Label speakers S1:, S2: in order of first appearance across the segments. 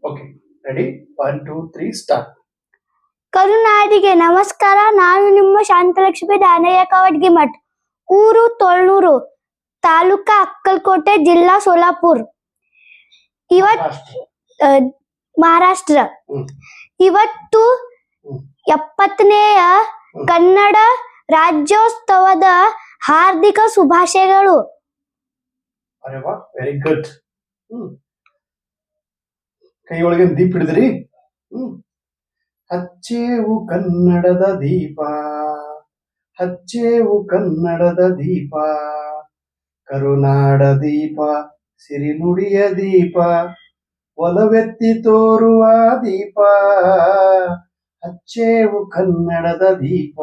S1: Okay, ready? 1 2 3 start.
S2: ಕರುನಾಡಿಗೆ ನಮಸ್ಕಾರ. ನಾನು ನಿಮ್ಮ ಶಾಂತಲಕ್ಷ್ಮಿ ದಾನಯ್ಯ ಕವಡ್ಗಿಮಠ್. ಊರು ತೊಳ್ನೂರು, ತಾಲೂಕಾ ಅಕ್ಕಲಕೋಟೆ, ಜಿಲ್ಲಾ ಸೋಲಾಪುರ್, ಮಹಾರಾಷ್ಟ್ರ. ಇವತ್ತು 70ನೇಯ ಕನ್ನಡ ರಾಜ್ಯೋತ್ಸವದ ಹಾರ್ದಿಕ ಶುಭಾಶಯಗಳು.
S1: ಅರೆ ವಾ, ವೆರಿ ಗುಡ್. ಕೈ ಒಳಗೆ ದೀಪ ಹಿಡಿದ್ರಿ. ಹಚ್ಚೇವು ಕನ್ನಡದ ದೀಪ, ಹಚ್ಚೇವು ಕನ್ನಡದ ದೀಪ, ಕರುನಾಡ ದೀಪ, ಸಿರಿನುಡಿಯ ದೀಪ, ಒಲವೆತ್ತಿ ತೋರುವ ದೀಪ. ಹಚ್ಚೇವು ಕನ್ನಡದ ದೀಪ,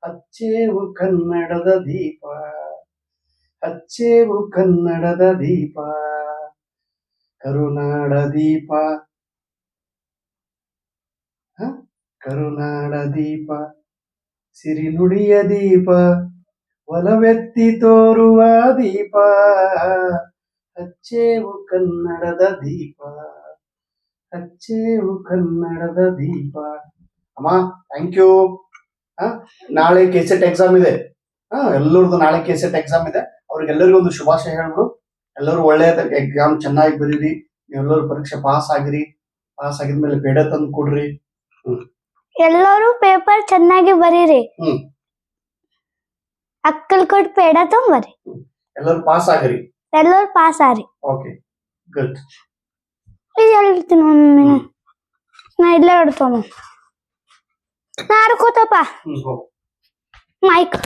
S1: ಹಚ್ಚೇವು ಕನ್ನಡದ ದೀಪ, ಹಚ್ಚೇವು ಕನ್ನಡದ ದೀಪ, ಕರುನಾಡ ದೀಪ, ಕರುನಾಡ ದೀಪ, ಸಿರಿನುಡಿಯ ದೀಪ, ಒಲವೆತ್ತಿ ತೋರುವ ದೀಪ. ಹಚ್ಚೇವು ಕನ್ನಡದ ದೀಪ, ಹಚ್ಚೇವು ಕನ್ನಡದ ದೀಪ. ಅಮ್ಮ, ಥ್ಯಾಂಕ್ ಯು. ನಾಳೆ ಕೆಸೆಟ್ ಎಕ್ಸಾಮ್ ಇದೆ. ಎಲ್ಲರದ್ದು ನಾಳೆ ಕೆಸೆಟ್ ಎಕ್ಸಾಮ್ ಇದೆ. ಅವ್ರಿಗೆಲ್ಲರಿಗೂ ಒಂದು ಶುಭಾಶಯ ಹೇಳ್ಬಿಡು. ಎಲ್ಲರೂ ಒಳ್ಳೆಯ ಎಕ್ಸಾಮ್ ಚೆನ್ನಾಗಿ ಬರೀರಿ. ನೀವೆಲ್ಲರೂ ಪರೀಕ್ಷೆ ಪಾಸ್ ಆಗಿರಿ. ಪಾಸ್ ಆಗಿದ್ಮೇಲೆ ಪೇಡ ತಂದು ಕೊಡ್ರಿ.
S2: ಎಲ್ಲರೂ ಪೇಪರ್ ಚೆನ್ನಾಗಿ ಬರೀರಿ. ಅಕ್ಕಲ್ಕೋಟ್ ಪೇಡ ತೊಂಬರಿ.
S1: ಎಲ್ಲರೂ ಪಾಸ್ ಆಗಿರಿ.
S2: ಎಲ್ಲರೂ ಪಾಸ್ ಆರಿ.
S1: Okay, good.
S2: ಇದು ಹೇಳ್ತೀನಿ, ನಾ ಇಲ್ಲೇ ಹಿಡ್ತೋಣ. ನಾ ಆಡ್ಕೋತಪ್ಪ. ಮೈಕ್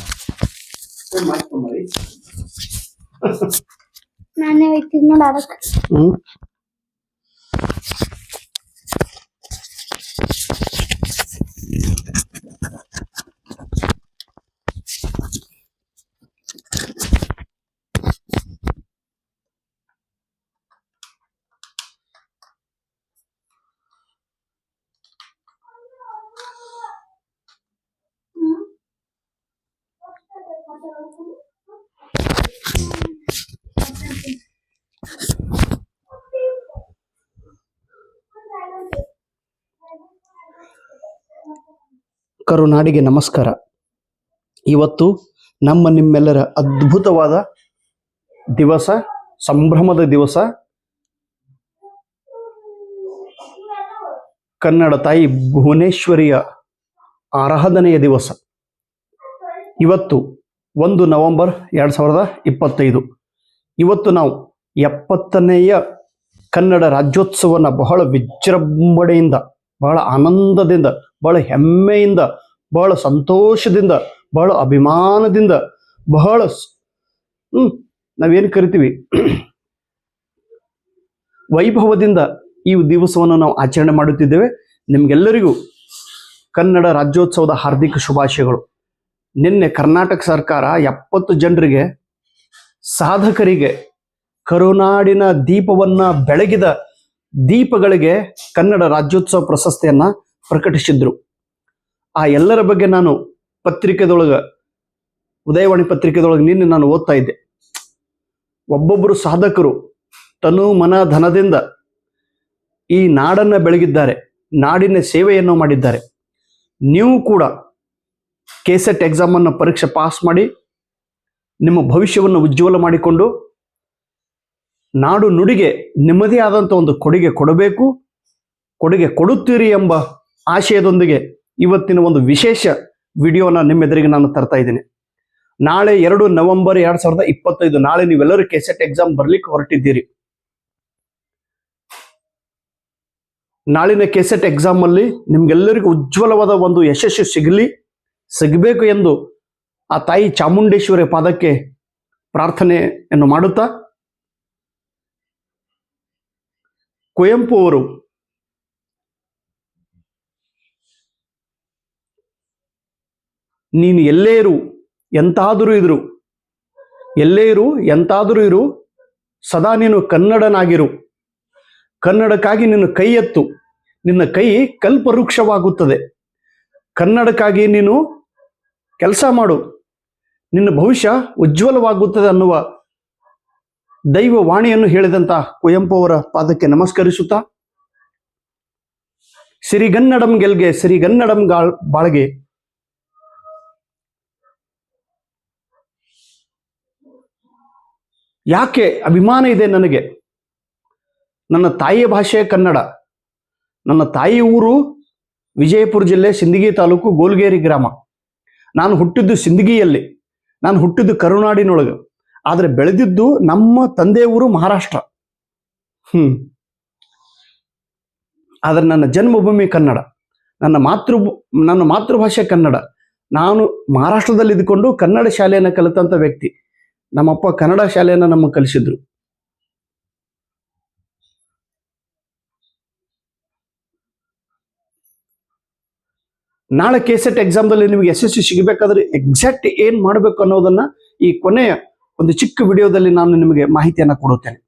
S2: ನಾನೇ ಹೋಯ್ತಿದ್ ನೋಡಿ ಆಡಕ್.
S1: ಕರುನಾಡಿಗೆ ನಮಸ್ಕಾರ. ಇವತ್ತು ನಿಮ್ಮೆಲ್ಲರ ಅದ್ಭುತವಾದ ದಿವಸ, ಸಂಭ್ರಮದ ದಿವಸ. ಕನ್ನಡ ತಾಯಿ ಭುವನೇಶ್ವರಿಯ ಆರಾಧನೆಯ ದಿವಸ. ಇವತ್ತು 1 ನವೆಂಬರ್ 2025. ಇವತ್ತು ನಾವು 70ನೇಯ ಕನ್ನಡ ರಾಜ್ಯೋತ್ಸವನ ಬಹಳ ವಿಜೃಂಭಣೆಯಿಂದ, ಬಹಳ ಆನಂದದಿಂದ, ಬಹಳ ಹೆಮ್ಮೆಯಿಂದ, ಬಹಳ ಸಂತೋಷದಿಂದ, ಬಹಳ ಅಭಿಮಾನದಿಂದ, ಬಹಳ ನಾವೇನು ಕರಿತೀವಿ ವೈಭವದಿಂದ ಈ ದಿವಸವನ್ನು ನಾವು ಆಚರಣೆ ಮಾಡುತ್ತಿದ್ದೇವೆ. ನಿಮ್ಗೆಲ್ಲರಿಗೂ ಕನ್ನಡ ರಾಜ್ಯೋತ್ಸವದ ಹಾರ್ದಿಕ ಶುಭಾಶಯಗಳು. ನಿನ್ನೆ ಕರ್ನಾಟಕ ಸರ್ಕಾರ 70 ಜನರಿಗೆ, ಸಾಧಕರಿಗೆ, ಕರುನಾಡಿನ ದೀಪವನ್ನ ಬೆಳಗಿದ ದೀಪಗಳಿಗೆ ಕನ್ನಡ ರಾಜ್ಯೋತ್ಸವ ಪ್ರಶಸ್ತಿಯನ್ನ ಪ್ರಕಟಿಸಿದ್ರು. ಆ ಎಲ್ಲರ ಬಗ್ಗೆ ನಾನು ಪತ್ರಿಕೆದೊಳಗೆ, ಉದಯವಾಣಿ ಪತ್ರಿಕೆದೊಳಗೆ ನಿನ್ನೆ ನಾನು ಓದ್ತಾ ಇದ್ದೆ. ಒಬ್ಬೊಬ್ಬರು ಸಾಧಕರು ತನು ಮನ ಧನದಿಂದ ಈ ನಾಡನ್ನ ಬೆಳಗಿದ್ದಾರೆ, ನಾಡಿನ ಸೇವೆಯನ್ನು ಮಾಡಿದ್ದಾರೆ. ನೀವು ಕೂಡ ಕೆಸೆಟ್ ಎಕ್ಸಾಮ್ ಅನ್ನು ಪರೀಕ್ಷೆ ಪಾಸ್ ಮಾಡಿ ನಿಮ್ಮ ಭವಿಷ್ಯವನ್ನು ಉಜ್ವಲ ಮಾಡಿಕೊಂಡು ನಾಡು ನುಡಿಗೆ ನಿಮ್ಮದೇ ಆದಂಥ ಒಂದು ಕೊಡುಗೆ ಕೊಡಬೇಕು, ಕೊಡುಗೆ ಕೊಡುತ್ತೀರಿ ಎಂಬ ಆಶಯದೊಂದಿಗೆ ಇವತ್ತಿನ ಒಂದು ವಿಶೇಷ ವಿಡಿಯೋನ ನಿಮ್ಮೆದುರಿಗೆ ನಾನು ತರ್ತಾ ಇದ್ದೀನಿ. ನಾಳೆ 2 ನವೆಂಬರ್ 2025, ನಾಳೆ ನೀವೆಲ್ಲರೂ ಕೆಸೆಟ್ ಎಕ್ಸಾಮ್ ಬರ್ಲಿಕ್ಕೆ ಹೊರಟಿದ್ದೀರಿ. ನಾಳಿನ ಕೆಸೆಟ್ ಎಕ್ಸಾಮ್ ಅಲ್ಲಿ ನಿಮ್ಗೆಲ್ಲರಿಗೂ ಉಜ್ವಲವಾದ ಒಂದು ಯಶಸ್ಸು ಸಿಗಬೇಕು ಎಂದು ಆ ತಾಯಿ ಚಾಮುಂಡೇಶ್ವರಿ ಪಾದಕ್ಕೆ ಪ್ರಾರ್ಥನೆಯನ್ನು ಮಾಡುತ್ತಾ, ಕುವೆಂಪು ಅವರು ನೀನು ಎಲ್ಲೇ ಇರು, ಎಂತಾದರೂ ಇರು, ಸದಾ ನೀನು ಕನ್ನಡನಾಗಿರು. ಕನ್ನಡಕ್ಕಾಗಿ ನಿನ್ನ ಕೈ ಎತ್ತು, ನಿನ್ನ ಕೈ ಕಲ್ಪವೃಕ್ಷವಾಗುತ್ತದೆ. ಕನ್ನಡಕ್ಕಾಗಿ ನೀನು ಕೆಲಸ ಮಾಡು, ನಿನ್ನ ಭವಿಷ್ಯ ಉಜ್ವಲವಾಗುತ್ತದೆ ಅನ್ನುವ ದೈವ ವಾಣಿಯನ್ನು ಹೇಳಿದಂತ ಕುವೆಂಪು ಅವರ ಪಾದಕ್ಕೆ ನಮಸ್ಕರಿಸುತ್ತಾ, ಸಿರಿಗನ್ನಡಂ ಗೆಲ್ಗೆ ಸಿರಿಗನ್ನಡಂ ಬಾಳ್ಗೆ. ಯಾಕೆ ಅಭಿಮಾನ ಇದೆ ನನಗೆ? ನನ್ನ ತಾಯಿಯ ಭಾಷೆ ಕನ್ನಡ. ನನ್ನ ತಾಯಿ ಊರು ವಿಜಯಪುರ ಜಿಲ್ಲೆ ಸಿಂದಗಿ ತಾಲೂಕು ಗೋಲ್ಗೇರಿ ಗ್ರಾಮ. ನಾನು ಹುಟ್ಟಿದ್ದು ಸಿಂದಗಿಯಲ್ಲಿ, ನಾನು ಹುಟ್ಟಿದ್ದು ಕರುನಾಡಿನೊಳಗೆ, ಆದರೆ ಬೆಳೆದಿದ್ದು ನಮ್ಮ ತಂದೆ ಊರು ಮಹಾರಾಷ್ಟ್ರ. ಆದರೆ ನನ್ನ ಜನ್ಮಭೂಮಿ ಕನ್ನಡ, ನನ್ನ ಮಾತೃಭಾಷೆ ಕನ್ನಡ. ನಾನು ಮಹಾರಾಷ್ಟ್ರದಲ್ಲಿ ಇದ್ದುಕೊಂಡು ಕನ್ನಡ ಶಾಲೆಯನ್ನು ಕಲಿತಂತ ವ್ಯಕ್ತಿ. ನಮ್ಮಪ್ಪ ಕನ್ನಡ ಶಾಲೆಯನ್ನು ನಮಗೆ ಕಲಿಸಿದ್ರು. ನಾಳೆ ಕೆಸೆಟ್ ಎಕ್ಸಾಮ್ದಲ್ಲಿ ನಿಮಗೆ ಯಶಸ್ಸು ಸಿಗಬೇಕಾದ್ರೆ ಎಕ್ಸಾಕ್ಟ್ ಏನ್ ಮಾಡಬೇಕು ಅನ್ನೋದನ್ನ ಈ ಕೊನೆಯ ಒಂದು ಚಿಕ್ಕ ವಿಡಿಯೋದಲ್ಲಿ ನಾನು ನಿಮಗೆ ಮಾಹಿತಿಯನ್ನ ಕೊಡುತ್ತೇನೆ.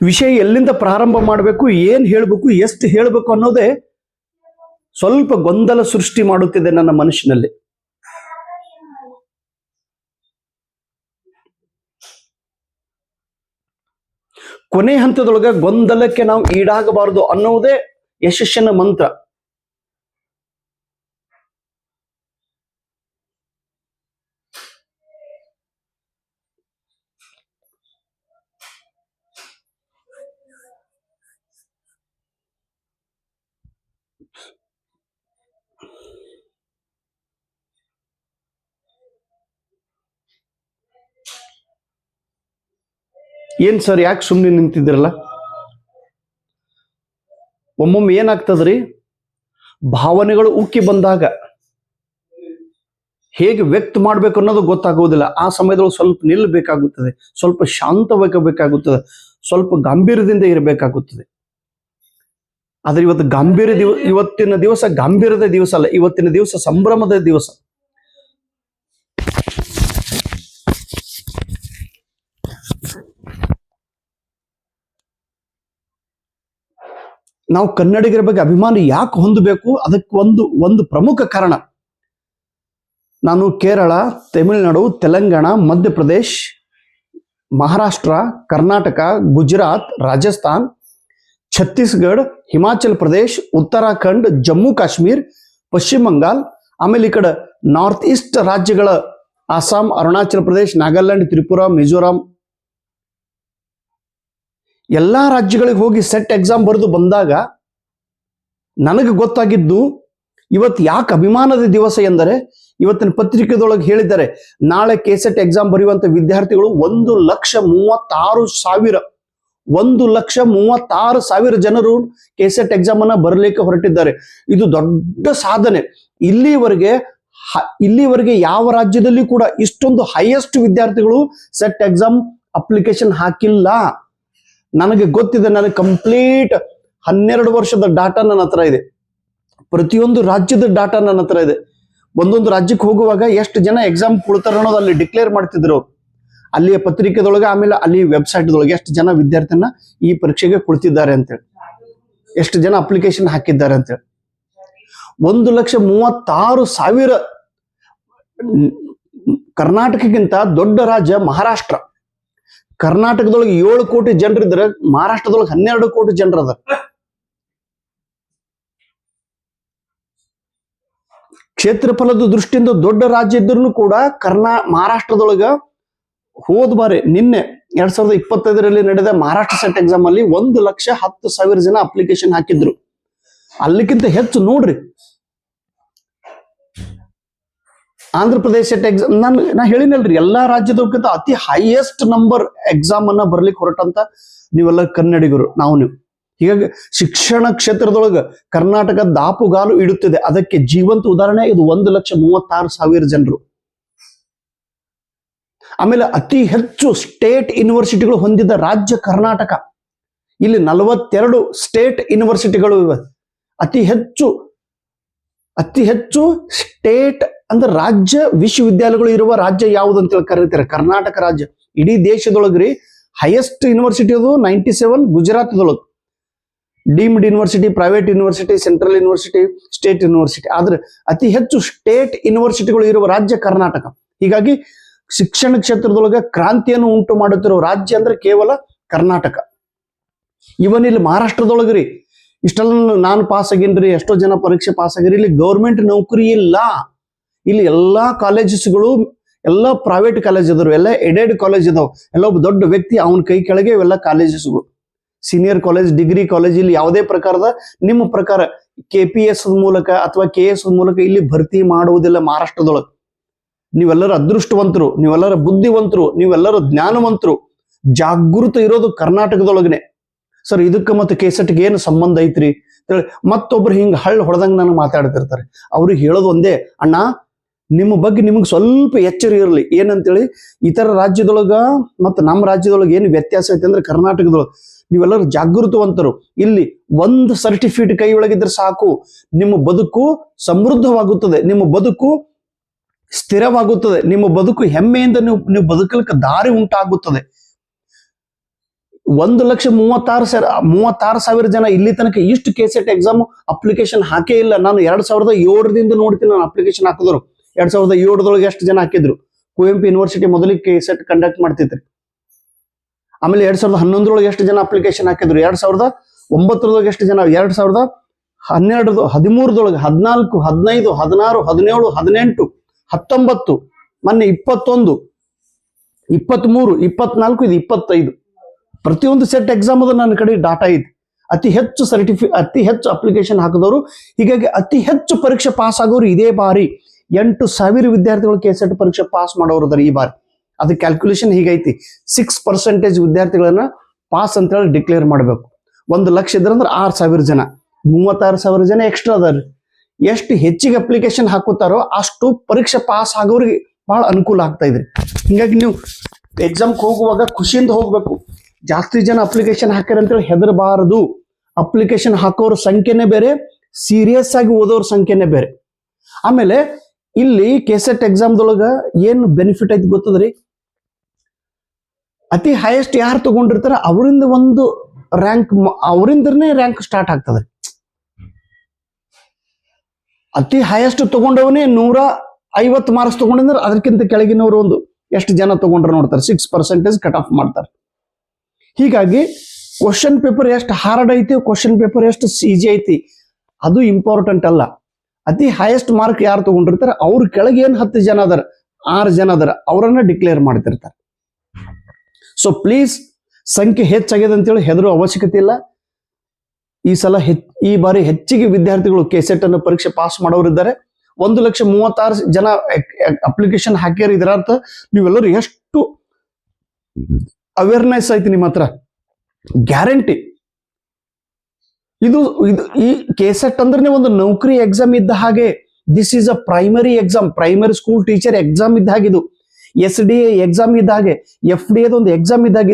S1: ವಿಷಯ ಎಲ್ಲಿಂದ ಪ್ರಾರಂಭ ಮಾಡಬೇಕು, ಏನ್ ಹೇಳಬೇಕು, ಎಷ್ಟು ಹೇಳಬೇಕು ಅನ್ನೋದೇ ಸ್ವಲ್ಪ ಗೊಂದಲ ಸೃಷ್ಟಿ ಮಾಡುತ್ತಿದೆ ನನ್ನ ಮನಸ್ಸಿನಲ್ಲಿ. ಕೊನೆ ಹಂತದೊಳಗೆ ಗೊಂದಲಕ್ಕೆ ನಾವು ಈಡಾಗಬಾರದು ಅನ್ನೋದೇ ಯಶಸ್ಸಿನ ಮಂತ್ರ. ಏನ್ ಸರ್, ಯಾಕೆ ಸುಮ್ಮನೆ ನಿಂತಿದ್ರಲ್ಲ? ಒಮ್ಮೊಮ್ಮೆ ಏನಾಗ್ತದ್ರಿ, ಭಾವನೆಗಳು ಉಕ್ಕಿ ಬಂದಾಗ ಹೇಗೆ ವ್ಯಕ್ತ ಮಾಡ್ಬೇಕು ಅನ್ನೋದು ಗೊತ್ತಾಗೋದಿಲ್ಲ. ಆ ಸಮಯದೊಳಗೆ ಸ್ವಲ್ಪ ನಿಲ್ಲಬೇಕಾಗುತ್ತದೆ, ಸ್ವಲ್ಪ ಶಾಂತವಾಗಬೇಕಾಗುತ್ತದೆ, ಸ್ವಲ್ಪ ಗಾಂಭೀರ್ಯದಿಂದ ಇರಬೇಕಾಗುತ್ತದೆ. ಆದ್ರೆ ಇವತ್ತಿನ ದಿವಸ ಗಾಂಭೀರ್ಯದ ದಿವಸ ಅಲ್ಲ, ಇವತ್ತಿನ ದಿವಸ ಸಂಭ್ರಮದ ದಿವಸ. ನಾವು ಕನ್ನಡಿಗರ ಬಗ್ಗೆ ಅಭಿಮಾನ ಯಾಕೆ ಹೊಂದಬೇಕು? ಅದಕ್ಕೆ ಒಂದು ಪ್ರಮುಖ ಕಾರಣ. ನಾನು ಕೇರಳ, ತಮಿಳುನಾಡು, ತೆಲಂಗಾಣ, ಮಧ್ಯಪ್ರದೇಶ್, ಮಹಾರಾಷ್ಟ್ರ, ಕರ್ನಾಟಕ, ಗುಜರಾತ್, ರಾಜಸ್ಥಾನ್, ಛತ್ತೀಸ್ಗಢ, ಹಿಮಾಚಲ್ ಪ್ರದೇಶ್, ಉತ್ತರಾಖಂಡ್, ಜಮ್ಮು ಕಾಶ್ಮೀರ್, ಪಶ್ಚಿಮ ಬಂಗಾಲ್, ಆಮೇಲೆ ಈ ಕಡೆ ನಾರ್ತ್ ಈಸ್ಟ್ ರಾಜ್ಯಗಳ ಅಸ್ಸಾಂ, ಅರುಣಾಚಲ ಪ್ರದೇಶ್, ನಾಗಾಲ್ಯಾಂಡ್, ತ್ರಿಪುರಾ, ಮಿಜೋರಾಂ, ಎಲ್ಲಾ ರಾಜ್ಯಗಳಿಗೆ ಹೋಗಿ ಸೆಟ್ ಎಕ್ಸಾಮ್ ಬರೆದು ಬಂದಾಗ ನನಗೆ ಗೊತ್ತಾಗಿದ್ದು, ಇವತ್ತು ಯಾಕೆ ಅಭಿಮಾನದ ದಿವಸ ಎಂದರೆ, ಇವತ್ತಿನ ಪತ್ರಿಕೆದೊಳಗೆ ಹೇಳಿದ್ದಾರೆ, ನಾಳೆ ಕೆಸೆಟ್ ಎಕ್ಸಾಮ್ ಬರೆಯುವಂತ ವಿದ್ಯಾರ್ಥಿಗಳು 1,36,000 ಜನರು ಕೆಸೆಟ್ ಎಕ್ಸಾಮ್ ಅನ್ನ ಬರಲಿಕ್ಕೆ ಹೊರಟಿದ್ದಾರೆ. ಇದು ದೊಡ್ಡ ಸಾಧನೆ. ಇಲ್ಲಿವರೆಗೆ ಯಾವ ರಾಜ್ಯದಲ್ಲಿ ಕೂಡ ಇಷ್ಟೊಂದು ಹೈಯೆಸ್ಟ್ ವಿದ್ಯಾರ್ಥಿಗಳು ಸೆಟ್ ಎಕ್ಸಾಮ್ ಅಪ್ಲಿಕೇಶನ್ ಹಾಕಿಲ್ಲ. ನನಗೆ ಗೊತ್ತಿದೆ, ನನಗೆ ಕಂಪ್ಲೀಟ್ 12 ವರ್ಷದ ಡಾಟಾ ನನ್ನ ಹತ್ರ ಇದೆ. ಪ್ರತಿಯೊಂದು ರಾಜ್ಯದ ಡಾಟಾ ನನ್ನ ಹತ್ರ ಇದೆ. ಒಂದೊಂದು ರಾಜ್ಯಕ್ಕೆ ಹೋಗುವಾಗ ಎಷ್ಟು ಜನ ಎಕ್ಸಾಮ್ ಕೊಡ್ತಾರ ಅನ್ನೋದು ಅಲ್ಲಿ ಡಿಕ್ಲೇರ್ ಮಾಡ್ತಿದ್ರು. ಅಲ್ಲಿಯ ಪತ್ರಿಕೆದೊಳಗೆ, ಆಮೇಲೆ ಅಲ್ಲಿ ವೆಬ್ಸೈಟ್ದೊಳಗೆ ಎಷ್ಟು ಜನ ವಿದ್ಯಾರ್ಥಿನ ಈ ಪರೀಕ್ಷೆಗೆ ಕೊಡ್ತಿದ್ದಾರೆ ಅಂತೇಳಿ, ಎಷ್ಟು ಜನ ಅಪ್ಲಿಕೇಶನ್ ಹಾಕಿದ್ದಾರೆ ಅಂತೇಳಿ. 1,36,000. ಕರ್ನಾಟಕಕ್ಕಿಂತ ದೊಡ್ಡ ರಾಜ್ಯ ಮಹಾರಾಷ್ಟ್ರ. ಕರ್ನಾಟಕದೊಳಗೆ 7 ಕೋಟಿ ಜನರಿದ್ರೆ, ಮಹಾರಾಷ್ಟ್ರದೊಳಗೆ 12 ಕೋಟಿ ಜನರದ. ಕ್ಷೇತ್ರಫಲದ ದೃಷ್ಟಿಯಿಂದ ದೊಡ್ಡ ರಾಜ್ಯ ಇದ್ರೂ ಕೂಡ ಮಹಾರಾಷ್ಟ್ರದೊಳಗ ಹೋದ ಬಾರಿ ನಿನ್ನೆ 2025ರಲ್ಲಿ ನಡೆದ ಮಹಾರಾಷ್ಟ್ರ ಸೆಟ್ ಎಕ್ಸಾಮ್ ಅಲ್ಲಿ 1,10,000 ಜನ ಅಪ್ಲಿಕೇಶನ್ ಹಾಕಿದ್ರು. ಅಲ್ಲಿಕ್ಕಿಂತ ಹೆಚ್ಚು ನೋಡ್ರಿ ಆಂಧ್ರ ಪ್ರದೇಶ ಸೆಟ್ ಎಕ್ಸಾಮ್. ನಾ ಹೇಳಿನಲ್ರಿ, ಎಲ್ಲಾ ರಾಜ್ಯದಕ್ಕಿಂತ ಅತಿ ಹೈಯೆಸ್ಟ್ ನಂಬರ್ ಎಕ್ಸಾಮ್ ಅನ್ನ ಬರ್ಲಿಕ್ಕೆ ಹೊರಟಂತ ನೀವೆಲ್ಲ ಕನ್ನಡಿಗರು, ನೀವು. ಹೀಗಾಗಿ ಶಿಕ್ಷಣ ಕ್ಷೇತ್ರದೊಳಗ ಕರ್ನಾಟಕ ದಾಪುಗಾಲು ಇಡುತ್ತಿದೆ. ಅದಕ್ಕೆ ಜೀವಂತ ಉದಾಹರಣೆ ಇದು 1,36,000 ಜನರು. ಆಮೇಲೆ ಅತಿ ಹೆಚ್ಚು ಸ್ಟೇಟ್ ಯೂನಿವರ್ಸಿಟಿಗಳು ಹೊಂದಿದ ರಾಜ್ಯ ಕರ್ನಾಟಕ. ಇಲ್ಲಿ 42 ಸ್ಟೇಟ್ ಯೂನಿವರ್ಸಿಟಿಗಳು ಇವೆ. ಅತಿ ಹೆಚ್ಚು ಸ್ಟೇಟ್ ಅಂದ್ರೆ ರಾಜ್ಯ ವಿಶ್ವವಿದ್ಯಾಲಯಗಳು ಇರುವ ರಾಜ್ಯ ಯಾವುದು ಅಂತೇಳಿ ಕರೀತಾರೆ, ಕರ್ನಾಟಕ ರಾಜ್ಯ. ಇಡೀ ದೇಶದೊಳಗ್ರಿ ಹೈಯೆಸ್ಟ್ ಯೂನಿವರ್ಸಿಟಿ ಅದು 97 ಗುಜರಾತ್ದೊಳಗೆ. Deemed university, private university, central university, state university. ಆದ್ರೆ ಅತಿ ಹೆಚ್ಚು ಸ್ಟೇಟ್ ಯೂನಿವರ್ಸಿಟಿಗಳು ಇರುವ ರಾಜ್ಯ ಕರ್ನಾಟಕ. ಹೀಗಾಗಿ ಶಿಕ್ಷಣ ಕ್ಷೇತ್ರದೊಳಗೆ ಕ್ರಾಂತಿಯನ್ನು ಉಂಟು ಮಾಡುತ್ತಿರುವ ರಾಜ್ಯ ಅಂದ್ರೆ ಕೇವಲ ಕರ್ನಾಟಕ. ಇವನ್ ಇಲ್ಲಿ ಮಹಾರಾಷ್ಟ್ರದೊಳಗ್ರಿ ಇಷ್ಟೆಲ್ಲ ನಾನು ಪಾಸ್ ಆಗೇನ್ರಿ, ಎಷ್ಟೋ ಜನ ಪರೀಕ್ಷೆ ಪಾಸ್ ಆಗಿರಿ. ಇಲ್ಲಿ ಗೌರ್ಮೆಂಟ್ ನೌಕರಿ ಇಲ್ಲ. ಇಲ್ಲಿ ಎಲ್ಲಾ ಕಾಲೇಜಸ್ಗಳು ಎಲ್ಲ ಪ್ರೈವೇಟ್ ಕಾಲೇಜ್ ಅದಾರು, ಎಲ್ಲ ಎಡೆಡ್ ಕಾಲೇಜ್ ಅದಾವ. ಎಲ್ಲ ಒಬ್ಬ ದೊಡ್ಡ ವ್ಯಕ್ತಿ ಅವನ ಕೈ ಕೆಳಗೆ ಇವೆಲ್ಲ ಕಾಲೇಜಸ್ಗಳು, ಸೀನಿಯರ್ ಕಾಲೇಜ್, ಡಿಗ್ರಿ ಕಾಲೇಜ್. ಇಲ್ಲಿ ಯಾವುದೇ ಪ್ರಕಾರದ ನಿಮ್ಮ ಪ್ರಕಾರ KPS ಮೂಲಕ ಅಥವಾ KS ಮೂಲಕ ಇಲ್ಲಿ ಭರ್ತಿ ಮಾಡುವುದಿಲ್ಲ ಮಹಾರಾಷ್ಟ್ರದೊಳಗೆ. ನೀವೆಲ್ಲರೂ ಅದೃಷ್ಟವಂತರು, ನೀವೆಲ್ಲರ ಬುದ್ಧಿವಂತರು, ನೀವೆಲ್ಲರೂ ಜ್ಞಾನವಂತರು, ಜಾಗೃತ ಇರೋದು ಕರ್ನಾಟಕದೊಳಗನೆ. ಸರ್ ಇದಕ್ಕೆ ಮತ್ತೆ KCETಗೆ ಏನು ಸಂಬಂಧ ಐತ್ರಿ ಹೇಳಿ ಮತ್ತೊಬ್ರು ಹಿಂಗೆ ಹಳ್ಳ ಹೊಡೆದಂಗೆ ನನಗೆ ಮಾತಾಡ್ತಿರ್ತಾರೆ. ಅವ್ರಿಗೆ ಹೇಳೋದು ಒಂದೇ, ಅಣ್ಣ ನಿಮ್ಮ ಬಗ್ಗೆ ನಿಮಗೆ ಸ್ವಲ್ಪ ಎಚ್ಚರ ಇರಲಿ. ಏನಂತೇಳಿ ಇತರ ರಾಜ್ಯದೊಳಗ ಮತ್ತು ನಮ್ಮ ರಾಜ್ಯದೊಳಗೆ ಏನು ವ್ಯತ್ಯಾಸ ಐತೆ ಅಂದ್ರೆ ಕರ್ನಾಟಕದೊಳಗೆ ನೀವೆಲ್ಲರೂ ಜಾಗೃತವಂತರು. ಇಲ್ಲಿ ಒಂದು ಸರ್ಟಿಫಿಕೇಟ್ ಕೈ ಒಳಗಿದ್ರೆ ಸಾಕು, ನಿಮ್ಮ ಬದುಕು ಸಮೃದ್ಧವಾಗುತ್ತದೆ, ನಿಮ್ಮ ಬದುಕು ಸ್ಥಿರವಾಗುತ್ತದೆ, ನಿಮ್ಮ ಬದುಕು ಹೆಮ್ಮೆಯಿಂದ ನೀವು ಬದುಕಲಿಕ್ಕೆ ದಾರಿ ಉಂಟಾಗುತ್ತದೆ. 1,36,000 ಜನ ಇಲ್ಲಿ ತನಕ ಇಷ್ಟು KCET ಎಕ್ಸಾಮ್ ಅಪ್ಲಿಕೇಶನ್ ಹಾಕೇ ಇಲ್ಲ. ನಾನು 2007ರಿಂದ ನೋಡ್ತೀನಿ ನಾನು ಅಪ್ಲಿಕೇಶನ್ ಹಾಕಿದ್ರು. 2007 ಎಷ್ಟು ಜನ ಹಾಕಿದ್ರು. ಕುವೆಂಪು ಯೂನಿವರ್ಸಿಟಿ ಮೊದಲಿಗೆ KCET ಕಂಡಕ್ಟ್ ಮಾಡ್ತಿದ್ರು. ಆಮೇಲೆ 2011 ಎಷ್ಟು ಜನ ಅಪ್ಲಿಕೇಶನ್ ಹಾಕಿದ್ರು, 2009 ಎಷ್ಟು ಜನ, 2012, 13, 14, 15, 16, 17, 18, 19, ಮೊನ್ನೆ 21, 23, 24, ಇದು 25. ಪ್ರತಿಯೊಂದು ಸೆಟ್ ಎಕ್ಸಾಮ್ ಅದು ನನ್ನ ಕಡೆ ಡಾಟಾ ಇದೆ. ಅತಿ ಹೆಚ್ಚು ಅಪ್ಲಿಕೇಶನ್ ಹಾಕಿದವರು. ಹೀಗಾಗಿ ಅತಿ ಹೆಚ್ಚು ಪರೀಕ್ಷೆ ಪಾಸ್ ಆಗೋರು ಇದೇ ಬಾರಿ 8,000 ವಿದ್ಯಾರ್ಥಿಗಳು KCET ಪರೀಕ್ಷೆ ಪಾಸ್ ಮಾಡೋರು ಇದಾರೆ ಈ ಬಾರಿ. ಅದು ಕ್ಯಾಲ್ಕುಲೇಷನ್ ಹೀಗೈತಿ, 6% ವಿದ್ಯಾರ್ಥಿಗಳನ್ನ ಪಾಸ್ ಅಂತ ಹೇಳಿ ಡಿಕ್ಲೇರ್ ಮಾಡಬೇಕು. 1,00,000 ಇದ್ರಂದ್ರೆ 6,000 ಜನ, 36,000 ಜನ ಎಕ್ಸ್ಟ್ರಾ ಅದಾರ. ಎಷ್ಟು ಹೆಚ್ಚಿಗೆ ಅಪ್ಲಿಕೇಶನ್ ಹಾಕುತ್ತಾರೋ ಅಷ್ಟು ಪರೀಕ್ಷೆ ಪಾಸ್ ಆಗೋರಿಗೆ ಬಹಳ ಅನುಕೂಲ ಆಗ್ತಾ ಇದ್ರಿ. ಹಿಂಗಾಗಿ ನೀವು ಎಕ್ಸಾಮ್ಗೆ ಹೋಗುವಾಗ ಖುಷಿಯಿಂದ ಹೋಗ್ಬೇಕು. ಜಾಸ್ತಿ ಜನ ಅಪ್ಲಿಕೇಶನ್ ಹಾಕ್ಯಾರ ಅಂತೇಳಿ ಹೆದರಬಾರದು. ಅಪ್ಲಿಕೇಶನ್ ಹಾಕೋರ ಸಂಖ್ಯೆನೇ ಬೇರೆ, ಸೀರಿಯಸ್ ಆಗಿ ಓದೋರ ಸಂಖ್ಯೆನೇ ಬೇರೆ. ಆಮೇಲೆ ಇಲ್ಲಿ KCET ಎಕ್ಸಾಮ್ದೊಳಗ ಏನು ಬೆನಿಫಿಟ್ ಐತಿ ಗೊತ್ತದ್ರಿ, ಅತಿ ಹೈಯೆಸ್ಟ್ ಯಾರು ತಗೊಂಡಿರ್ತಾರ ಅವರಿಂದ ಒಂದು ರ್ಯಾಂಕ್, ಅವರಿಂದನೇ ರ್ಯಾಂಕ್ ಸ್ಟಾರ್ಟ್ ಆಗ್ತದೆ. ಅತಿ ಹೈಯೆಸ್ಟ್ ತಗೊಂಡವನೇ 150 ಮಾರ್ಕ್ಸ್ ತಗೊಂಡಿದ್ರೆ ಅದಕ್ಕಿಂತ ಕೆಳಗಿನವರು ಒಂದು ಎಷ್ಟು ಜನ ತಗೊಂಡ್ರೆ ನೋಡ್ತಾರೆ, 6% ಕಟ್ ಆಫ್ ಮಾಡ್ತಾರೆ. ಹೀಗಾಗಿ ಕ್ವಶನ್ ಪೇಪರ್ ಎಷ್ಟು ಹಾರ್ಡ್ ಐತಿ, ಕ್ವಶನ್ ಪೇಪರ್ ಎಷ್ಟು ಈಜಿ ಐತಿ ಅದು ಇಂಪಾರ್ಟೆಂಟ್ ಅಲ್ಲ. ಅತಿ ಹೈಯೆಸ್ಟ್ ಮಾರ್ಕ್ ಯಾರು ತಗೊಂಡಿರ್ತಾರೆ ಅವ್ರ ಕೆಳಗೆ ಏನ್ 10 ಜನ ಅದಾರ, 6 ಜನ ಅದಾರ, ಅವರನ್ನ ಡಿಕ್ಲೇರ್ ಮಾಡ್ತಿರ್ತಾರೆ. ಸೊ ಪ್ಲೀಸ್, ಸಂಖ್ಯೆ ಹೆಚ್ಚಾಗಿದೆ ಅಂತೇಳಿ ಹೆದರೋ ಅವಶ್ಯಕತೆ ಇಲ್ಲ. ಈ ಸಲ ಈ ಬಾರಿ ಹೆಚ್ಚಿಗೆ ವಿದ್ಯಾರ್ಥಿಗಳು KCET ಅನ್ನು ಪರೀಕ್ಷೆ ಪಾಸ್ ಮಾಡೋರಿದ್ದಾರೆ. 1,36,000 ಜನ ಅಪ್ಲಿಕೇಶನ್ ಹಾಕ್ಯಾರ. ಇದರ ಅರ್ಥ ನೀವೆಲ್ಲರೂ ಎಷ್ಟು ಅವೇರ್ನೆಸ್ ಐತಿ ನಿಮ್ಮ ಹತ್ರ, ಗ್ಯಾರಂಟಿ. ಇದು ಈ KCET ಅಂದ್ರೆ ಒಂದು ನೌಕರಿ ಎಕ್ಸಾಮ್ ಇದ್ದ ಹಾಗೆ. This is a primary exam, primary school teacher exam ಇದ್ದ ಹಾಗೆ. ಇದು SDA ಎಕ್ಸಾಮ್ ಇದ್ದ ಹಾಗೆ, FDA ಒಂದು ಎಕ್ಸಾಮ್ ಇದ್ದ ಹಾಗೆ.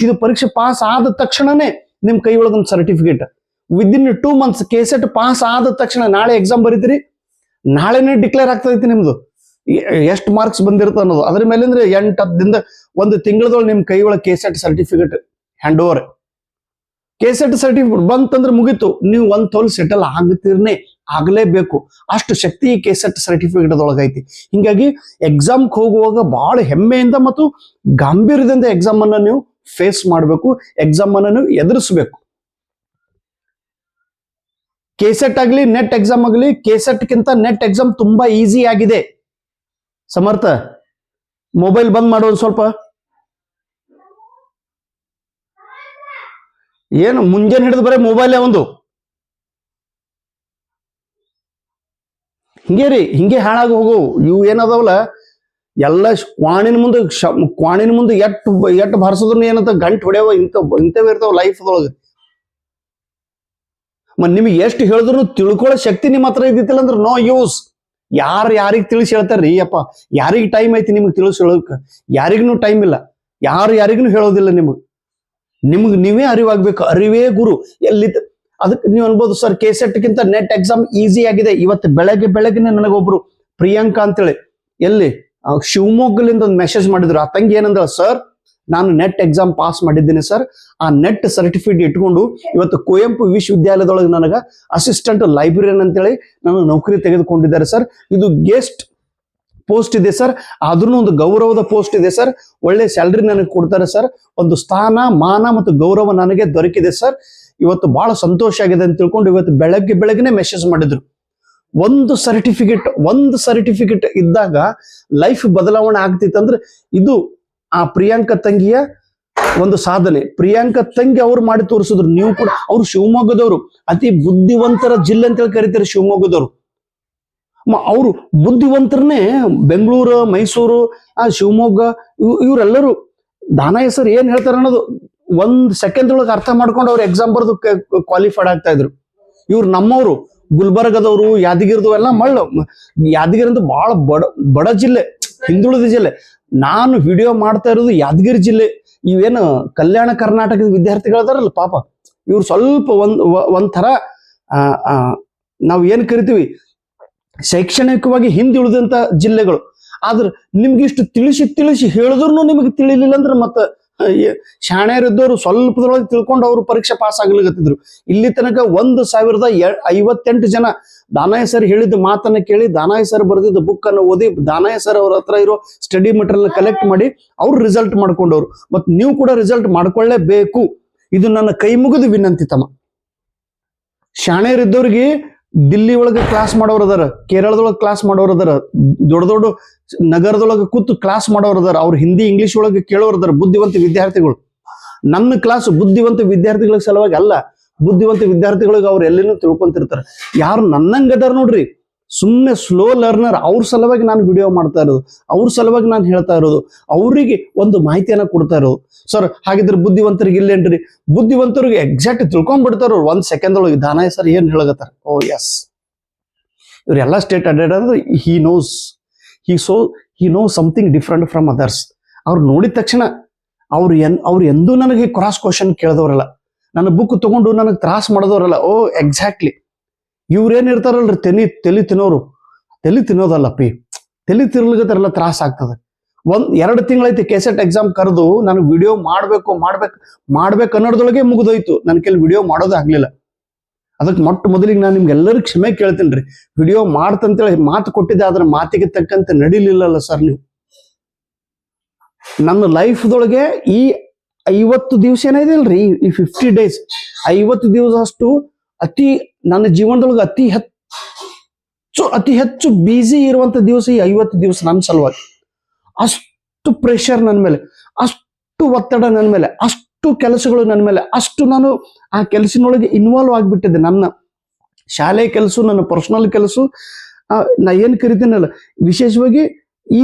S1: ಇದು ಪರೀಕ್ಷೆ ಪಾಸ್ ಆದ ತಕ್ಷಣನೇ ನಿಮ್ ಕೈ ಒಳಗೊಂದು certificate. Within 2 months KCET pass ಆದ ತಕ್ಷಣ ನಾಳೆ ಎಕ್ಸಾಮ್ ಬರೀತೀರಿ, ನಾಳೆನೇ ಡಿಕ್ಲೇರ್ ಆಗ್ತೈತಿ ನಿಮ್ದು ಎಷ್ಟು ಮಾರ್ಕ್ಸ್ ಬಂದಿರುತ್ತೆ ಅನ್ನೋದು. ಅದ್ರ ಮೇಲೆ ಅಂದ್ರೆ 8-10 ದಿನದ 1 ತಿಂಗಳದೊಳಗೆ ನಿಮ್ ಕೈ ಒಳಗೆ KCET certificate hand over. KCET certificate ಬಂತಂದ್ರೆ ಮುಗೀತು, ನೀವು ಒಂದು ತೋಲ್ ಸೆಟಲ್ ಆಗಲೇಬೇಕು. ಅಷ್ಟು ಶಕ್ತಿ KCET ಸರ್ಟಿಫಿಕೇಟ್ ಅದೊಳಗೈತಿ. ಹಿಂಗಾಗಿ ಎಕ್ಸಾಮ್ಗೆ ಹೋಗುವಾಗ ಬಹಳ ಹೆಮ್ಮೆಯಿಂದ ಮತ್ತು ಗಾಂಭೀರ್ಯದಿಂದ ಎಕ್ಸಾಮ್ ಅನ್ನ ನೀವು ಫೇಸ್ ಮಾಡಬೇಕು, ಎಕ್ಸಾಮ್ ಅನ್ನ ನೀವು ಎದುರಿಸಬೇಕು. KCET ಆಗಲಿ ನೆಟ್ ಎಕ್ಸಾಮ್ ಆಗಲಿ, KCET ಗಿಂತ ನೆಟ್ ಎಕ್ಸಾಮ್ ತುಂಬಾ ಈಸಿ ಆಗಿದೆ. ಸಮರ್ಥ, ಮೊಬೈಲ್ ಬಂದ್ ಮಾಡೋ ಒಂದ್ ಸ್ವಲ್ಪ. ಏನು ಮುಂಜಾನೆ ಹಿಡಿದು ಬರೀ ಮೊಬೈಲ್ ಒಂದು ಹಿಂಗೆ ರೀ, ಹಿಂಗೆ ಹಾಳಾಗಿ ಹೋಗು. ಇವು ಏನದಾವಲ್ಲ ಎಲ್ಲ ಕ್ವಾಣಿನ ಮುಂದೆ ಎಟ್ಟು ಭಾರಿಸಿದ್ರು ಏನಂತ ಗಂಟು ಹೊಡೆಯವ ಇಂಥವೇ ಇರ್ತಾವ ಲೈಫ್ದೊಳಗೆ. ನಿಮಗೆ ಎಷ್ಟು ಹೇಳಿದ್ರು ತಿಳ್ಕೊಳ್ಳೋ ಶಕ್ತಿ ನಿಮ್ಮ ಹತ್ರ ಇದ್ದಿತ್ತಿಲ್ಲ ಅಂದ್ರೆ ನೋ ಯೂಸ್. ಯಾರಿಗೆ ತಿಳಿಸಿ ಹೇಳ್ತಾರ್ರಿ ಅಪ್ಪ, ಯಾರಿಗೆ ಟೈಮ್ ಐತಿ ನಿಮಗೆ ತಿಳಿಸಿ ಹೇಳೋಕ? ಯಾರಿಗೂ ಟೈಮ್ ಇಲ್ಲ, ಯಾರಿಗೂ ಹೇಳೋದಿಲ್ಲ. ನಿಮ್ಗೆ ನೀವೇ ಅರಿವಾಗ್ಬೇಕು, ಅರಿವೇ ಗುರು. ಅದಕ್ಕೆ ನೀವು ಅನ್ಬೋದು ಸರ್ KCET ಗಿಂತ ನೆಟ್ ಎಕ್ಸಾಮ್ ಈಸಿ ಆಗಿದೆ. ಇವತ್ತು ಬೆಳಗ್ಗೆನೆ ನನಗೊಬ್ರು ಪ್ರಿಯಾಂಕಾ ಅಂತೇಳಿ ಎಲ್ಲಿ ಶಿವಮೊಗ್ಗಲಿಂದ ಒಂದು ಮೆಸೇಜ್ ಮಾಡಿದ್ರು. ಆ ತಂಗಿ ಏನಂದ್ರ, ಸರ್ ನಾನು ನೆಟ್ ಎಕ್ಸಾಮ್ ಪಾಸ್ ಮಾಡಿದ್ದೀನಿ ಸರ್. ಆ ನೆಟ್ ಸರ್ಟಿಫಿಕೇಟ್ ಇಟ್ಕೊಂಡು ಇವತ್ತು ಕುವೆಂಪು ವಿಶ್ವವಿದ್ಯಾಲಯದೊಳಗೆ ನನಗೆ ಅಸಿಸ್ಟೆಂಟ್ ಲೈಬ್ರರಿಯನ್ ಅಂತೇಳಿ ನಾನು ನೌಕರಿ ತೆಗೆದುಕೊಂಡಿದ್ದಾರೆ ಸರ್. ಇದು ಗೆಸ್ಟ್ ಪೋಸ್ಟ್ ಇದೆ ಸರ್, ಆದ್ರೂ ಒಂದು ಗೌರವದ ಪೋಸ್ಟ್ ಇದೆ ಸರ್. ಒಳ್ಳೆ ಸ್ಯಾಲ್ರಿ ನನಗೆ ಕೊಡ್ತಾರೆ ಸರ್. ಒಂದು ಸ್ಥಾನ ಮಾನ ಮತ್ತು ಗೌರವ ನನಗೆ ದೊರಕಿದೆ ಸರ್. ಇವತ್ತು ಬಹಳ ಸಂತೋಷ ಆಗಿದೆ ಅಂತ ತಿಳ್ಕೊಂಡು ಇವತ್ತು ಬೆಳಗ್ಗೆನೆ ಮೆಸೇಜ್ ಮಾಡಿದ್ರು. ಒಂದು ಸರ್ಟಿಫಿಕೇಟ್ ಇದ್ದಾಗ ಲೈಫ್ ಬದಲಾವಣೆ ಆಗ್ತಿತ್ತಂದ್ರೆ ಇದು ಆ ಪ್ರಿಯಾಂಕ ತಂಗಿಯ ಒಂದು ಸಾಧನೆ. ಪ್ರಿಯಾಂಕ ತಂಗಿ ಅವ್ರು ಮಾಡಿ ತೋರಿಸಿದ್ರು. ನೀವು ಕೂಡ, ಅವ್ರು ಶಿವಮೊಗ್ಗದವರು, ಅತಿ ಬುದ್ಧಿವಂತರ ಜಿಲ್ಲೆ ಅಂತೇಳಿ ಕರೀತಾರೆ ಶಿವಮೊಗ್ಗದವರು. ಅವರು ಬುದ್ಧಿವಂತರನ್ನೇ ಬೆಂಗಳೂರು, ಮೈಸೂರು, ಶಿವಮೊಗ್ಗ ಇವರೆಲ್ಲರೂ ದಾನ ಹೆಸರು ಏನ್ ಹೇಳ್ತಾರೆ ಅನ್ನೋದು 1 ಸೆಕೆಂಡ್ ಒಳಗೆ ಅರ್ಥ ಮಾಡ್ಕೊಂಡು ಅವ್ರು ಎಕ್ಸಾಮ್ ಬರೆದು ಕ್ವಾಲಿಫೈಡ್ ಆಗ್ತಾ ಇದ್ರು. ಇವ್ರು ನಮ್ಮವರು ಗುಲ್ಬರ್ಗದವರು, ಯಾದಗಿರಿದವು ಎಲ್ಲ ಯಾದಗಿರಿ ಅಂತ ಬಹಳ ಬಡ ಜಿಲ್ಲೆ, ಹಿಂದುಳಿದ ಜಿಲ್ಲೆ. ನಾನು ವಿಡಿಯೋ ಮಾಡ್ತಾ ಇರೋದು ಯಾದಗಿರಿ ಜಿಲ್ಲೆ. ಇವೇನು ಕಲ್ಯಾಣ ಕರ್ನಾಟಕದ ವಿದ್ಯಾರ್ಥಿಗಳದಾರಲ್ಲ ಪಾಪ, ಇವ್ರು ಸ್ವಲ್ಪ ಒಂಥರ ನಾವು ಏನ್ ಕರಿತೀವಿ ಶೈಕ್ಷಣಿಕವಾಗಿ ಹಿಂದುಳಿದಂತ ಜಿಲ್ಲೆಗಳು. ಆದ್ರೆ ನಿಮ್ಗೆ ಇಷ್ಟು ತಿಳಿಸಿ ಹೇಳಿದ್ರು ನಿಮಗೆ ತಿಳಿಲಿಲ್ಲ ಅಂದ್ರೆ ಮತ್ತೆ ಶಾಣ್ಯರಿದ್ದವರು ಸ್ವಲ್ಪದೊಳಗೆ ತಿಳ್ಕೊಂಡು ಅವರು ಪರೀಕ್ಷೆ ಪಾಸ್ ಆಗ್ಲಿಕತ್ತಿದ್ರು. ಇಲ್ಲಿ ತನಕ 1058 ಜನ ದಾನಾಯ ಸರ್ ಹೇಳಿದ ಮಾತನ್ನ ಕೇಳಿ, ದಾನಾಯ ಸರ್ ಬರೆದಿದ್ದ ಬುಕ್ ಅನ್ನು ಓದಿ, ದಾನಾಯ ಸರ್ ಅವ್ರ ಹತ್ರ ಇರೋ ಸ್ಟಡಿ ಮೆಟೀರಿಯಲ್ ಕಲೆಕ್ಟ್ ಮಾಡಿ ಅವ್ರು ರಿಸಲ್ಟ್ ಮಾಡ್ಕೊಂಡವ್ರು. ಮತ್ತು ನೀವು ಕೂಡ ರಿಸಲ್ಟ್ ಮಾಡ್ಕೊಳ್ಳೇಬೇಕು. ಇದು ನನ್ನ ಕೈ ಮುಗಿದು ವಿನಂತಿ ತಮ್ಮ. ಶಾಣ್ಯರಿದ್ದವ್ರಿಗೆ ದಿಲ್ಲಿ ಒಳಗೆ ಕ್ಲಾಸ್ ಮಾಡೋರು ಅದಾರ, ಕೇರಳದೊಳಗೆ ಕ್ಲಾಸ್ ಮಾಡೋರು ಅದಾರ, ದೊಡ್ಡ ನಗರದೊಳಗೆ ಕೂತು ಕ್ಲಾಸ್ ಮಾಡೋರು ಅದಾರ. ಅವ್ರು ಹಿಂದಿ ಇಂಗ್ಲಿಷ್ ಒಳಗೆ ಕೇಳೋರು ಅದಾರ, ಬುದ್ಧಿವಂತ ವಿದ್ಯಾರ್ಥಿಗಳು. ನನ್ನ ಕ್ಲಾಸ್ ಬುದ್ಧಿವಂತ ವಿದ್ಯಾರ್ಥಿಗಳ ಸಲುವಾಗಿ ಅಲ್ಲ, ಬುದ್ಧಿವಂತ ವಿದ್ಯಾರ್ಥಿಗಳಿಗೆ ಅವ್ರು ಎಲ್ಲೇನೂ ತಿಳ್ಕೊಂತಿರ್ತಾರೆ. ಯಾರು ನನ್ನಂಗ ಅದಾರ ನೋಡ್ರಿ, ಸುಮ್ಮನೆ ಸ್ಲೋ ಲರ್ನರ್, ಅವ್ರ ಸಲುವಾಗಿ ನಾನು ವಿಡಿಯೋ ಮಾಡ್ತಾ ಇರೋದು, ಅವ್ರ ಸಲುವಾಗಿ ನಾನು ಹೇಳ್ತಾ ಇರೋದು, ಅವರಿಗೆ ಒಂದು ಮಾಹಿತಿಯನ್ನ ಕೊಡ್ತಾ ಇರೋದು. ಸರ್ ಹಾಗಿದ್ರೆ ಬುದ್ಧಿವಂತರಿಗೆ ಇಲ್ಲೇನ್ರಿ? ಬುದ್ಧಿವಂತರಿಗೆ ಎಕ್ಸಾಕ್ಟ್ ತಿಳ್ಕೊಂಡ್ಬಿಡ್ತಾರ 1 ಸೆಕೆಂಡ್ ಒಳಗೆ ದಾನಾಯ ಸರ್ ಏನ್ ಹೇಳಗತ್ತಾರ. ಓ ಎಸ್, ಇವರೆಲ್ಲ ಸ್ಟೇಟ್ ಅಡ್ಡಾಡ ಅಂದ್ರೆ ಹಿ no something different from others. ಅವ್ರು ನೋಡಿದ ತಕ್ಷಣ ಅವ್ರು ಎಂದೂ ನನಗೆ ಕ್ರಾಸ್ ಕ್ವಶನ್ ಕೇಳಿದವರಲ್ಲ, ನನ್ನ ಬುಕ್ ತಗೊಂಡು ನನಗೆ ತ್ರಾಸ್ ಮಾಡಿದವರಲ್ಲ. ಓ ಎಕ್ಸಾಕ್ಟ್ಲಿ, ಇವ್ರೇನ್ ಇರ್ತಾರಲ್ರಿ ತಲೆ ತಿನ್ನೋದಲ್ಲ ಪಿ, ತಲೆ ತಿರ್ಲಿಗತ್ತಾರಲ್ಲ ತ್ರಾಸ ಆಗ್ತದೆ. 1-2 ತಿಂಗಳೈತಿ ಕೆಸೆಟ್ ಎಕ್ಸಾಮ್ ಕರೆದು ನಾನು ವಿಡಿಯೋ ಮಾಡ್ಬೇಕು ಅನ್ನೋದ್ರೊಳಗೆ ಮುಗಿದೋಯ್ತು. ನನ್ನ ಕೆಲ ವಿಡಿಯೋ ಮಾಡೋದೇ ಆಗ್ಲಿಲ್ಲ. ಅದಕ್ಕೆ ಮೊದಲಿಗೆ ನಾನು ನಿಮ್ಗೆಲ್ಲರಿಗೂ ಕ್ಷಮೆ ಕೇಳ್ತೀನಿ ರೀ. ವಿಡಿಯೋ ಮಾಡ್ತಂತೇಳಿ ಮಾತು ಕೊಟ್ಟಿದ್ದೆ, ಆದ್ರೆ ಮಾತಿಗೆ ತಕ್ಕಂತೆ ನಡೀಲಿಲ್ಲಲ್ಲ ಸರ್ ನೀವು. ನನ್ನ ಲೈಫ್ದೊಳಗೆ ಈ 50 ದಿವಸ ಏನಿದೆಯಲ್ರಿ, ಈ 50 ಡೇಸ್ 50 ದಿವಸ ಅಷ್ಟು ನನ್ನ ಜೀವನದೊಳಗೆ ಅತಿ ಹೆಚ್ಚು ಬಿಸಿ ಇರುವಂತ ದಿವಸ ಈ 50 ದಿವಸ ನನ್ನ ಸಲುವಾಗಿ. ಅಷ್ಟು ಪ್ರೆಷರ್ ನನ್ನ ಮೇಲೆ, ಅಷ್ಟು ಒತ್ತಡ ನನ್ನ ಮೇಲೆ, ಅಷ್ಟು ಕೆಲಸಗಳು ನನ್ನ ಮೇಲೆ, ಅಷ್ಟು ನಾನು ಆ ಕೆಲಸದೊಳಗೆ ಇನ್ವಾಲ್ವ್ ಆಗಿಬಿಟ್ಟಿದ್ದೆ. ನನ್ನ ಶಾಲೆ ಕೆಲಸ, ನನ್ನ ಪರ್ಸನಲ್ ಕೆಲಸ, ನಾ ಏನ್ ಕರಿತೀನಲ್ಲ, ವಿಶೇಷವಾಗಿ ಈ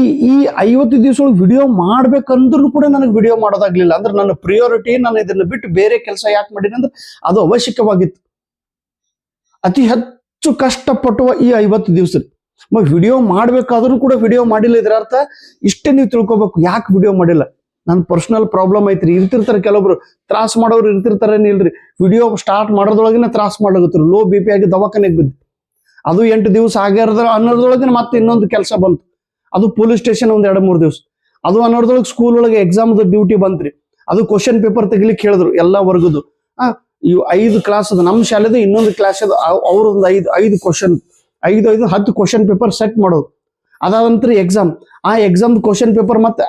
S1: 50 ದಿವಸ ಒಳಗೆ ವಿಡಿಯೋ ಮಾಡ್ಬೇಕಂದ್ರೂ ಕೂಡ ನನಗೆ ವಿಡಿಯೋ ಮಾಡೋದಾಗ್ಲಿಲ್ಲ. ಅಂದ್ರೆ ನನ್ನ ಪ್ರಿಯಾರಿಟಿ, ನಾನು ಇದನ್ನ ಬಿಟ್ಟು ಬೇರೆ ಕೆಲಸ ಯಾಕೆ ಮಾಡೀನಿ ಅಂದ್ರೆ ಅದು ಅವಶ್ಯಕವಾಗಿತ್ತು. ಅತಿ ಹೆಚ್ಚು ಕಷ್ಟಪಟ್ಟುವ ಈ 50 ದಿವಸ ವಿಡಿಯೋ ಮಾಡ್ಬೇಕಾದ್ರೂ ಕೂಡ ವಿಡಿಯೋ ಮಾಡಿಲ್ಲ. ಇದರ ಅರ್ಥ ಇಷ್ಟೇ ನೀವು ತಿಳ್ಕೊಬೇಕು, ಯಾಕೆ ವಿಡಿಯೋ ಮಾಡಿಲ್ಲ. ನನ್ನ ಪರ್ಸನಲ್ ಪ್ರಾಬ್ಲಮ್ ಐತ್ರಿ. ಇರ್ತಿರ್ತಾರೆ ಕೆಲವೊಬ್ರು ತ್ರಾಸ ಮಾಡೋರು ಇಲ್ರಿ, ವಿಡಿಯೋ ಸ್ಟಾರ್ಟ್ ಮಾಡೋದ್ರೊಳಗಿನ ತ್ರಾಸ ಮಾಡ್ಲಾಗತ್ರು, ಲೋ BP ಆಗಿ ದವಾಖಾನೆಗೆ ಬಿದ್ದು. ಅದು 8 ದಿವಸ ಆಗ್ಯಾರದ ಅನ್ನೋದ್ರೊಳಗಿನ ಮತ್ತೆ ಇನ್ನೊಂದು ಕೆಲಸ ಬಂತು, ಅದು ಪೊಲೀಸ್ ಸ್ಟೇಷನ್ 1-2-3 ದಿವಸ. ಅದು ಅನ್ನೋದ್ರೊಳಗೆ ಸ್ಕೂಲ್ ಒಳಗೆ ಎಕ್ಸಾಮ್ದು ಡ್ಯೂಟಿ ಬಂತ್ರಿ. ಅದು ಕ್ವಶನ್ ಪೇಪರ್ ತೆಗಿಲಿಕ್ಕೆ ಹೇಳಿದ್ರು ಎಲ್ಲ ವರ್ಗದ್ದು. ಇವು 5 ಕ್ಲಾಸ್ ಅದು, ನಮ್ಮ ಶಾಲೆದು ಇನ್ನೊಂದು ಕ್ಲಾಸ್ ಅದು, ಅವ್ರೊಂದು 5 ಕ್ವಶನ್ 10 ಕ್ವಶನ್ ಪೇಪರ್ ಸೆಟ್ ಮಾಡೋದು. ಅದಾದ ನಂತರ ಎಕ್ಸಾಮ್, ಆ ಎಕ್ಸಾಮ್ ಕ್ವಶನ್ ಪೇಪರ್ ಮತ್ತೆ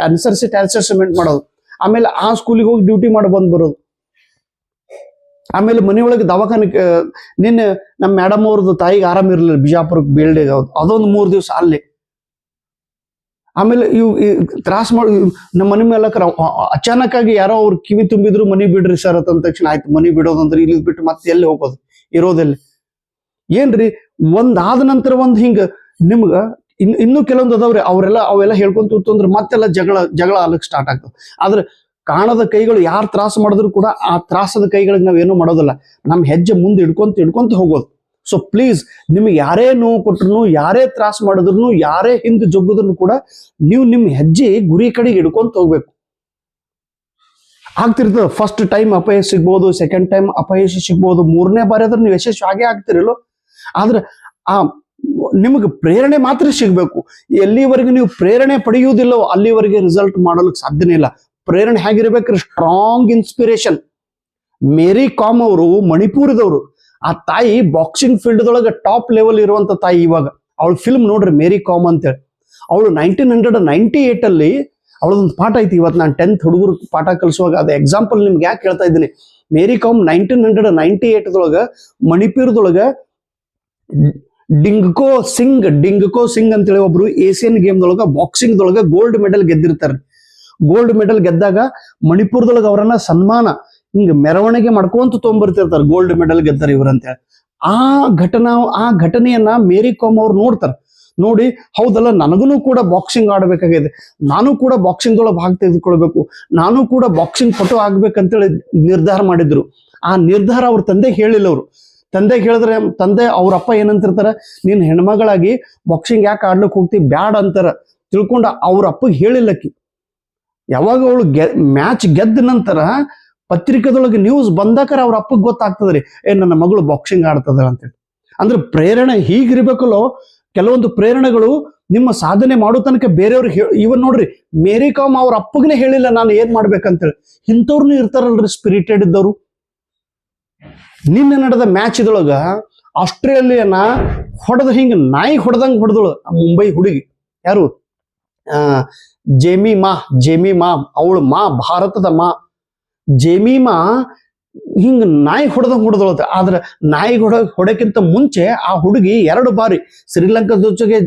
S1: ಆನ್ಸರ್ ಶೀಟ್ ಅಸೆಸ್ಮೆಂಟ್ ಮಾಡೋದು. ಆಮೇಲೆ ಆ ಸ್ಕೂಲಿಗೆ ಹೋಗಿ ಡ್ಯೂಟಿ ಮಾಡಿ ಬರೋದು. ಆಮೇಲೆ ಮನೆಯೊಳಗೆ ದವಾಖಾನೆ, ನಿನ್ನೆ ನಮ್ಮ ಮೇಡಮ್ ಅವ್ರದ್ದು ತಾಯಿಗೆ ಆರಾಮ ಇರಲಿಲ್ಲ, ಬಿಜಾಪುರಕ್ಕೆ ಬೇಲ್ಡೆಗೆ, ಅದೊಂದು 3 ದಿವಸ ಅಲ್ಲಿ. ಆಮೇಲೆ ಇವು ತ್ರಾಸ ಮಾಡಿ ನಮ್ಮ ಮನೆ ಮೇಲೆ ಅಚಾನಕ್ ಆಗಿ ಯಾರೋ ಅವ್ರು ಕಿವಿ ತುಂಬಿದ್ರು, ಮನಿ ಬಿಡ್ರಿ ಸರ್ ಅಂತ ತಕ್ಷಣ ಆಯ್ತು ಮನಿ ಬಿಡೋದಂದ್ರೆ ಇಲ್ಲಿ ಬಿಟ್ಟು ಮತ್ತೆ ಎಲ್ಲಿ ಹೋಗೋದು, ಇರೋದೆಲ್ಲಿ ಏನ್ರಿ. ಒಂದಾದ ನಂತರ ಒಂದ್ ಹಿಂಗ ನಿಮ್ಗ ಇನ್ನೂ ಕೆಲವೊಂದು ಅದಾವ್ರಿ, ಅವೆಲ್ಲ ಹೇಳ್ಕೊಂತ ಅಂದ್ರೆ ಮತ್ತೆಲ್ಲ ಜಗಳ ಆಗ್ಲಿಕ್ಕೆ ಸ್ಟಾರ್ಟ್ ಆಗ್ತದೆ. ಆದ್ರೆ ಕಾಣದ ಕೈಗಳು ಯಾರು ತ್ರಾಸ ಮಾಡಿದ್ರು ಕೂಡ ಆ ತ್ರಾಸದ ಕೈಗಳಿಗೆ ನಾವೇನು ಮಾಡೋದಿಲ್ಲ, ನಮ್ಮ ಹೆಜ್ಜೆ ಮುಂದೆ ಹಿಡ್ಕೊಂತ ಹೋಗೋದು. ಸೊ ಪ್ಲೀಸ್, ನಿಮಗೆ ಯಾರೇ ನೋವು ಕೊಟ್ರು, ಯಾರೇ ತ್ರಾಸ ಮಾಡಿದ್ರು, ಯಾರೇ ಹಿಂದೆ ಜಗ್ಗುದ್ರು ಕೂಡ ನೀವು ನಿಮ್ಮ ಹೆಜ್ಜೆ ಗುರಿ ಕಡೆಗೆ ಹಿಡ್ಕೊಂತ ಹೋಗ್ಬೇಕು. ಆಗ್ತಿರ್ತದೆ, ಫಸ್ಟ್ ಟೈಮ್ ಅಪಯಶ ಸಿಗ್ಬೋದು, ಸೆಕೆಂಡ್ ಟೈಮ್ ಅಪಯಶ ಸಿಗ್ಬೋದು, 3ನೇ ಬಾರಿ ಆದ್ರೆ ನೀವು ಯಶಸ್ವಿ ಆಗೇ ಆಗ್ತಿರಲ್ಲೋ. ಆದ್ರೆ ಆ ನಿಮಗೆ ಪ್ರೇರಣೆ ಮಾತ್ರ ಸಿಗ್ಬೇಕು. ಎಲ್ಲಿವರೆಗೆ ನೀವು ಪ್ರೇರಣೆ ಪಡೆಯುವುದಿಲ್ಲವೋ ಅಲ್ಲಿವರೆಗೆ ರಿಸಲ್ಟ್ ಮಾಡಲಿಕ್ಕೆ ಸಾಧ್ಯನೇ ಇಲ್ಲ. ಪ್ರೇರಣೆ ಹೇಗಿರ್ಬೇಕ್ರಿ, ಸ್ಟ್ರಾಂಗ್ ಇನ್ಸ್ಪಿರೇಷನ್. ಮೇರಿ ಕಾಮ್ ಅವರು ಮಣಿಪುರದವರು. ಆ ತಾಯಿ ಬಾಕ್ಸಿಂಗ್ ಫೀಲ್ಡ್ ದೊಳಗೆ ಟಾಪ್ ಲೆವೆಲ್ ಇರುವಂತ ತಾಯಿ. ಇವಾಗ ಅವಳ ಫಿಲ್ಮ್ ನೋಡ್ರಿ ಮೇರಿ ಕಾಮ್ ಅಂತೇಳಿ. ಅವಳು 1998 ಅಲ್ಲಿ ಅವಳದೊಂದು ಪಾಠ ಐತಿ. ಇವತ್ತು ನಾನು 10th ಹುಡುಗರು ಪಾಠ ಕಲಿಸುವಾಗ ಅದು ಎಕ್ಸಾಂಪಲ್ ನಿಮ್ಗೆ ಯಾಕೆ ಹೇಳ್ತಾ ಇದ್ದೀನಿ. ಮೇರಿ ಕಾಮ್ 1998 ಮಣಿಪುರದೊಳಗ ಡಿಂಗ್ಕೋ ಸಿಂಗ್ ಅಂತೇಳಿ ಒಬ್ರು ಏಷ್ಯನ್ ಗೇಮ್ ದೊಳಗ ಬಾಕ್ಸಿಂಗ್ ದೊಳಗ ಗೋಲ್ಡ್ ಮೆಡಲ್ ಗೆದ್ದಿರ್ತಾರೆ. ಗೋಲ್ಡ್ ಮೆಡಲ್ ಗೆದ್ದಾಗ ಮಣಿಪುರದೊಳಗ ಅವರನ್ನ ಸನ್ಮಾನ ಹಿಂಗ ಮೆರವಣಿಗೆ ಮಾಡ್ಕೊಂತ ತೊಗೊಂಡ್ಬರ್ತಿರ್ತಾರೆ. Gold medal ಗೆದ್ದಾರ ಇವ್ರಂತೇಳಿ. ಆ ಘಟನೆಯನ್ನ ಮೇರಿ ಕಾಮ್ ಅವ್ರು ನೋಡ್ತಾರೆ. ನೋಡಿ, ಹೌದಲ್ಲ, ನನಗೂ ಕೂಡ ಬಾಕ್ಸಿಂಗ್ ಆಡಬೇಕಾಗಿದೆ, ನಾನು ಕೂಡ ಬಾಕ್ಸಿಂಗ್ ಒಳಗೆ ಭಾಗ ತೆಗೆದುಕೊಳ್ಬೇಕು, ನಾನು ಕೂಡ ಬಾಕ್ಸಿಂಗ್ ಪಟು ಆಗ್ಬೇಕಂತೇಳಿ ನಿರ್ಧಾರ ಮಾಡಿದ್ರು. ಆ ನಿರ್ಧಾರ ಅವ್ರ ತಂದೆಗೆ ಹೇಳಿಲ್ಲ. ಅವರು ತಂದೆಗೆ ಹೇಳಿದ್ರೆ ತಂದೆ ಅವ್ರ ಅಪ್ಪ ಏನಂತಿರ್ತಾರ, ನೀನ್ ಹೆಣ್ಮಗಳಾಗಿ ಬಾಕ್ಸಿಂಗ್ ಯಾಕೆ ಆಡ್ಲಿಕ್ಕೆ ಹೋಗ್ತಿ, ಬ್ಯಾಡ್ ಅಂತಾರ ತಿಳ್ಕೊಂಡ ಅವ್ರ ಅಪ್ಪಗೆ ಹೇಳಿಲ್ಲಕ್ಕಿ. ಯಾವಾಗ ಅವಳು ಮ್ಯಾಚ್ ಗೆದ್ದ ನಂತರ ಪತ್ರಿಕೆದೊಳಗೆ ನ್ಯೂಸ್ ಬಂದಾಕರ ಅವ್ರ ಅಪ್ಪಗೆ ಗೊತ್ತಾಗ್ತದ್ರಿ, ನನ್ನ ಮಗಳು ಬಾಕ್ಸಿಂಗ್ ಆಡ್ತದ ಅಂತೇಳಿ. ಅಂದ್ರೆ ಪ್ರೇರಣೆ ಹೀಗಿರ್ಬೇಕಲ್ಲೋ. ಕೆಲವೊಂದು ಪ್ರೇರಣೆಗಳು ನಿಮ್ಮ ಸಾಧನೆ ಮಾಡೋ ತನಕ ಬೇರೆಯವ್ರಿಗೆ ಇವನ್ ನೋಡ್ರಿ, ಮೇರಿ ಕಾಮ್ ಅವ್ರ ಅಪ್ಪಗನೇ ಹೇಳಿಲ್ಲ ನಾನು ಏನ್ ಮಾಡ್ಬೇಕಂತೇಳಿ. ಇಂಥವ್ರನ್ನು ಇರ್ತಾರಲ್ರಿ ಸ್ಪಿರಿಟೆಡ್ ಇದ್ದವ್ರು. ನಿನ್ನೆ ನಡೆದ ಮ್ಯಾಚ್ ಇದೊಳಗ ಆಸ್ಟ್ರೇಲಿಯಾನ ಹೊಡೆದ ಹಿಂಗ ನಾಯಿ ಹೊಡೆದಂಗೆ ಹೊಡೆದಳು ಮುಂಬೈ ಹುಡುಗಿ. ಯಾರು? ಜೇಮಿಮಾ ಅವಳು ಭಾರತದ ಜೇಮಿಮಾ ಹಿಂಗ ನಾಯಿ ಹೊಡೆದಂಗೆ ಹೊಡೆದಳತ್ತೆ. ಆದ್ರೆ ನಾಯಿ ಹೊಡಕ್ಕಿಂತ ಮುಂಚೆ ಆ ಹುಡುಗಿ 2 ಬಾರಿ ಶ್ರೀಲಂಕಾದ ಜೊತೆಗೆ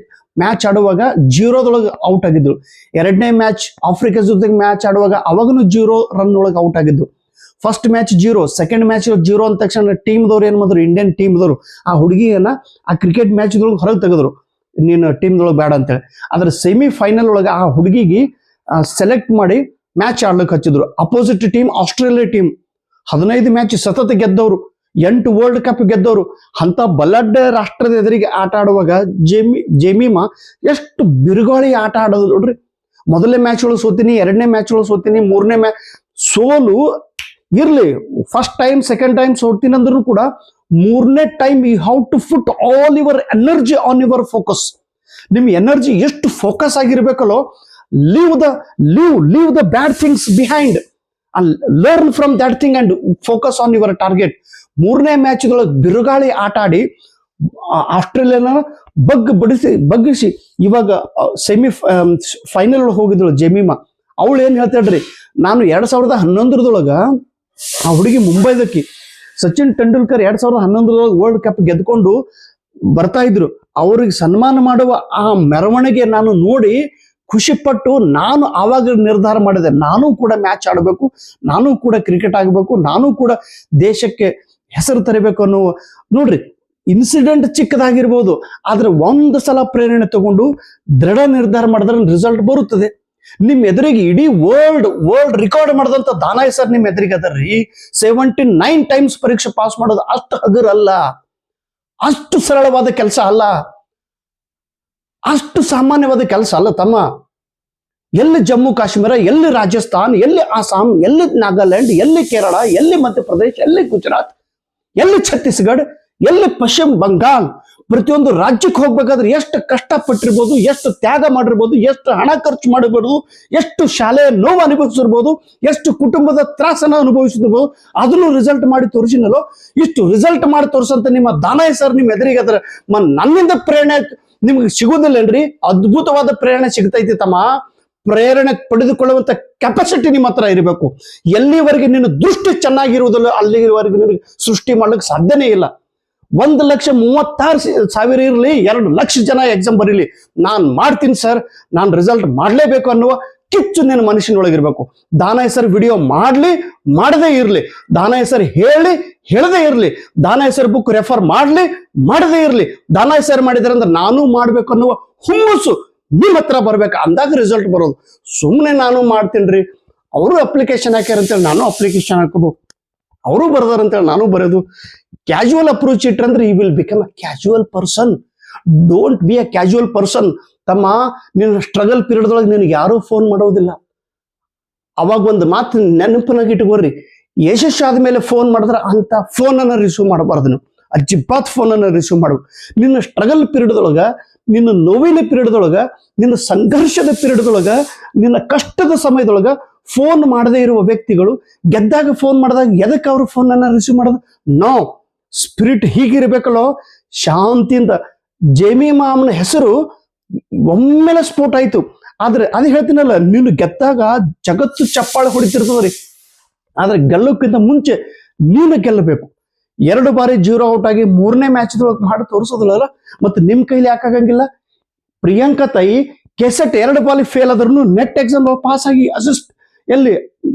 S1: ಮ್ಯಾಚ್ ಆಡುವಾಗ 0 ಔಟ್ ಆಗಿದ್ರು. 2ನೇ ಮ್ಯಾಚ್ ಆಫ್ರಿಕಾ ಜೊತೆಗೆ ಮ್ಯಾಚ್ ಆಡುವಾಗ ಅವಾಗನು 0 ರನ್ ಒಳಗೆ ಔಟ್ ಆಗಿದ್ರು. ಫಸ್ಟ್ ಮ್ಯಾಚ್ 0, ಸೆಕೆಂಡ್ ಮ್ಯಾಚ್ 0 ಅಂದ ತಕ್ಷಣ ಟೀಮ್ದವ್ರು ಏನ್ ಮಾಡಿದ್ರು, ಇಂಡಿಯನ್ ಟೀಮ್ದವ್ರು ಆ ಹುಡುಗಿಯನ್ನ ಆ ಕ್ರಿಕೆಟ್ ಮ್ಯಾಚ್ ಹೊರಗೆ ತೆಗೆದ್ರು, ನೀನು ಟೀಮ್ದೊಳಗೆ ಬೇಡ ಅಂತೇಳಿ. ಆದ್ರೆ ಸೆಮಿಫೈನಲ್ ಒಳಗೆ ಆ ಹುಡುಗಿಗೆ ಸೆಲೆಕ್ಟ್ ಮಾಡಿ ಮ್ಯಾಚ್ ಆಡ್ಲಿಕ್ಕೆ ಹಚ್ಚಿದ್ರು. Opposite team Australia team 15 match ಸತತ ಗೆದ್ದವರು, 8 ವರ್ಲ್ಡ್ ಕಪ್ ಗೆದ್ದವರು. ಅಂತ ಬಲಡ್ಡ ರಾಷ್ಟ್ರದ ಎದುರಿಗೆ ಆಟ ಆಡುವಾಗ ಜೇಮಿಮಾ ಎಷ್ಟು ಬಿರುಗಾಳಿ ಆಟ ಆಡೋದು ನೋಡ್ರಿ. ಮೊದಲನೇ ಮ್ಯಾಚ್ ಒಳಗೆ ಸೋತೀನಿ, 2ನೇ ಮ್ಯಾಚ್ ಒಳಗೆ ಸೋತೀನಿ, 3ನೇ ಮ್ಯಾಚ್ ಸೋಲು ಇರ್ಲಿ, ಫಸ್ಟ್ ಟೈಮ್ ಸೆಕೆಂಡ್ ಟೈಮ್ ಸೋಡ್ತೀನಿ ಅಂದ್ರೂ ಕೂಡ 3ನೇ time you have to put all your energy on your focus. ನಿಮ್ ಎನರ್ಜಿ ಎಷ್ಟು ಫೋಕಸ್ ಆಗಿರ್ಬೇಕಲ್ಲೋ. Leave the bad things behind and learn from that thing and focus on your target. 3ನೇ match ದೊಳಗೆ ಬಿರುಗಾಳಿ ಆಟ ಆಡಿ ಆಸ್ಟ್ರೇಲಿಯಾನ ಬಗ್ಗಿಸಿ ಇವಾಗ ಫೈನಲ್ ಹೋಗಿದ್ದಳು ಜೆಮಿಮಾ. ಅವಳು ಏನ್ ಹೇಳ್ತಾಳ್ರಿ, ನಾನು 2011 ಆ ಹುಡುಗಿ ಮುಂಬೈದಕ್ಕಿ ಸಚಿನ್ ತೆಂಡೂಲ್ಕರ್ 2011 ವರ್ಲ್ಡ್ ಕಪ್ ಗೆದ್ಕೊಂಡು ಬರ್ತಾ ಇದ್ರು. ಅವ್ರಿಗೆ ಸನ್ಮಾನ ಮಾಡುವ ಆ ಮೆರವಣಿಗೆ ನಾನು ನೋಡಿ ಖುಷಿಪಟ್ಟು ನಾನು ಆವಾಗ ನಿರ್ಧಾರ ಮಾಡಿದೆ, ನಾನು ಕೂಡ ಮ್ಯಾಚ್ ಆಡಬೇಕು, ನಾನು ಕೂಡ ಕ್ರಿಕೆಟ್ ಆಗಬೇಕು, ನಾನು ಕೂಡ ದೇಶಕ್ಕೆ ಹೆಸರು ತರಬೇಕು ಅನ್ನೋ. ನೋಡ್ರಿ, ಇನ್ಸಿಡೆಂಟ್ ಚಿಕ್ಕದಾಗಿರ್ಬೋದು, ಆದ್ರೆ ಒಂದು ಸಲ ಪ್ರೇರಣೆ ತಗೊಂಡು ದೃಢ ನಿರ್ಧಾರ ಮಾಡಿದ್ರೆ ರಿಸಲ್ಟ್ ಬರುತ್ತದೆ. ನಿಮ್ ಎದುರಿಗೆ ಇಡೀ ವರ್ಲ್ಡ್ ರೆಕಾರ್ಡ್ ಮಾಡಿದಂತ ದಾನಾಯ್ ಸರ್ ನಿಮ್ ಎದುರಿಗೆ ಅದರ್ರಿ. 79 ಟೈಮ್ಸ್ ಪರೀಕ್ಷೆ ಪಾಸ್ ಮಾಡೋದು ಅಷ್ಟು ಹಗರಲ್ಲ, ಅಷ್ಟು ಸರಳವಾದ ಕೆಲಸ ಅಲ್ಲ, ಅಷ್ಟು ಸಾಮಾನ್ಯವಾದ ಕೆಲಸ ಅಲ್ಲ ತಮ್ಮ. ಎಲ್ಲಿ ಜಮ್ಮು ಕಾಶ್ಮೀರ, ಎಲ್ಲಿ ರಾಜಸ್ಥಾನ್, ಎಲ್ಲಿ ಆಸಾಂ, ಎಲ್ಲಿ ನಾಗಾಲ್ಯಾಂಡ್, ಎಲ್ಲಿ ಕೇರಳ, ಎಲ್ಲಿ ಮಧ್ಯಪ್ರದೇಶ್, ಎಲ್ಲಿ ಗುಜರಾತ್, ಎಲ್ಲಿ ಛತ್ತೀಸ್ಗಢ, ಎಲ್ಲಿ ಪಶ್ಚಿಮ ಬಂಗಾಲ್, ಪ್ರತಿಯೊಂದು ರಾಜ್ಯಕ್ಕೆ ಹೋಗ್ಬೇಕಾದ್ರೆ ಎಷ್ಟು ಕಷ್ಟಪಟ್ಟಿರ್ಬೋದು, ಎಷ್ಟು ತ್ಯಾಗ ಮಾಡಿರ್ಬೋದು, ಎಷ್ಟು ಹಣ ಖರ್ಚು ಮಾಡಿರ್ಬೋದು, ಎಷ್ಟು ಶಾಲೆಯ ನೋವು ಅನುಭವಿಸಿರ್ಬೋದು, ಎಷ್ಟು ಕುಟುಂಬದ ತ್ರಾಸನ ಅನುಭವಿಸಿರ್ಬೋದು, ಅದನ್ನು ರಿಸಲ್ಟ್ ಮಾಡಿ ತೋರಿಸಿನಲ್ಲೋ. ಇಷ್ಟು ರಿಸಲ್ಟ್ ಮಾಡಿ ತೋರಿಸಂತ ನಿಮ್ಮ ದಾನಾಯ್ ಸರ್ ನಿಮ್ಮ ಎದುರಿಗೆ ಅದ್ರ ನನ್ನಿಂದ ಪ್ರೇರಣೆ ನಿಮ್ಗೆ ಸಿಗುದಿಲ್ಲನ್ರಿ. ಅದ್ಭುತವಾದ ಪ್ರೇರಣೆ ಸಿಗ್ತೈತಿ ತಮ್ಮ. ಪ್ರೇರಣೆ ಪಡೆದುಕೊಳ್ಳುವಂತ ಕೆಪಾಸಿಟಿ ನಿಮ್ಮ ಹತ್ರ ಇರಬೇಕು. ಎಲ್ಲಿವರೆಗೆ ನಿನ್ನ ದೃಷ್ಟಿ ಚೆನ್ನಾಗಿರುವುದಿಲ್ಲ ಅಲ್ಲಿವರೆಗೆ ನಿನಗೆ ಸೃಷ್ಟಿ ಮಾಡ್ಲಿಕ್ಕೆ ಸಾಧ್ಯನೇ ಇಲ್ಲ. 1,36,000 ಇರಲಿ, 2 ಲಕ್ಷ ಜನ ಎಕ್ಸಾಮ್ ಬರೀಲಿ, ನಾನ್ ಮಾಡ್ತೀನಿ ಸರ್, ನಾನ್ ರಿಸಲ್ಟ್ ಮಾಡ್ಲೇಬೇಕು ಅನ್ನುವ ಕಿಚ್ಚು ನಿನ್ನ ಮನುಷ್ಯನೊಳಗಿರ್ಬೇಕು. ದಾನಾಯ್ ಸರ್ ವಿಡಿಯೋ ಮಾಡದೇ ಇರ್ಲಿ, ದಾನಾಯ್ ಸರ್ ಹೇಳದೇ ಇರ್ಲಿ, ದಾನಾಯ್ ಸರ್ ಬುಕ್ ರೆಫರ್ ಮಾಡದೇ ಇರ್ಲಿ, ದಾನಾಯ್ ಸರ್ ಮಾಡಿದಾರೆ ಅಂದ್ರೆ ನಾನು ಮಾಡ್ಬೇಕು ಅನ್ನುವ ಹುಮ್ಮಸ್ಸು ನಿಮ್ಮ ಹತ್ರ ಬರ್ಬೇಕು. ಅಂದಾಗ ರಿಸಲ್ಟ್ ಬರೋದು. ಸುಮ್ಮನೆ ನಾನು ಮಾಡ್ತೀನಿ, ಅವರು ಅಪ್ಲಿಕೇಶನ್ ಹಾಕ್ಯಾರ ಅಂತೇಳಿ ನಾನು ಅಪ್ಲಿಕೇಶನ್ ಹಾಕೋದು, ಅವರು ಬರ್ದಾರಂತೇಳಿ ನಾನು ಬರೋದು. ಕ್ಯಾಶುವಲ್ ಅಪ್ರೋಚ್ ಇಟ್ರಂದ್ರೆ you will become a casual person. Don't be a casual person ತಮ್ಮ. ನಿನ್ನ ಸ್ಟ್ರಗಲ್ ಪೀರಿಯಡ್ ಒಳಗೆ ನಿನಗೆ ಯಾರೂ ಫೋನ್ ಮಾಡೋದಿಲ್ಲ. ಅವಾಗ ಒಂದು ಮಾತು ನೆನಪಿನಾಗ ಇಟ್ಕೋರಿ, ಯಶಸ್ಸಾದ ಮೇಲೆ ಫೋನ್ ಮಾಡಿದ್ರೆ ಅಂತ ಫೋನನ್ನು ರಿಸೀವ್ ಮಾಡಬಾರ್ದು. ನೀವು ಅಜ್ಜಿಬ್ಬಾತ್ ಫೋನನ್ನು ರಿಸೀವ್ ಮಾಡಬೇಕು. ನಿನ್ನ ಸ್ಟ್ರಗಲ್ ಪೀರಿಯಡ್ದೊಳಗ, ನಿನ್ನ ನೋವಿನ ಪೀರಿಯಡ್ದೊಳಗ, ನಿನ್ನ ಸಂಘರ್ಷದ ಪೀರಿಯಡ್ದೊಳಗ, ನಿನ್ನ ಕಷ್ಟದ ಸಮಯದೊಳಗ ಫೋನ್ ಮಾಡದೇ ಇರುವ ವ್ಯಕ್ತಿಗಳು ಗೆದ್ದಾಗ ಫೋನ್ ಮಾಡಿದಾಗ ಎದಕ್ಕೆ ಅವ್ರ ಫೋನ್ ಅನ್ನ ರಿಸೀವ್ ಮಾಡೋದು? ನೋ, ಸ್ಪಿರಿಟ್ ಹೀಗಿರ್ಬೇಕಲ್ಲೋ, ಶಾಂತಿಯಿಂದ. ಜೆಮಿಮಾ ಅಮ್ಮನ ಹೆಸರು ಒಮ್ಮೆಲೆ ಸ್ಫೋಟ ಆಯ್ತು. ಆದ್ರೆ ಅದು ಹೇಳ್ತೀನಲ್ಲ, ನೀನು ಗೆದ್ದಾಗ ಜಗತ್ತು ಚಪ್ಪಾಳೆ ಹೊಡಿತಿರ್ತದ್ರಿ. ಆದ್ರೆ ಗೆಲ್ಲೋಕ್ಕಿಂತ ಮುಂಚೆ ನೀನು ಗೆಲ್ಲಬೇಕು. 2 ಬಾರಿ 0 ಔಟ್ ಆಗಿ 3ನೇ ಮ್ಯಾಚ್ ಮಾಡಿ ತೋರಿಸೋದಿಲ್ಲ. ಮತ್ತೆ ನಿಮ್ ಕೈಲಿ ಯಾಕಾಗಂಗಿಲ್ಲ? ಪ್ರಿಯಾಂಕಾ ತಾಯಿ ಕೆಸೆಟ್ 2 ಬಾಲಿ ಫೇಲ್ ಆದ್ರೂ ನೆಟ್ ಎಕ್ಸಾಮ್ ಪಾಸ್ ಆಗಿ ಅಸಿಸ್ಟ್ ಎಲ್ಲಿ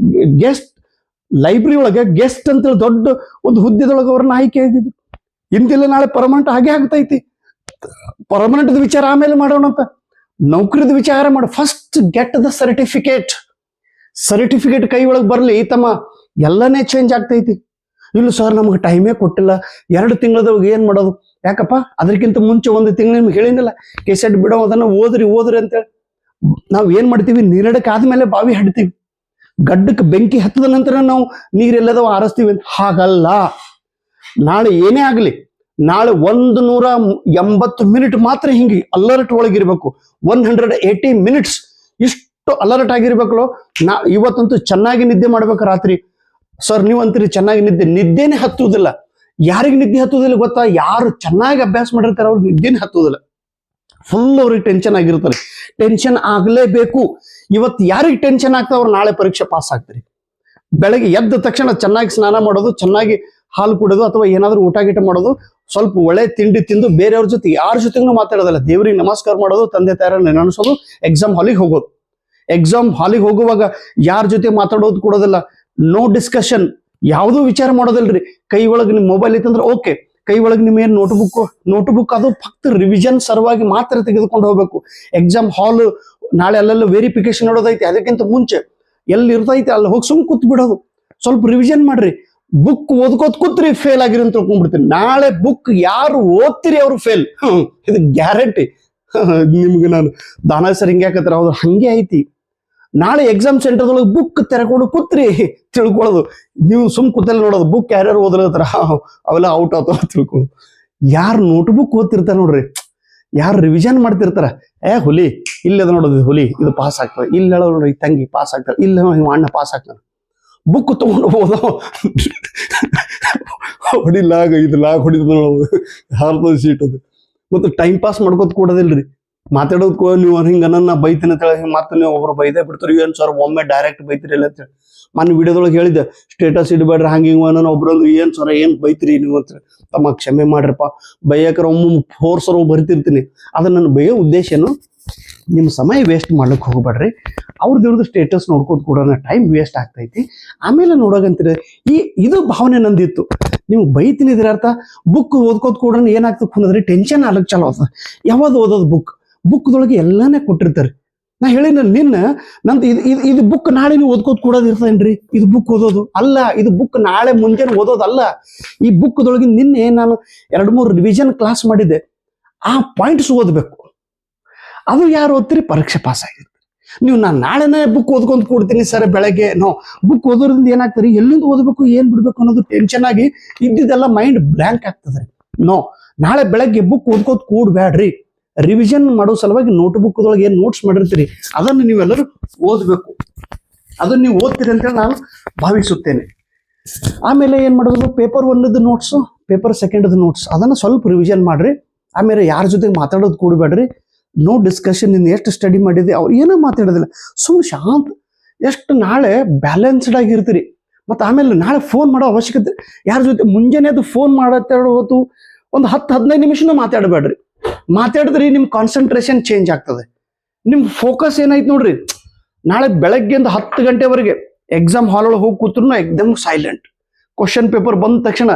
S1: ಗೆಸ್ಟ್ ಲೈಬ್ರರಿ ಒಳಗೆ ಗೆಸ್ಟ್ ಅಂತೇಳಿ ದೊಡ್ಡ ಒಂದು ಹುದ್ದೆದೊಳಗೆ ಅವ್ರನ್ನ ಆಯ್ಕೆ ಆಗಿದ್ರು. ಇಂದಿಲ್ಲ ನಾಳೆ ಪರ್ಮನೆಂಟ್ ಹಾಗೆ ಆಗ್ತೈತಿ. ಪರ್ಮನೆಂಟ್ ವಿಚಾರ ಆಮೇಲೆ ಮಾಡೋಣ ಅಂತ, ನೌಕರಿದ ವಿಚಾರ ಮಾಡು. First get the certificate. Certificate ಕೈ ಒಳಗೆ ಬರಲಿ ತಮ್ಮ, ಎಲ್ಲನೇ ಚೇಂಜ್ ಆಗ್ತೈತಿ. ಇಲ್ಲ ಸರ್ ನಮಗೆ ಟೈಮೇ ಕೊಟ್ಟಿಲ್ಲ, 2 ತಿಂಗಳದೊಳಗೆ ಏನ್ ಮಾಡೋದು? ಯಾಕಪ್ಪ, ಅದಕ್ಕಿಂತ ಮುಂಚೆ 1 ತಿಂಗಳು ನಿಮ್ಗೆ ಹೇಳಿನಿಲ್ಲ ಕೆಸೆಟ್ ಬಿಡೋ, ಅದನ್ನ ಓದ್ರಿ ಅಂತೇಳಿ. ನಾವು ಏನ್ ಮಾಡ್ತೀವಿ, ನೀರಡಕ್ಕೆ ಆದ್ಮೇಲೆ ಬಾವಿ ಹಡ್ತೀವಿ, ಗಡ್ಡಕ್ಕೆ ಬೆಂಕಿ ಹತ್ತದ ನಂತರ ನಾವು ನೀರೆಲ್ಲದವ ಆರಿಸ್ತೀವಿ. ಹಾಗಲ್ಲ. ನಾಳೆ ಏನೇ ಆಗ್ಲಿ, ನಾಳೆ 180 ಮಿನಿಟ್ ಮಾತ್ರ ಹಿಂಗೆ ಅಲರ್ಟ್ ಒಳಗಿರ್ಬೇಕು. 180 ಮಿನಿಟ್ಸ್ ಇಷ್ಟು ಅಲರ್ಟ್ ಆಗಿರ್ಬೇಕಲ್ಲ. ಇವತ್ತಂತೂ ಚೆನ್ನಾಗಿ ನಿದ್ದೆ ಮಾಡ್ಬೇಕು ರಾತ್ರಿ. ಸರ್ ನೀವು ಅಂತೀರಿ ಚೆನ್ನಾಗಿ ನಿದ್ದೆನೇ ಹತ್ತುವುದಿಲ್ಲ. ಯಾರಿಗೆ ನಿದ್ದೆ ಹತ್ತುವುದಿಲ್ಲ ಗೊತ್ತಾ? ಯಾರು ಚೆನ್ನಾಗಿ ಅಭ್ಯಾಸ ಮಾಡಿರ್ತಾರೆ ಅವ್ರಿಗೆ ನಿದ್ದೆನೇ ಹತ್ತುವುದಿಲ್ಲ. ಫುಲ್ ಅವ್ರಿಗೆ ಟೆನ್ಷನ್ ಆಗಿರ್ತಾರೆ. ಟೆನ್ಷನ್ ಆಗ್ಲೇಬೇಕು. ಇವತ್ತು ಯಾರಿಗೆ ಟೆನ್ಷನ್ ಆಗ್ತಾವ ಅವ್ರು ನಾಳೆ ಪರೀಕ್ಷೆ ಪಾಸ್ ಆಗ್ತಾರೆ. ಬೆಳಗ್ಗೆ ಎದ್ದ ತಕ್ಷಣ ಚೆನ್ನಾಗಿ ಸ್ನಾನ ಮಾಡೋದು, ಚೆನ್ನಾಗಿ ಹಾಲು ಕುಡೋದು, ಅಥವಾ ಏನಾದ್ರೂ ಊಟ ಗೀಟ ಮಾಡೋದು, ಸ್ವಲ್ಪ ಒಳ್ಳೆ ತಿಂಡಿ ತಿಂದು ಬೇರೆಯವ್ರ ಜೊತೆ ಯಾರ ಜೊತೆಗೂ ಮಾತಾಡೋದಲ್ಲ, ದೇವ್ರಿಗೆ ನಮಸ್ಕಾರ ಮಾಡೋದು, ತಂದೆ ತಾಯಿಯರನ್ನ ನೆನೆಸೋದು, ಎಕ್ಸಾಮ್ ಹಾಲಿಗೆ ಹೋಗೋದು. ಎಕ್ಸಾಮ್ ಹಾಲಿಗೆ ಹೋಗುವಾಗ ಯಾರ ಜೊತೆ ಮಾತಾಡೋದು ಕೊಡೋದಿಲ್ಲ. ನೋ ಡಿಸ್ಕಷನ್, ಯಾವುದೂ ವಿಚಾರ ಮಾಡೋದಿಲ್ರಿ. ಕೈ ಒಳಗೆ ನಿಮ್ ಮೊಬೈಲ್ ಇತ್ತಂದ್ರೆ ಓಕೆ, ಕೈ ಒಳಗೆ ನಿಮ್ಮ ಏನ್ ನೋಟ್ಬುಕ್ ಅದು ಫಕ್ತ ರಿವಿಷನ್ ಸಲುವಾಗಿ ಮಾತ್ರ ತೆಗೆದುಕೊಂಡು ಹೋಗ್ಬೇಕು. ಎಕ್ಸಾಮ್ ಹಾಲ್ ನಾಳೆ ಅಲ್ಲೆಲ್ಲ ವೆರಿಫಿಕೇಶನ್ ನೋಡೋದೈತಿ, ಅದಕ್ಕಿಂತ ಮುಂಚೆ ಎಲ್ಲಿ ಇರ್ತೈತಿ ಅಲ್ಲಿ ಹೋಗಿ ಸುಮ್ ಕೂತ್ ಬಿಡೋದು. ಸ್ವಲ್ಪ ರಿವಿಷನ್ ಮಾಡ್ರಿ. ಬುಕ್ ಓದ್ಕೋತ್ ಕೂತ್ರಿ ಫೇಲ್ ಆಗಿರಿ ಅಂತ ತಿಳ್ಕೊಂಡ್ಬಿಡ್ತೀನಿ. ನಾಳೆ ಬುಕ್ ಯಾರು ಓದ್ತಿರಿ ಅವ್ರು ಫೇಲ್, ಇದು ಗ್ಯಾರಂಟಿ. ನಿಮ್ಗೆ ನಾನು ದಾನ ಸರ್ ಹಿಂಗೆ ಯಾಕತ್ರ, ಹೌದು ಹಂಗೆ ಐತಿ. ನಾಳೆ ಎಕ್ಸಾಮ್ ಸೆಂಟರ್ದೊಳಗೆ ಬುಕ್ ತೆರೆಕೊಂಡು ಕೂತ್ರಿ ತಿಳ್ಕೊಳ್ಳೋದು. ನೀವು ಸುಮ್ ಕೂತಲ್ಲಿ ನೋಡೋದು, ಬುಕ್ ಯಾರ್ಯಾರು ಓದಲತ್ತಾರ ಅವೆಲ್ಲ ಔಟ್ ಆತ ತಿಳ್ಕೊಳ್ಳೋದು. ಯಾರು ನೋಟ್ಬುಕ್ ಓದ್ತಿರ್ತಾರ ನೋಡ್ರಿ, ಯಾರು ರಿವಿಷನ್ ಮಾಡ್ತಿರ್ತಾರ, ಹುಲಿ ಇಲ್ಲದ ನೋಡೋದು, ಹುಲಿ ಇದು ಪಾಸ್ ಆಗ್ತದೆ, ಇಲ್ಲ ನೋಡ್ರಿ ತಂಗಿ ಪಾಸ್ ಆಗ್ತಾರೆ, ಇಲ್ಲ ಅಣ್ಣ ಪಾಸ್ ಆಗ್ತಾನೆ. ಬುಕ್ ತಗೊಂಡು ಹೋದ ಹೊಡಿಲಾಗ ಇದು ಲಾಗ್ ಹೊಡಿದ ನೋಡೋದು, ಹಾರ್ತದ ಸೀಟ್ ಅದು. ಮತ್ತು ಟೈಮ್ ಪಾಸ್ ಮಾಡ್ಕೋತ ಕೊಡೋದಿಲ್ರಿ. ಮಾತಾಡೋದಕ್ಕೂ ನೀವು ಹಿಂಗ ನನ್ನ ಬೈತೀನಿ ಅಂತ ಹೇಳಿ ಮತ್ತೆ ನೀವು ಒಬ್ರು ಬೈದೇ ಬಿಡ್ತಾರೆ. ಏನ್ ಸರ್ ಒಮ್ಮೆ ಡೈರೆಕ್ಟ್ ಬೈತಿರಿ ಇಲ್ಲ ಅಂತ ಹೇಳಿ ಮೊನ್ನೆ ವಿಡಿಯೋದೊಳಗೆ ಹೇಳಿದ್ದೆ, ಸ್ಟೇಟಸ್ ಇಡಬೇಡ್ರಿ ಹಂಗ ಹಿಂಗ ಅನ್ನೋ ಒಬ್ರೊಂದು, ಏನ್ ಸರ್ ಏನ್ ಬೈತಿರಿ ನೀವು ಅಂತ. ತಮ್ಮ ಕ್ಷಮೆ ಮಾಡ್ರಪ್ಪ, ಬೈಯಾಕರ ಒಮ್ಮೆ ಫೋರ್ಸರು ಬರ್ತಿರ್ತೀನಿ. ಅದ್ರ ನನ್ನ ಬೈಯೋ ಉದ್ದೇಶ ಏನು, ನಿಮ್ಮ ಸಮಯ ವೇಸ್ಟ್ ಮಾಡ್ಲಿಕ್ಕೆ ಹೋಗ್ಬೇಡ್ರಿ. ಅವ್ರದ್ದು ಸ್ಟೇಟಸ್ ನೋಡ್ಕೋತ ಕೂಡ ಟೈಮ್ ವೇಸ್ಟ್ ಆಗ್ತೈತಿ. ಆಮೇಲೆ ನೋಡೋಗಂತೀರಿ ಇದು ಭಾವನೆ ನಂದಿತ್ತು. ನೀವು ಬೈತೀನಿ ಇದ್ರ ಅರ್ಥ ಬುಕ್ ಓದ್ಕೋತ ಕೂಡ ಏನಾಗ್ತದೆ ಅನ್ನೋದ್ರಿ, ಟೆನ್ಷನ್ ಆಗ್ಲಿಕ್ಕೆ ಚಾಲೋ ಆಗ್ತದೆ. ಯಾವ್ದು ಓದೋದು ಬುಕ್ದೊಳಗೆ ಎಲ್ಲಾನೇ ಕೊಟ್ಟಿರ್ತಾರೆ. ನಾ ಹೇಳಿನ ನಂದು ಇದು ಬುಕ್ ನಾಳೆ ನೀವು ಓದ್ಕೋತ ಕೂಡೋದು ಇರ್ತದೇನ್ರಿ? ಇದು ಬುಕ್ ಓದೋದು ಅಲ್ಲ, ಇದು ಬುಕ್ ನಾಳೆ ಮುಂಜಾನೆ ಓದೋದಲ್ಲ. ಈ ಬುಕ್ದೊಳಗೆ ನಿನ್ನೆ ನಾನು 2-3 ರಿವಿಷನ್ ಕ್ಲಾಸ್ ಮಾಡಿದ್ದೆ, ಆ ಪಾಯಿಂಟ್ಸ್ ಓದ್ಬೇಕು. ಅದು ಯಾರು ಓದ್ತೀರಿ? ಪರೀಕ್ಷೆ ಪಾಸ್ ಆಗಿರ್ತೀರಿ ನೀವು. ನಾನು ನಾಳೆನೇ ಬುಕ್ ಓದ್ಕೊಂತ ಕೂಡ್ತೀನಿ ಸರ್ ಬೆಳಗ್ಗೆ. ನೋ, ಬುಕ್ ಓದೋದ್ರಿಂದ ಏನಾಗ್ತದೆ, ಎಲ್ಲಿಂದ ಓದಬೇಕು ಏನ್ ಬಿಡ್ಬೇಕು ಅನ್ನೋದು ಟೆನ್ಷನ್ ಆಗಿ ಇದ್ದಿದ್ದೆಲ್ಲ ಮೈಂಡ್ ಬ್ಲ್ಯಾಂಕ್ ಆಗ್ತದೆ. ನೋ, ನಾಳೆ ಬೆಳಗ್ಗೆ ಬುಕ್ ಓದ್ಕೋತ ಕೂಡ್ಬೇಡ್ರಿ. ರಿವಿಷನ್ ಮಾಡೋ ಸಲುವಾಗಿ ನೋಟ್ಬುಕ್ದೊಳಗೆ ಏನ್ ನೋಟ್ಸ್ ಮಾಡಿರ್ತೀರಿ ಅದನ್ನು ನೀವೆಲ್ಲರೂ ಓದ್ಬೇಕು. ಅದನ್ನ ನೀವು ಓದ್ತೀರಿ ಅಂತೇಳಿ ನಾನು ಭಾವಿಸುತ್ತೇನೆ. ಆಮೇಲೆ ಏನ್ ಮಾಡೋದು, ಪೇಪರ್ 1ದ ನೋಟ್ಸು, ಪೇಪರ್ 2ದ ನೋಟ್ಸ್ ಅದನ್ನ ಸ್ವಲ್ಪ ರಿವಿಷನ್ ಮಾಡ್ರಿ. ಆಮೇಲೆ ಯಾರ ಜೊತೆಗೆ ಮಾತಾಡೋದು ಕೂಡಬೇಡ್ರಿ. No discussion. ಇನ್ನು ಎಷ್ಟು ಸ್ಟಡಿ ಮಾಡಿದೆ ಅವ್ರು ಏನೋ ಮಾತಾಡೋದಿಲ್ಲ, ಸುಮ್ ಶಾಂತ. ಎಷ್ಟು ನಾಳೆ ಬ್ಯಾಲೆನ್ಸ್ಡ್ ಆಗಿರ್ತೀರಿ. ಮತ್ತು ಆಮೇಲೆ ನಾಳೆ ಫೋನ್ ಮಾಡೋ ಅವಶ್ಯಕತೆ, ಯಾರ ಜೊತೆ ಮುಂಜಾನೆ ಅದು ಫೋನ್ ಹೊತ್ತು ಒಂದು 10-15 ನಿಮಿಷನೂ ಮಾತಾಡಬೇಡ್ರಿ. ಮಾತಾಡಿದ್ರಿ ನಿಮ್ ಕಾನ್ಸಂಟ್ರೇಷನ್ ಚೇಂಜ್ ಆಗ್ತದೆ. ನಿಮ್ ಫೋಕಸ್ ಏನಾಯ್ತು ನೋಡ್ರಿ, ನಾಳೆ ಬೆಳಗ್ಗೆಯಿಂದ 10 ಗಂಟೆವರೆಗೆ ಎಕ್ಸಾಮ್ ಹಾಲ್ ಒಳಗೆ ಹೋಗಿ ಕೂತ್ರು ಎಕ್ದಮ್ ಸೈಲೆಂಟ್. ಕ್ವಶನ್ ಪೇಪರ್ ಬಂದ ತಕ್ಷಣ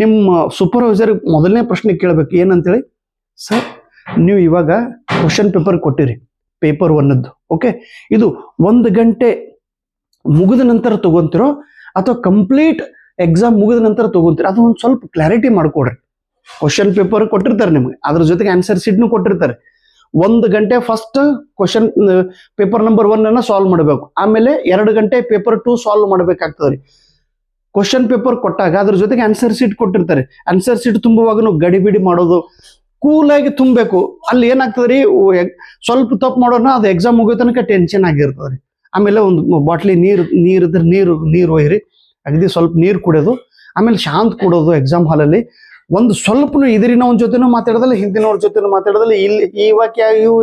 S1: ನಿಮ್ಮ ಸೂಪರ್ವೈಸರ್ ಮೊದಲನೇ ಪ್ರಶ್ನೆ ಕೇಳಬೇಕು, ಏನಂತೇಳಿ, ಸರ್ ನೀವು ಇವಾಗ ಕ್ವಶನ್ ಪೇಪರ್ ಕೊಟ್ಟಿರಿ ಪೇಪರ್ 1ದ್ದು, ಓಕೆ, ಇದು 1 ಗಂಟೆ ಮುಗಿದ ನಂತರ ತಗೊಂತಿರೋ ಅಥವಾ ಕಂಪ್ಲೀಟ್ ಎಕ್ಸಾಮ್ ಮುಗಿದ ನಂತರ ತಗೊಂತೀರೋ, ಅದು ಒಂದು ಸ್ವಲ್ಪ ಕ್ಲಾರಿಟಿ ಮಾಡ್ಕೊಡ್ರಿ. ಕ್ವಶನ್ ಪೇಪರ್ ಕೊಟ್ಟಿರ್ತಾರೆ ನಿಮ್ಗೆ, ಅದ್ರ ಜೊತೆಗೆ ಆನ್ಸರ್ ಶೀಟ್ನು ಕೊಟ್ಟಿರ್ತಾರೆ. 1 ಗಂಟೆ first question paper number 1 solve ಮಾಡಬೇಕು. ಆಮೇಲೆ 2 ಗಂಟೆ ಪೇಪರ್ 2 ಸಾಲ್ವ್ ಮಾಡ್ಬೇಕಾಗ್ತದೆ ರೀ. ಕ್ವಶನ್ ಪೇಪರ್ ಕೊಟ್ಟಾಗ ಅದ್ರ ಜೊತೆಗೆ ಆನ್ಸರ್ ಶೀಟ್ ಕೊಟ್ಟಿರ್ತಾರೆ. ಆನ್ಸರ್ ಶೀಟ್ ತುಂಬುವಾಗ ಗಡಿಬಿಡಿ ಮಾಡೋದು, ಕೂಲಾಗಿ ತುಂಬಬೇಕು. ಅಲ್ಲಿ ಏನಾಗ್ತದೆ ರೀ, ಸ್ವಲ್ಪ ತಪ್ಪು ಮಾಡೋಣ, ಅದು ಎಕ್ಸಾಮ್ ಮುಗಿಯೋ ತನಕ ಟೆನ್ಷನ್ ಆಗಿರ್ತದೆ ರೀ. ಆಮೇಲೆ ಒಂದು ಬಾಟ್ಲಿ ನೀರು ಇದ್ರೆ ನೀರು ಒಯ್ಯಿರಿ, ಅಗದಿ ಸ್ವಲ್ಪ ನೀರು ಕುಡಿಯೋದು, ಆಮೇಲೆ ಶಾಂತ ಕೊಡೋದು ಎಕ್ಸಾಮ್ ಹಾಲಲ್ಲಿ. ಒಂದು ಸ್ವಲ್ಪನು ಇದರಿನವ್ನ ಜೊತೆನೂ ಮಾತಾಡೋದಿಲ್ಲ, ಹಿಂದಿನವ್ರ ಜೊತೆನೂ ಮಾತಾಡೋದಿಲ್ಲ. ಇಲ್ಲಿ ಇವಾಕೆ ಇವು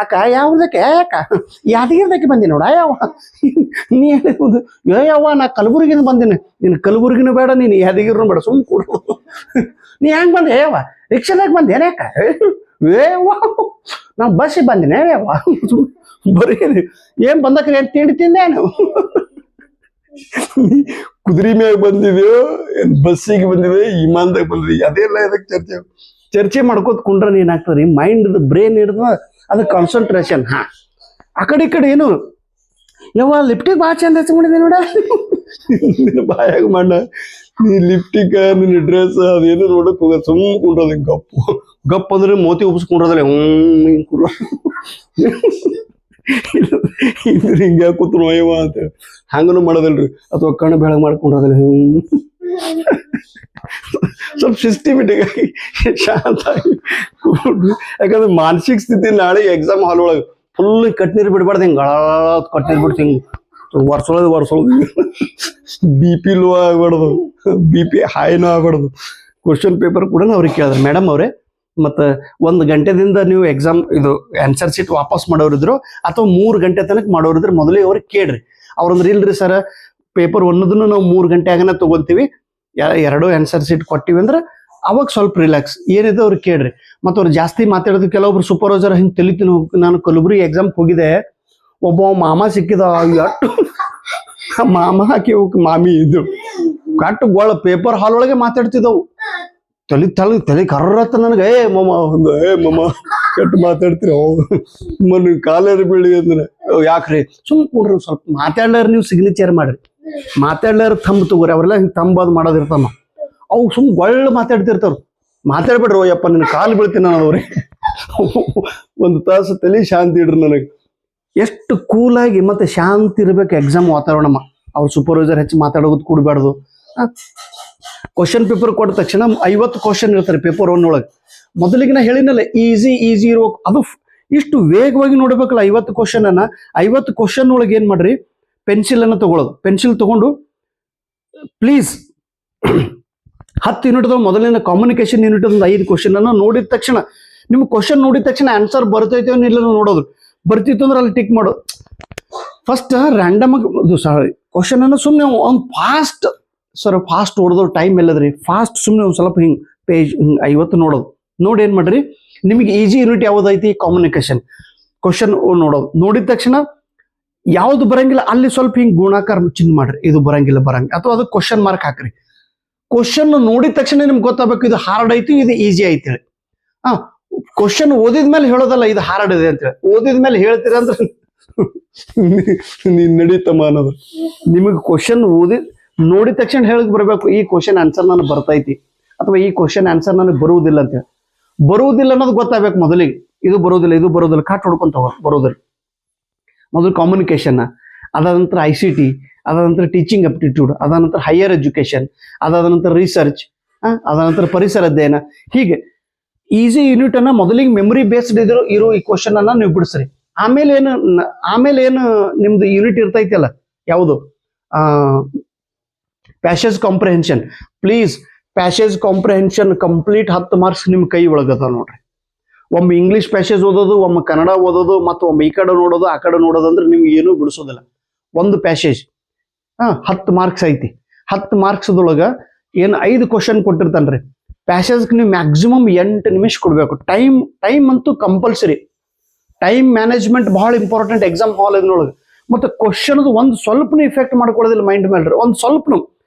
S1: ಅಕ್ಕ ಯಾವ್ದಕ್ಕೆ ಅಕ್ಕ ಯಾದಗಿರ್ದಕ್ಕೆ ಬಂದಿ ನೋಡ ಯಾವ ನೀ ಹೇಳಿಬೋದು ಯಾವ ನಾ ಕಲಬುರ್ಗಿನ ಬಂದಿನಿ, ನೀನು ಕಲಬುರ್ಗಿನೂ ಬೇಡ, ನೀನು ಯಾದಗಿರ್ನು ಬೇಡ, ಸುಮ್ ಕೊಡು. ನೀ ಹೆಂಗೆ ಬಂದೆ ಯಾವ ರಿಕ್ಷಾದಾಗ ಬಂದೇನೆ ಅಕ್ಕ ಏವಾ ನಾ ಬಸ್ಸಿಗೆ ಬಂದಿನಿ ಯಾವ ಬರೀ ಏನ್ ಬಂದಕ್ಕೆ ಏನು ತಿಂಡಿ ತಿಂದೇನು ಕುದುರೆ ಮ್ಯಾಗ ಬಂದಿದೆಯೋ ಏನ್ ಬಸ್ಸಿಗೆ ಬಂದಿದೆ ವಿಮಾನದಾಗ ಬಂದಿದೆ ಅದೆಲ್ಲ ಇದಕ್ಕೆ ಚರ್ಚೆ ಮಾಡ್ಕೋತ ಕುಂಡ್ರ ಏನಾಗ್ತದೆ ಮೈಂಡ್ ಬ್ರೇನ್ ಇರ್ತದ ಅದು ಕಾನ್ಸಂಟ್ರೇಷನ್. ಆ ಕಡೆ ಏನು ಯಾವ ಲಿಪ್ಟಿಕ್ ಭಾಳ ಚಂದ ಹಚ್ಕೊಂಡಿದೆ ನೋಡ ನಿನ್ನ ಬಾಯಾಗ ಮಾಡ ನೀ ಲಿಪ್ಟಿಕ್ ನಿನ್ನ ಡ್ರೆಸ್ ಅದೇನು ನೋಡಕ್ ಹೋಗ ಸುಮ್ ಕುಂಡ್ರದ ಗಪ್ ಅಂದ್ರೆ ಮೋತಿ ಉಬ್ಸ್ಕೊಂಡ್ರದಲ್ಲ ಹಿಂಗ್ ಕುಡ್ರ ಹಿಂಗ ಕೂತ್ರು ಅಯ್ಯವ ಅಂತ ಹಂಗನು ಮಾಡೋದಲ್ರಿ, ಅಥವಾ ಕಣ್ಣು ಬೆಳಗ್ ಮಾಡ್ಕೊಂಡ್ರದಲ್ಲ ಸ್ವಲ್ಪ ಸಿಸ್ಟಮೆಟಿಕ್ ಆಗಿ ಶಾಂತ ಆಗಿ ಯಾಕಂದ್ರೆ ಮಾನಸಿಕ ಸ್ಥಿತಿ ನಾಳೆ ಎಕ್ಸಾಮ್ ಹಾಲ್ ಒಳಗೆ ಫುಲ್ ಕಟ್ನೀರು ಬಿಡ್ಬಾರ್ದು, ಹಿಂಗೆ ಕಟ್ನೀರು ಬಿಡ್ತು ಹಿಂಗೆ ವರ್ಷೊಳದು BP ಲೋ ಆಗ್ಬಾರ್ದು, BP ಹೈನೂ ಆಗ್ಬಾರ್ದು. ಕ್ವಶನ್ ಪೇಪರ್ ಕೂಡ ಅವ್ರಿಗೆ ಕೇಳಿದ್ರು, ಮೇಡಮ್ ಅವರೇ ಮತ್ತು 1 ಗಂಟೆದಿಂದ ನೀವು ಎಕ್ಸಾಮ್ ಇದು ಆನ್ಸರ್ ಶೀಟ್ ವಾಪಸ್ ಮಾಡೋರಿದ್ರು ಅಥವಾ 3 ಗಂಟೆ ತನಕ ಮಾಡೋರಿದ್ರು ಮೊದಲೇ ಅವ್ರಿಗೆ ಕೇಳ್ರಿ. ಅವ್ರಂದ್ರೆ ಇಲ್ರಿ ಸರ್ ಪೇಪರ್ ಒಂದನ್ನು ನಾವು 3 ಗಂಟೆ ಆಗನ ತೊಗೊತೀವಿ, 2 ಆನ್ಸರ್ ಶೀಟ್ ಕೊಟ್ಟಿವಿ ಅಂದ್ರೆ ಅವಾಗ ಸ್ವಲ್ಪ ರಿಲ್ಯಾಕ್ಸ್ ಏನಿದೆ ಅವ್ರಿಗೆ ಕೇಳ್ರಿ. ಮತ್ತು ಅವ್ರು ಜಾಸ್ತಿ ಮಾತಾಡೋದು ಕೆಲವೊಬ್ರು ಸೂಪರ್ವೈಸರ್ ಹಿಂಗೆ ತಿಳಿತೀನಿ. ನಾನು ಕಲಬುರಗಿ ಎಕ್ಸಾಮ್ಗೆ ಹೋಗಿದ್ದೆ, ಒಬ್ಬ ಮಾಮ ಸಿಕ್ಕಿದ, ಅಟ್ಟು ಮಾಮ ಹಾಕಿ ಮಾಮಿ ಇದು ಕಟ್ಟು ಗೋಳ ಪೇಪರ್ ಹಾಲ್ ಒಳಗೆ ಮಾತಾಡ್ತಿದ್ದವು. ತಲೆ ಕರ್ರತ್ತ ನನಗೆ ಏ ಮಮ್ಮ ಕೆಟ್ಟು ಮಾತಾಡ್ತೀರ ಮನ ಕಾಲೇರು ಬೀಳಿ ಅಂದ್ರೆ ಯಾಕ್ರಿ ಸುಮ್ ಕೊಡ್ರಿ ಸ್ವಲ್ಪ ಮಾತಾಡ್ಲಾರ ನೀವು ಸಿಗ್ನೇಚರ್ ಮಾಡ್ರಿ, ಮಾತಾಡ್ಲಾರ ತಂಬ್ ತಗೋರಿ. ಅವರೆಲ್ಲ ಹಿಂಗೆ ತಂಬದ್ ಮಾಡೋದಿರ್ತಮ್ಮ, ಅವು ಸುಮ್ ಒಳ್ಳೆ ಮಾತಾಡ್ತಿರ್ತಾವ್ರು. ಮಾತಾಡ್ಬಿಡ್ರಿ ಓಯಪ್ಪ ನಿನ್ನ ಕಾಲು ಬೀಳ್ತೀನಿ ನಾನು ಅವ್ರಿಗೆ 1 ತಾಸು ತಲೆ ಶಾಂತಿ ಇಡ್ರಿ. ನನಗೆ ಎಷ್ಟು ಕೂಲಾಗಿ ಮತ್ತು ಶಾಂತಿ ಇರ್ಬೇಕು ಎಕ್ಸಾಮ್ ವಾತಾವರಣಮ್ಮ. ಅವ್ರು ಸೂಪರ್ವೈಸರ್ ಹೆಚ್ಚು ಮಾತಾಡೋದು ಕೂಡಬಾರ್ದು. ಕ್ವಶನ್ ಪೇಪರ್ ಕೊಟ್ಟ ತಕ್ಷಣ 50 ಕ್ವಶನ್ ಇರ್ತಾರೆ ಪೇಪರ್ 1 ಒಳಗೆ. ಮೊದಲಿಗೆ ನಾ ಹೇಳಿನಲ್ಲ ಈಸಿ ಇರ್ಬೇಕು, ಅದು ಇಷ್ಟು ವೇಗವಾಗಿ ನೋಡ್ಬೇಕಲ್ಲ 50 ಕ್ವಶನ್ ಅನ್ನ. 50 ಕ್ವಶನ್ ಒಳಗೆ ಏನ್ ಮಾಡ್ರಿ, ಪೆನ್ಸಿಲ್ ಅನ್ನ ತಗೊಳ್ಳೋದು. ಪೆನ್ಸಿಲ್ ತಗೊಂಡು ಪ್ಲೀಸ್ 10 ಯೂನಿಟ್ದ ಮೊದಲಿನ ಕಮ್ಯುನಿಕೇಶನ್ ಯೂನಿಟ್ ಒಂದು 5 ಕ್ವಶನ್ ಅನ್ನ ನೋಡಿದ ತಕ್ಷಣ, ನಿಮ್ಗೆ ಕ್ವಶನ್ ನೋಡಿದ ತಕ್ಷಣ ಆನ್ಸರ್ ಬರ್ತೈತೆ ಇಲ್ಲ ನೋಡೋದು. ಬರ್ತಿತ್ತು ಅಂದ್ರೆ ಅಲ್ಲಿ ಟಿಕ್ ಮಾಡೋದು. ಫಸ್ಟ್ ರ್ಯಾಂಡಮ್ ಆಗಿ ಕ್ವಶನ್ ಅನ್ನ ಸುಮ್ಮನೆ ಒಂದು ಫಾಸ್ಟ್ ಓಡೋದು ಟೈಮ್ ಎಲ್ಲದ್ರಿ, ಫಾಸ್ಟ್ ಸುಮ್ಮನೆ ಒಂದು ಸ್ವಲ್ಪ ಹಿಂಗೆ ಪೇಜ್ 50 ನೋಡೋದು. ನೋಡಿ ಏನು ಮಾಡ್ರಿ, ನಿಮಗೆ ಈಜಿ ಯೂನಿಟ್ ಯಾವುದೈತಿ ಕಮ್ಯುನಿಕೇಶನ್ ಕ್ವಶನ್ ನೋಡೋದು. ನೋಡಿದ ತಕ್ಷಣ ಯಾವ್ದು ಬರಂಗಿಲ್ಲ ಅಲ್ಲಿ ಸ್ವಲ್ಪ ಹಿಂಗೆ ಗುಣಾಕಾರ ಚಿಹ್ನೆ ಮಾಡ್ರಿ, ಇದು ಬರಂಗಿಲ್ಲ ಅಥವಾ ಅದು ಕ್ವಶನ್ ಮಾರ್ಕ್ ಹಾಕ್ರಿ. ಕ್ವಶನ್ ನೋಡಿದ ತಕ್ಷಣ ನಿಮ್ಗೆ ಗೊತ್ತಾಗಬೇಕು ಇದು ಹಾರ್ಡ್ ಐತಿ ಇದು ಈಸಿ ಐತಿ ಹೇಳಿ. ಕ್ವಶನ್ ಓದಿದ್ಮೇಲೆ ಹೇಳೋದಲ್ಲ ಇದು ಹಾರ್ಡ್ ಇದೆ ಅಂತೇಳಿ, ಓದಿದ್ಮೇಲೆ ಹೇಳ್ತೀರ ಅಂದ್ರೆ ನೀನ್ ನಡೀತಮ್ಮ ಅನ್ನೋದು. ನಿಮಗೆ ಕ್ವಶನ್ ನೋಡಿದ ತಕ್ಷಣ ಹೇಳಕ್ ಬರ್ಬೇಕು ಈ ಕ್ವಶನ್ ಆನ್ಸರ್ ನನಗೆ ಬರ್ತೈತಿ ಅಥವಾ ಈ ಕ್ವಶನ್ ಆನ್ಸರ್ ನನಗೆ ಬರುವುದಿಲ್ಲ ಅಂತ ಹೇಳಿ. ಬರುವುದಿಲ್ಲ ಅನ್ನೋದು ಗೊತ್ತಾಗಬೇಕು ಮೊದಲಿಗೆ, ಇದು ಬರೋದಿಲ್ಲ ಕಾಟ್ ಹೊಡ್ಕೊಂತ ಹೋಗ ಬರೋದಿಲ್ಲ. ಮೊದಲು ಕಮ್ಯುನಿಕೇಶನ್, ಅದಾದ ನಂತರ ICT, ಅದಾದ ನಂತರ ಟೀಚಿಂಗ್ ಅಪ್ಟಿಟ್ಯೂಡ್, ಅದಾದ ನಂತರ ಹೈಯರ್ ಎಜುಕೇಶನ್, ಅದಾದ ನಂತರ ರಿಸರ್ಚ್, ಅದಾದ ನಂತರ ಪರಿಸರ ಅಧ್ಯಯನ. ಹೀಗೆ ಈಸಿ ಯೂನಿಟ್ ಅನ್ನ ಮೊದಲಿಗೆ ಮೆಮೊರಿ ಬೇಸ್ಡ್ ಇರೋ ಈ ಕ್ವಶನ್ ಅನ್ನ ನೀವು ಬಿಡಿಸ್ರಿ. ಆಮೇಲೆ ಏನು ನಿಮ್ದು ಯೂನಿಟ್ ಇರ್ತೈತಿ ಅಲ್ಲ ಯಾವುದು passage comprehension. Please passage comprehension complete 10 marks ನಿಮ್ಮ ಕೈ ಒಳಗದ ನೋಡ್ರಿ. ಒಮ್ಮೆ ಇಂಗ್ಲಿಷ್ ಪ್ಯಾಸೇಜ್ ಓದೋದು, ಒಮ್ಮೆ ಕನ್ನಡ ಓದೋದು, ಮತ್ತು ಒಮ್ಮೆ ಈ ಕಡೆ ನೋಡೋದು ಆ ಕಡೆ ನೋಡೋದು ಅಂದ್ರೆ ನಿಮ್ಗೆ ಏನೂ ಬಿಡಿಸೋದಿಲ್ಲ. ಒಂದು ಪ್ಯಾಸೇಜ್ 10 ಮಾರ್ಕ್ಸ್ ಐತಿ. 10 ಮಾರ್ಕ್ಸ್ದೊಳಗ ಏನು 5 ಕ್ವಶನ್ ಕೊಟ್ಟಿರ್ತಾನ್ರಿ. ಪ್ಯಾಸೇಜ್ಗೆ ನೀವು ಮ್ಯಾಕ್ಸಿಮಮ್ 8 ನಿಮಿಷ ಕೊಡ್ಬೇಕು. ಟೈಮ್ ಅಂತೂ ಕಂಪಲ್ಸರಿ. ಟೈಮ್ ಮ್ಯಾನೇಜ್ಮೆಂಟ್ ಬಹಳ ಇಂಪಾರ್ಟೆಂಟ್ ಎಕ್ಸಾಮ್ ಹಾಲ್ ಇದನ್ನೊಳಗೆ. ಮತ್ತು ಕ್ವಶನ್ ಒಂದು ಸ್ವಲ್ಪನೂ ಇಫೆಕ್ಟ್ ಮಾಡ್ಕೊಳ್ಳೋದಿಲ್ಲ ಮೈಂಡ್ ಮೇಲೆ. ಒಂದು ಸ್ವಲ್ಪನು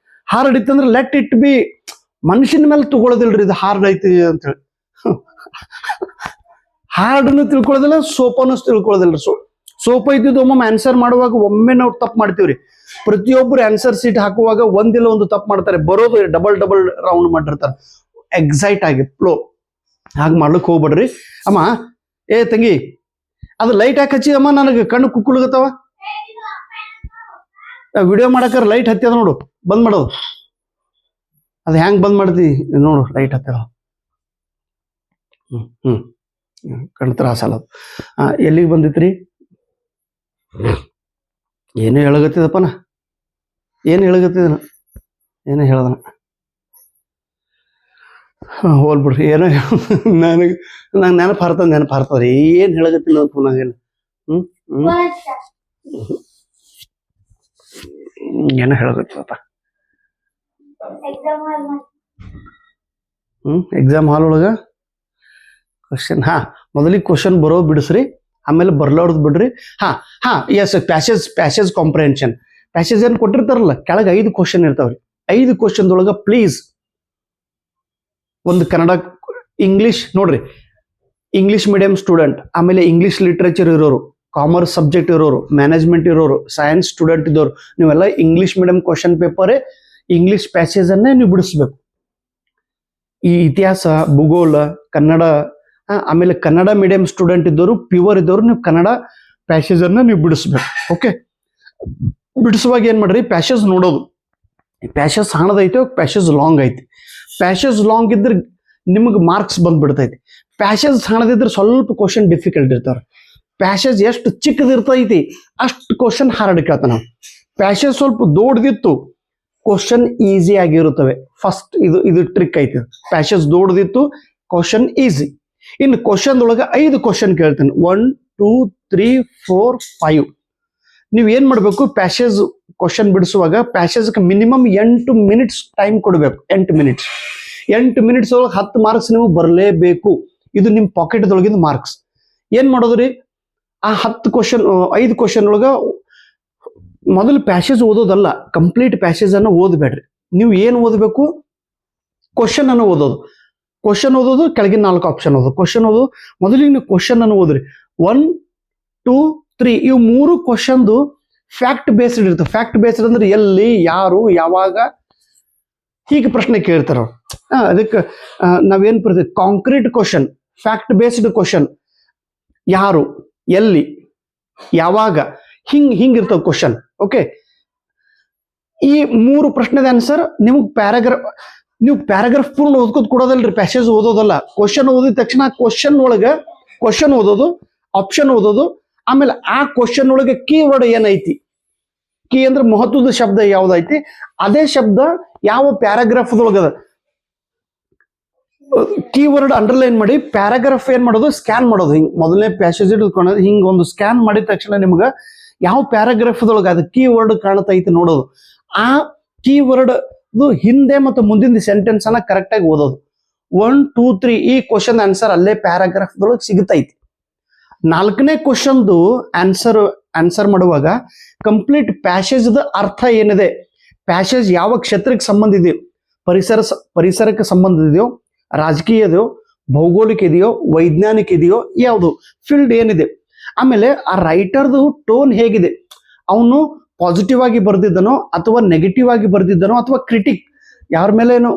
S1: ಹಾರ್ಡ್ ಇತ್ತಂದ್ರೆ ಲೆಟ್ ಇಟ್ ಬಿ, ಮನುಷ್ಯನ ಮೇಲೆ ತಗೊಳ್ಳೋದಿಲ್ರಿ ಇದು ಹಾರ್ಡ್ ಐತಿ ಅಂತೇಳಿ. ಹಾರ್ಡ್ನು ತಿಳ್ಕೊಳ್ಳೋದಿಲ್ಲ, ಸೋಪನು ತಿಳ್ಕೊಳ್ಳೋದಿಲ್ಲ. ಸೋಪ್ ಐತಿದ್ದು ಒಮ್ಮೊಮ್ಮೆ ಆನ್ಸರ್ ಮಾಡುವಾಗ ಒಮ್ಮೆ ನಾವು ತಪ್ಪು ಮಾಡ್ತೀವ್ರಿ. ಪ್ರತಿಯೊಬ್ಬರು ಆನ್ಸರ್ ಸೀಟ್ ಹಾಕುವಾಗ ಒಂದಿಲ್ಲ ಒಂದು ತಪ್ಪು ಮಾಡ್ತಾರೆ, ಬರೋದು ಡಬಲ್ ರೌಂಡ್ ಮಾಡಿರ್ತಾರೆ ಎಕ್ಸೈಟ್ ಆಗಿ ಫ್ಲೋ. ಹಾಗೆ ಮಾಡ್ಲಿಕ್ಕೆ ಹೋಗ್ಬೇಡ್ರಿ. ಅಮ್ಮ ಏ ತಂಗಿ ಅದು ಲೈಟ್ ಹಾಕಿ ಹಚ್ಚಿ ಅಮ್ಮ, ನನಗೆ ಕಣ್ಣು ಕುಕ್ಕುಳಗತ್ತವ. ವಿಡಿಯೋ ಮಾಡಕ್ಕಾರ ಲೈಟ್ ಹತ್ತದ ನೋಡು, ಬಂದ್ ಮಾಡೋದು. ಅದು ಹೆಂಗ್ ಬಂದ್ ಮಾಡ್ತಿ ನೋಡು, ಲೈಟ್ ಹತ್ತದ. ಕಣ್ ತ್ರಾಸ ಅಲ್ಲ. ಎಲ್ಲಿಗೆ ಬಂದಿತ್ರಿ? ಏನು ಹೇಳಗತ್ತಿದಪ್ಪನ, ಏನು ಹೇಳಗತ್ತಿದನ, ಏನೋ ಹೇಳ್ದನ. ಹೋಲ್ಬಿಡ್ರಿ, ಏನೋ ನನಗೆ ನಂಗೆ ನೆನಪು ಹಾರ್ತದ್ರಿ. ಏನು ಹೇಳಗತ್ತಿಲ್ಲ ಪುನಃ ಏನೋ ಹೇಳಗತ್ತಪ್ಪ. ಎಕ್ಸಾಮ್ ಹಾಲ್ ಒಳಗೆ ಕ್ವಶನ್, ಮೊದಲಿಗೆ ಕ್ವಶನ್ ಬರೋ ಬಿಡಿಸ್ರಿ, ಆಮೇಲೆ ಬರ್ಲಾರ್ದು ಬಿಡ್ರಿ. S, passage comprehension. ಪ್ಯಾಸೇಜ್ ಏನು ಕೊಟ್ಟಿರ್ತಾರಲ್ಲ, ಕೆಳಗೆ 5 ಕ್ವಶನ್ ಇರ್ತಾವ್ರಿ. 5 ಕ್ವಶನ್ದೊಳಗೆ ಪ್ಲೀಸ್ ಒಂದು ಕನ್ನಡ, ಇಂಗ್ಲೀಷ್ ನೋಡ್ರಿ. ಇಂಗ್ಲೀಷ್ ಮೀಡಿಯಂ ಸ್ಟೂಡೆಂಟ್, ಆಮೇಲೆ ಇಂಗ್ಲೀಷ್ ಲಿಟ್ರೇಚರ್ ಇರೋರು, ಕಾಮರ್ಸ್ ಸಬ್ಜೆಕ್ಟ್ ಇರೋರು, ಮ್ಯಾನೇಜ್ಮೆಂಟ್ ಇರೋರು, ಸೈನ್ಸ್ ಸ್ಟೂಡೆಂಟ್ ಇದ್ದವರು, ನೀವೆಲ್ಲ ಇಂಗ್ಲೀಷ್ ಮೀಡಿಯಂ ಕ್ವಶನ್ ಪೇಪರೇ ಇಂಗ್ಲೀಷ್ ಪ್ಯಾಸೇಜನ್ನೇ ನೀವು ಬಿಡಿಸ್ಬೇಕು. ಈ ಇತಿಹಾಸ, ಭೂಗೋಳ, ಕನ್ನಡ, ಆಮೇಲೆ ಕನ್ನಡ ಮೀಡಿಯಂ ಸ್ಟೂಡೆಂಟ್ ಇದ್ದವರು, ಪ್ಯೂರ್ ಇದ್ದವರು, ನೀವು ಕನ್ನಡ ಪ್ಯಾಸೇಜನ್ನು ನೀವು ಬಿಡಿಸ್ಬೇಕು. ಓಕೆ, ಬಿಡಿಸುವಾಗ ಏನು ಮಾಡ್ರಿ, ಪ್ಯಾಸೇಜ್ ನೋಡೋದು. ಪ್ಯಾಸೇಜ್ ಸಣ್ಣದೈತೆ, ಪ್ಯಾಸೇಜ್ ಲಾಂಗ್ ಐತಿ. ಪ್ಯಾಸೇಜ್ ಲಾಂಗ್ ಇದ್ರೆ ನಿಮಗೆ ಮಾರ್ಕ್ಸ್ ಬಂದ್ಬಿಡ್ತೈತಿ. ಪ್ಯಾಸೇಜ್ ಸಣ್ಣದಿದ್ರೆ ಸ್ವಲ್ಪ ಕ್ವಶನ್ ಡಿಫಿಕಲ್ಟ್ ಇರ್ತಾರೆ. ಪ್ಯಾಸೇಜ್ ಎಷ್ಟು ಚಿಕ್ಕದಿರ್ತೈತಿ ಅಷ್ಟು ಕ್ವಶನ್ ಹಾರ್ಡ್ ಕೇಳ್ತಾನೆ ನಾವು. ಪ್ಯಾಸೇಜ್ ಸ್ವಲ್ಪ ದೊಡ್ಡದಿತ್ತು, ಕ್ವಶನ್ ಈಸಿ ಆಗಿರುತ್ತವೆ. ಫಸ್ಟ್ ಇದು ಟ್ರಿಕ್ ಐತಿ. ಪ್ಯಾಸೇಜ್ ದೊಡ್ಡದಿತ್ತು, ಕ್ವಶನ್ ಈಸಿ. ಇನ್ನು ಕ್ವಶನ್ದೊಳಗೆ 5 ಕ್ವಶನ್ ಕೇಳ್ತೇನೆ. 1, 2, 3, 4, 5. ನೀವು ಏನು ಮಾಡಬೇಕು, ಪ್ಯಾಸೇಜ್ ಕ್ವಶನ್ ಬಿಡಿಸುವಾಗ ಪ್ಯಾಸೇಜ್ಗೆ ಮಿನಿಮಮ್ 8 ಮಿನಿಟ್ಸ್ ಟೈಮ್ ಕೊಡಬೇಕು. 8 ಮಿನಿಟ್ಸ್ 8 ಮಿನಿಟ್ಸ್ ಒಳಗೆ 10 ಮಾರ್ಕ್ಸ್ ನೀವು ಬರಲೇಬೇಕು. ಇದು ನಿಮ್ಮ ಪಾಕೆಟ್ದೊಳಗಿಂದ ಮಾರ್ಕ್ಸ್. ಏನು ಮಾಡೋದ್ರಿ, ಆ 5 ಕ್ವಶನ್ ಒಳಗೆ ಮೊದಲು ಪ್ಯಾಸೇಜ್ ಓದೋದಲ್ಲ, ಕಂಪ್ಲೀಟ್ ಪ್ಯಾಸೇಜನ್ನು ಓದಬೇಡ್ರಿ. ನೀವು ಏನು ಓದಬೇಕು, ಕ್ವಶನ್ ಅನ್ನು ಓದೋದು. ಕ್ವಶನ್ ಓದೋದು, ಕೆಳಗಿನ 4 ಆಪ್ಷನ್ ಓದೋದು. ಕ್ವಶನ್ ಓದೋದು, ಮೊದಲಿಗೆ ನೀವು ಕ್ವಶನ್ ಅನ್ನು ಓದ್ರಿ. 1, 2, 3 ಇವು 3 ಕ್ವಶನ್ದು ಫ್ಯಾಕ್ಟ್ ಬೇಸ್ಡ್ ಇರ್ತವೆ. ಫ್ಯಾಕ್ಟ್ ಬೇಸ್ಡ್ ಅಂದ್ರೆ ಎಲ್ಲಿ, ಯಾರು, ಯಾವಾಗ, ಹೀಗೆ ಪ್ರಶ್ನೆ ಕೇಳ್ತಾರ. ಅದಕ್ಕೆ ನಾವೇನು ಬರ್ತೀವಿ, concrete question, fact based question, ಯಾರು, ಎಲ್ಲಿ, ಯಾವಾಗ, ಹಿಂಗಿರ್ತಾವ ಕ್ವಶನ್. ಓಕೆ, ಈ 3 ಪ್ರಶ್ನೆದ ಆನ್ಸರ್ ನಿಮಗೆ ನೀವು ಪ್ಯಾರಾಗ್ರಾಫ್ ಪೂರ್ಣ ಓದ್ಕೋದ್ ಕೊಡೋದಲ್ರಿ, ಪ್ಯಾಸೇಜ್ ಓದೋದಲ್ಲ. ಕ್ವಶನ್ ಓದಿದ ತಕ್ಷಣ ಕ್ವಶನ್ ಒಳಗೆ ಕ್ವಶನ್ ಓದೋದು, ಆಪ್ಷನ್ ಓದೋದು, ಆಮೇಲೆ ಆ ಕ್ವಶನ್ ಒಳಗೆ ಕೀವರ್ಡ್ ಏನೈತಿ, ಕೀ ಅಂದ್ರೆ ಮಹತ್ವದ ಶಬ್ದ ಯಾವ್ದೈತಿ, ಅದೇ ಶಬ್ದ ಯಾವ ಪ್ಯಾರಾಗ್ರಾಫ್ದೊಳಗದ ಕೀವರ್ಡ್ ಅಂಡರ್ಲೈನ್ ಮಾಡಿ ಪ್ಯಾರಾಗ್ರಾಫ್ ಏನ್ ಮಾಡೋದು, ಸ್ಕ್ಯಾನ್ ಮಾಡೋದು. ಹಿಂಗೆ ಮೊದಲನೇ ಪ್ಯಾಸೇಜ್ ಇಟ್ಕೊಳ್ಳೋದು, ಹಿಂಗೆ ಒಂದು ಸ್ಕ್ಯಾನ್ ಮಾಡಿದ ತಕ್ಷಣ ನಿಮ್ಗೆ ಯಾವ ಪ್ಯಾರಾಗ್ರಾಫ್ದೊಳಗೆ ಅದು ಕೀವರ್ಡ್ ಕಾಣ್ತೈತಿ ನೋಡೋದು. ಆ ಕೀವರ್ಡ್ ಹಿಂದೆ ಮತ್ತು ಮುಂದಿನ ಸೆಂಟೆನ್ಸ್ ಅನ್ನ ಕರೆಕ್ಟ್ ಆಗಿ ಓದೋದು. 1, 2, 3 ಈ ಕ್ವಶನ್ ಆನ್ಸರ್ ಅಲ್ಲೇ ಪ್ಯಾರಾಗ್ರಾಫ್ದೊಳಗೆ ಸಿಗುತ್ತೈತಿ. 4ನೇ ಕ್ವಶನ್ದು ಆನ್ಸರ್ ಮಾಡುವಾಗ ಕಂಪ್ಲೀಟ್ ಪ್ಯಾಸೇಜ್ದ ಅರ್ಥ ಏನಿದೆ, ಪ್ಯಾಸೇಜ್ ಯಾವ ಕ್ಷೇತ್ರಕ್ಕೆ ಸಂಬಂಧ ಇದೆಯೋ, ಪರಿಸರಕ್ಕೆ ಸಂಬಂಧ ಇದೆಯೋ, ರಾಜಕೀಯ ಇದೆಯೋ, ಭೌಗೋಳಿಕ ಇದೆಯೋ, ವೈಜ್ಞಾನಿಕ ಇದೆಯೋ, ಯಾವುದು ಫೀಲ್ಡ್ ಏನಿದೆ, ಆಮೇಲೆ ಆ ರೈಟರ್ದು ಟೋನ್ ಹೇಗಿದೆ, ಅವನು ಪಾಸಿಟಿವ್ ಆಗಿ ಬರ್ದಿದ್ದನೋ ಅಥವಾ ನೆಗೆಟಿವ್ ಆಗಿ ಬರ್ದಿದ್ದನೋ ಅಥವಾ ಕ್ರಿಟಿಕ್ ಯಾರ ಮೇಲೆ ಏನೋ